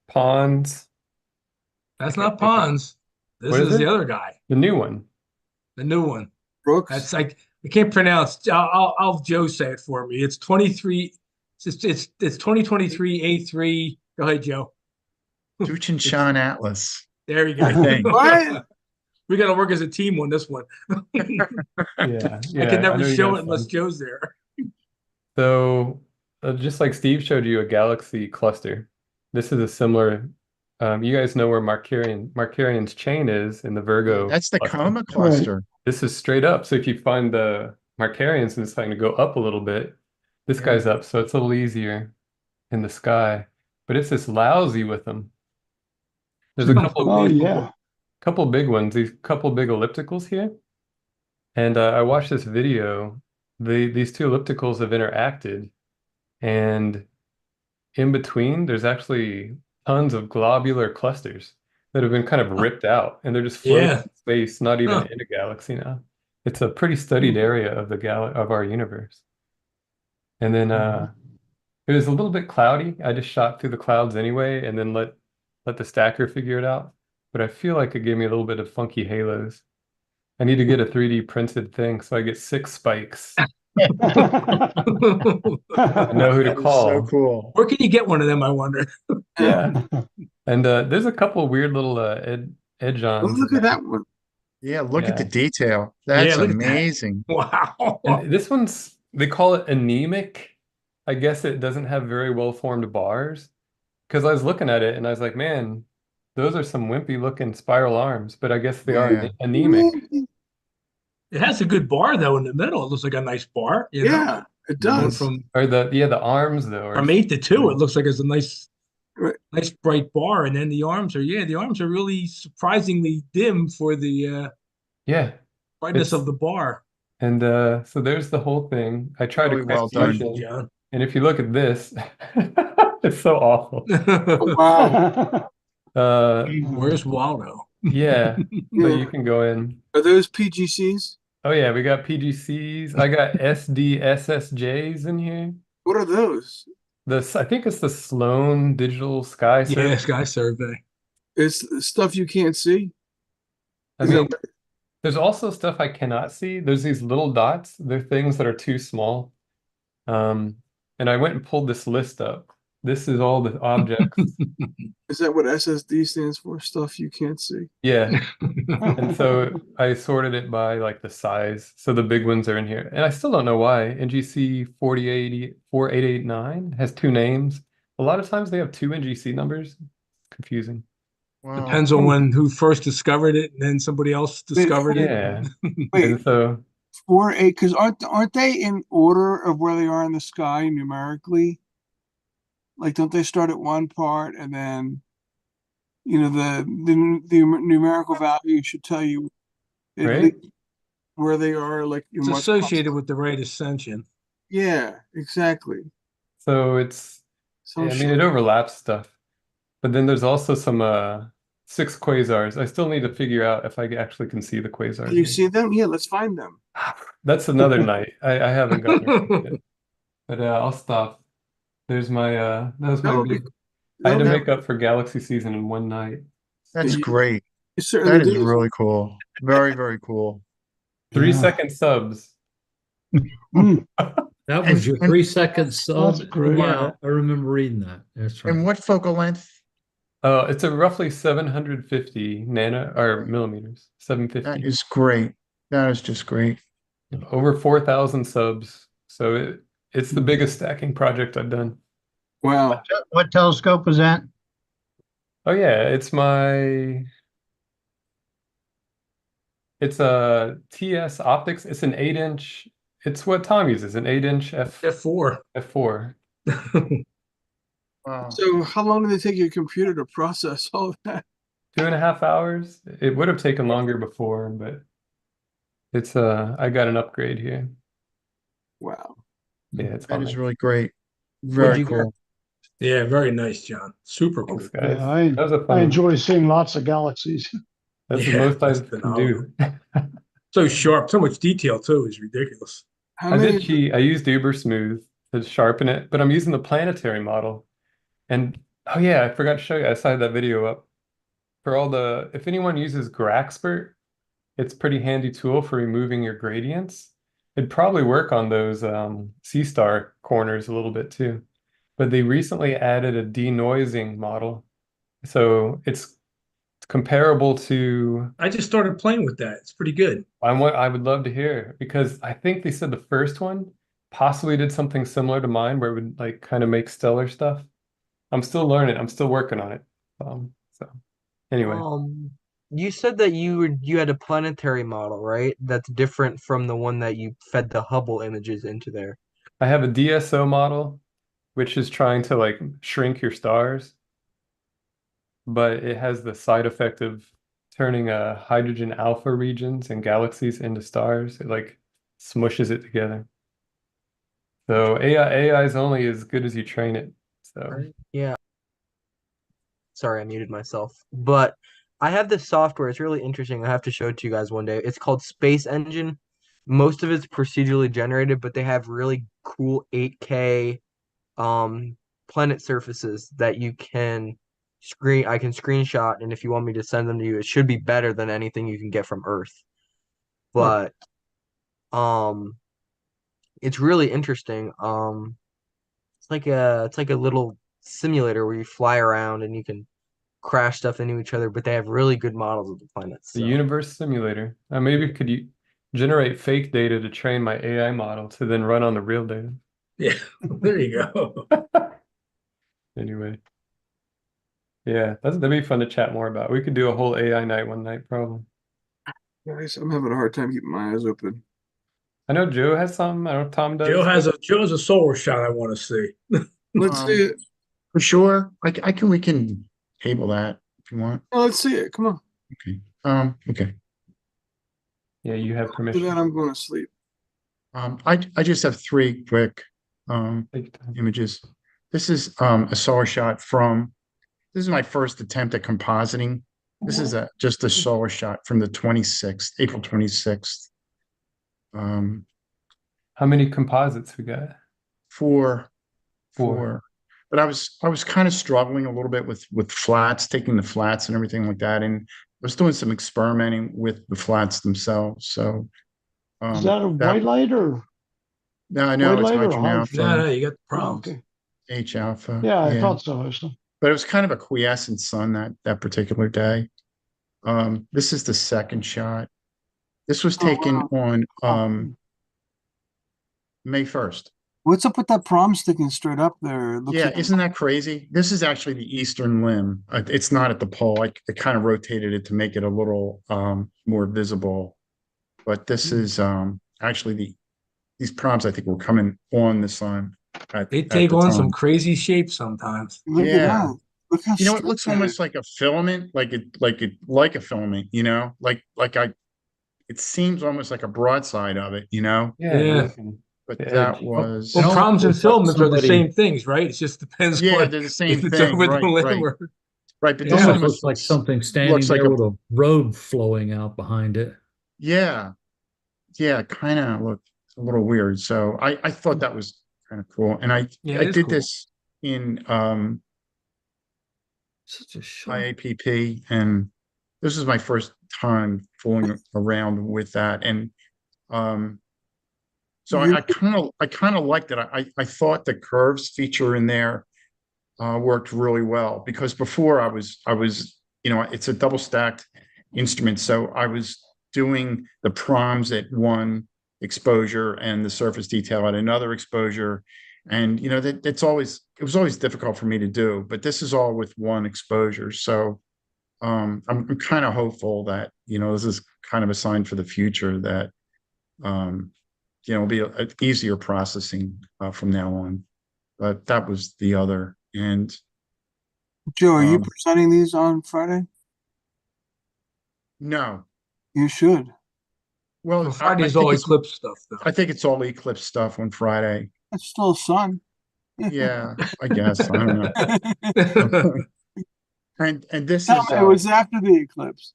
ponds. That's I can't not think of- Pons. This What is is the it? other guy, The new one. the new one. Brooks. That's like I can't pronounce. I'll Joe say it for me. It's 23. It's 2023 A3. Go ahead, Joe. Duchin Shan Atlas. There you go. I think. What? We got to work as a team on this one. Yeah, I yeah. can never know you show got it unless some. Joe's there. So, just like Steve showed you a galaxy cluster, this is a similar. You guys know where Markarian's chain is in the Virgo That's the cluster. coma cluster. This is straight up. So if you find the Markarians and it's starting to go up a little bit, this Yeah. guy's up, so it's a little easier in the sky. But it's just lousy with them. There's a Oh yeah. couple big ones, these couple big ellipticals here. And I watched this video. These two ellipticals have interacted, and in between, there's actually tons of globular clusters that have been kind of ripped out, and they're just floating Yeah. in space, not even Huh. in a galaxy now. It's a pretty studied area of the of our universe. And then it was a little bit cloudy. I just shot through the clouds anyway, and then let the stacker figure it out. But I feel like it gave me a little bit of funky halos. I need to get a 3D printed thing so I get 6 spikes. I know who to That is call. so cool. Where can you get one of them? I wonder. Yeah. And there's a couple of weird little edge Oh, ons. look at that one. Yeah, look at Yeah. the detail. That's look at that. amazing. Wow. And this one's, they call it anemic. I guess it doesn't have very well formed bars. Because I was looking at it and I was like, man, those are some wimpy looking spiral arms, but I guess they are Yeah. anemic. It has a good bar though in the middle. It looks like a nice bar. You know? Yeah, it Going does. from Or the arms though. Are 8 to 2, it looks like it's a nice, Right. nice bright bar. And then the arms are really surprisingly dim for the yeah. brightness It's- of the bar. And so there's the whole thing. I tried Really to well quick done. motion, John. and if you look at this, it's so awful. Oh, wow. Where's Waldo? Yeah, so you can go in. Are those PGCs? Oh yeah, we got PGCs. I got SDSSJs in here. What are those? I think it's the Sloan Digital Sky Survey. Yeah, Sky Survey. It's stuff you can't see. I Is mean, that- there's also stuff I cannot see. There's these little dots. They're things that are too small. And I went and pulled this list up. This is all the objects Is that what SSD stands for? Stuff you can't see. Yeah. And so I sorted it by like the size. So the big ones are in here. And I still don't know why. NGC 4889 has two names. A lot of times they have two NGC numbers. Confusing. Wow. Depends on who first discovered it, and then somebody else discovered it. Yeah. Wait, And so 4A, because aren't they in order of where they are in the sky numerically? Like, don't they start at one part and then, the numerical value should tell you at right? least where they are, like in It's what associated with the rate ascension. Yeah, exactly. So it's Some I mean shit. it overlaps stuff. But then there's also some 6 quasars. I still need to figure out if I actually can see the quasars. Can you see them? Yeah, let's find them. That's another night. I haven't gotten there yet. But I'll stop. There's my that was my That'll be- big I had to that'll make up for Galaxy season in one night. That's You- great. You certainly That is do. really cool. Very, very cool. 3-second subs. Mm, That was your And- 3 second sub. That's great. Yeah, I remember reading that. That's right. And what focal length? It's a roughly 750 nano or millimeters. That 750. is great. That is just great. Over 4,000 subs. So it's the biggest stacking project I've done. Wow. What telescope was that? Oh yeah, it's a TS optics. It's an 8-inch. It's what Tom uses, an 8-inch F4. f4. Wow. So how long did it take your computer to process all that? 2.5 hours. It would have taken longer before, but it's I got an upgrade here. Wow. Yeah, it's That fine. is really great. Very you cool. Yeah, very nice, John. Super cool. Thanks, guys. Yeah, That was a I fun. enjoy seeing lots of galaxies. That's the Yeah, most I that's can phenomenal. do. So sharp, so much detail too is ridiculous. How I many? did cheat. I used Uber Smooth to sharpen it, but I'm using the planetary model. And oh yeah, I forgot to show you. I saw that video up for if anyone uses Graxpert, it's a pretty handy tool for removing your gradients. It'd probably work on those C-star corners a little bit too. But they recently added a denoising model. So it's comparable to I just started playing with that. It's pretty good. I would love to hear because I think they said the first one possibly did something similar to mine where it would like kind of make stellar stuff. I'm still learning. I'm still working on it. So anyway, You said that you had a planetary model, right? That's different from the one that you fed the Hubble images into there. I have a DSO model, which is trying to like shrink your stars, but it has the side effect of turning hydrogen alpha regions and galaxies into stars. It like smushes it together. So AI is only as good as you train it. So Yeah. Sorry, I muted myself. But I have this software. It's really interesting. I have to show it to you guys one day. It's called Space Engine. Most of it's procedurally generated, but they have really cool 8K planet surfaces that you can I can screenshot, and if you want me to send them to you, it should be better than anything you can get from Earth. But it's really interesting. It's like a little simulator where you fly around and you can crash stuff into each other, but they have really good models of the planets. the So. universe simulator. Maybe could you generate fake data to train my AI model to then run on the real data? Yeah, there you go. Anyway. Yeah, that'd be fun to chat more about. We could do a whole AI night one night, probably. Guys, I'm having a hard time keeping my eyes open. I know Joe has some. I don't know if Tom does. Joe has a solar shot I want to see. Let's see it. For sure. We can table that if you want. Oh, let's see it. Come on. Okay. Okay. Yeah, you have After that, permission. I'm going to sleep. I just have 3 quick Take your time. images. This is a solar shot this is my first attempt at compositing. This is just a solar shot from the 26th, April 26th. How many composites we got? 4. Four. But I was kind of struggling a little bit with flats, taking the flats and everything like that. And I was doing some experimenting with the flats themselves. So Is that a white light or? no, I know white it's light or hydrogen hydrogen? No, alpha, you got the Oh, problems. okay. H alpha. Yeah, I thought so. but it was kind of a quiescent sun that particular day. This is the second shot. This was Oh, taken wow. on May 1st. What's up with that prom sticking straight up there? It looks Yeah, like isn't that crazy? This is actually the eastern limb. It's not at the pole. I kind of rotated it to make it a little more visible. But this is actually these proms I think were coming on the sun They at take the on some time. crazy shapes sometimes. look at Yeah. that. Look how You know, it straight looks that almost is. like a filament, like a filament, you know, it seems almost like a broadside of it, you know, Yeah. but The that edge. was, Well, It proms and almost looks like filaments are the somebody- same things, right? It just depends yeah, on they're the if same it's thing, over the right, limb right, or right. But It this Yeah. almost almost looks like something standing looks like there a, with a road flowing out behind it. yeah, yeah, kind of looked a little weird. So I thought that was kind of cool. And Yeah, I it is did cool. this in Such a shot. IAPP, and this is my first time fooling around with that. And so You- I kind of liked it. I thought the curves feature in there worked really well, because before I was you know, it's a double stacked instrument, so I was doing the proms at one exposure and the surface detail at another exposure, and you know that it was always difficult for me to do. But this is all with one exposure, so I'm kind of hopeful that, you know, this is kind of a sign for the future that you know, it'll be a easier processing from now on. But that was the other. And Joe, are you um, presenting these on Friday? no, You should. well, Well, Friday's all eclipse stuff, though. I think it's all eclipse stuff on Friday. It's still sun. Yeah, I guess. I don't know. And this Tell is me, it was after the eclipse.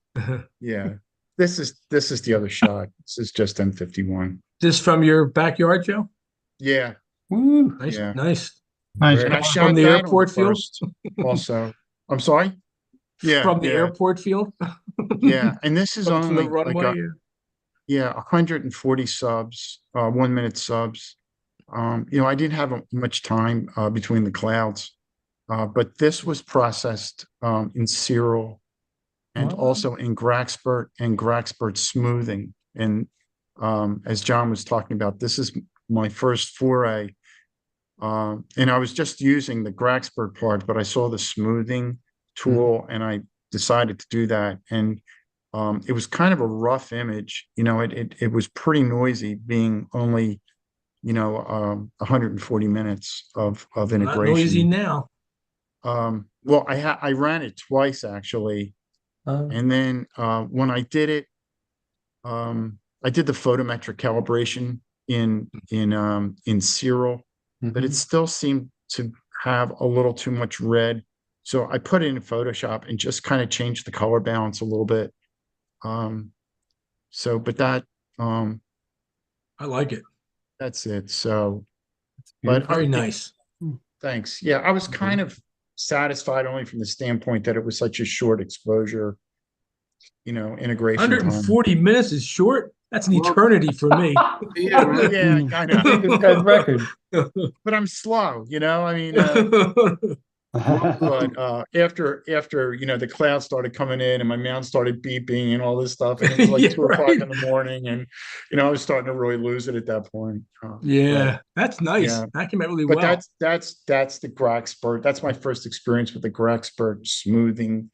yeah, this is the other shot. This is just M51. Just from your backyard, Joe? Yeah, Woo. Nice, yeah. nice. Nice. And I From shot the that on airport field? first also. I'm sorry? Yeah, From the yeah, airport field? yeah. And this is From the only like runway? yeah, 140 subs, 1 minute subs. You know, I didn't have much time between the clouds, but this was processed in Cyril and Wow. also in Graxpert and Graxpert smoothing. And as John was talking about, this is my first foray. And I was just using the Graxpert part, but I saw the smoothing tool and I decided to do that. And it was kind of a rough image. You know, it was pretty noisy, being only, you know, 140 minutes of Not integration. noisy now. Well, I ran it twice actually, and then when I did it, I did the photometric calibration in Cyril, but it still seemed to have a little too much red. So I put it in Photoshop and just kind of changed the color balance a little bit. So, but that I like it. that's it. So, Beautiful. but Very nice. thanks. Yeah, I was kind of satisfied only from the standpoint that it was such a short exposure, you know, integration time. 140 minutes is short. That's an Well- eternity for me. Yeah, right. Yeah, I know. This guy's record. But I'm slow, you know. I mean, but after you know, the clouds started coming in and my mount started beeping and all this stuff, and it was like Yeah, 2 o'clock right. in the morning, and you know, I was starting to really lose it at that point. Yeah, that's nice. yeah. That came out really But well. that's the Graxpert. That's my first experience with the Graxpert smoothing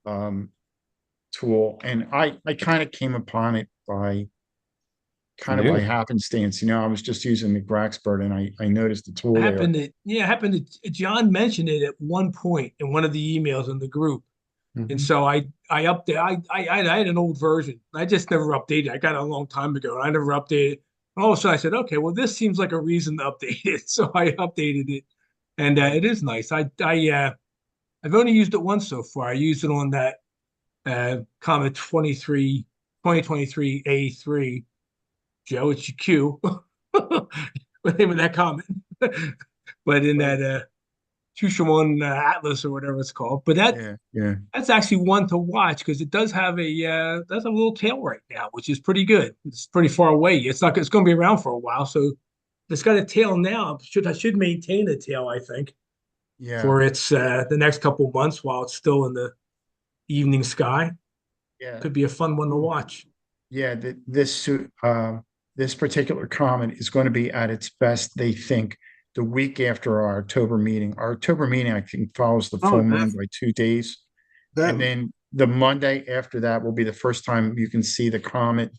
tool, and I kind of came upon it by New. happenstance. You know, I was just using the Graxpert, and I noticed the tool there. Happened to John mentioned it at one point in one of the emails in the group. And so I updated. I had an old version. I just never updated. I got it a long time ago. And I never updated. And all of a sudden I said, okay, well, this seems like a reason to update it. So I updated it, and it is nice. I've only used it once so far. I used it on that Comet 2023 A3. Joe, it's your cue. What name of that comet? But in that Shushan Atlas or whatever it's called. But that's actually one to watch because it does have a little tail right now, which is pretty good. It's pretty far away. It's going to be around for a while, so it's got a tail now. I should maintain a tail, I think. Yeah, for its the next couple of months while it's still in the evening sky. yeah, Could be a fun one to watch. yeah. This particular comet is going to be at its best, they think, the week after our October meeting. Our October meeting, I think, follows the full moon by 2 days. And then the Monday after that will be the first time you can see the comet.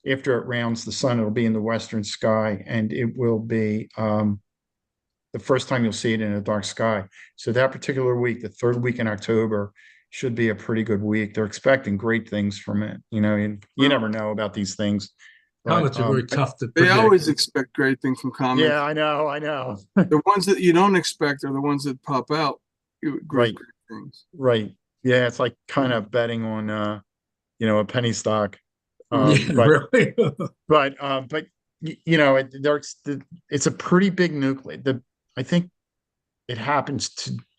After it rounds the sun, it'll be in the western sky, and it will be the first time you'll see it in a dark sky. So that particular week, the third week in October, should be a pretty good week. They're expecting great things from it. And you never know about these things. But, Comets are very tough to They predict. always expect great things from comets. yeah, I know. The ones that you don't expect are the ones that pop out. Right. Great things. Right. Yeah, it's like kind of betting on a penny stock. Yeah, really. But it's a pretty big nucleus. I think it happens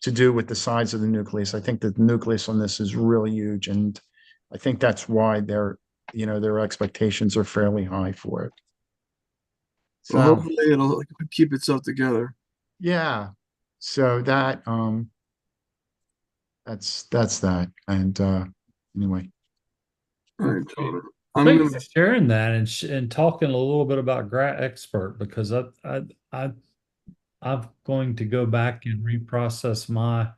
to do with the size of the nucleus. I think the nucleus on this is really huge, and I think that's why their expectations are fairly high for it. So Well, hopefully it'll keep itself together. yeah, so that's that, and anyway. All right, John. I'm Thank you gonna, for sharing that and talking a little bit about Grant Expert, because I'm going to go back and reprocess my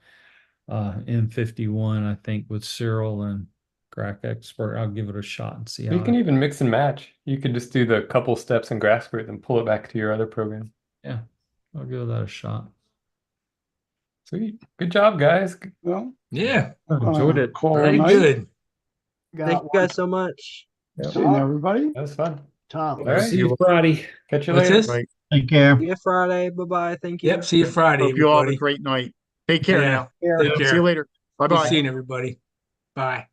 M51, I think, with Cyril and Grant Expert. I'll give it a shot and see You how can even mix and match. You could just do the couple steps in Grasper, then pull it back to your other program. yeah, I'll give that a shot. Sweet. Good job, guys. Well, Yeah, I enjoyed it. call very night. good. Thank you guys so much. Seeing everybody. That was fun. Tom. All right. See you Friday. Catch you What's later. this? Right. Take care. See you Friday. Bye bye. Thank you. Yep. See you Friday, Hope you all have a everybody. great night. Take care Yeah. now. Take See care. you later. Bye Good bye. seeing everybody. Bye.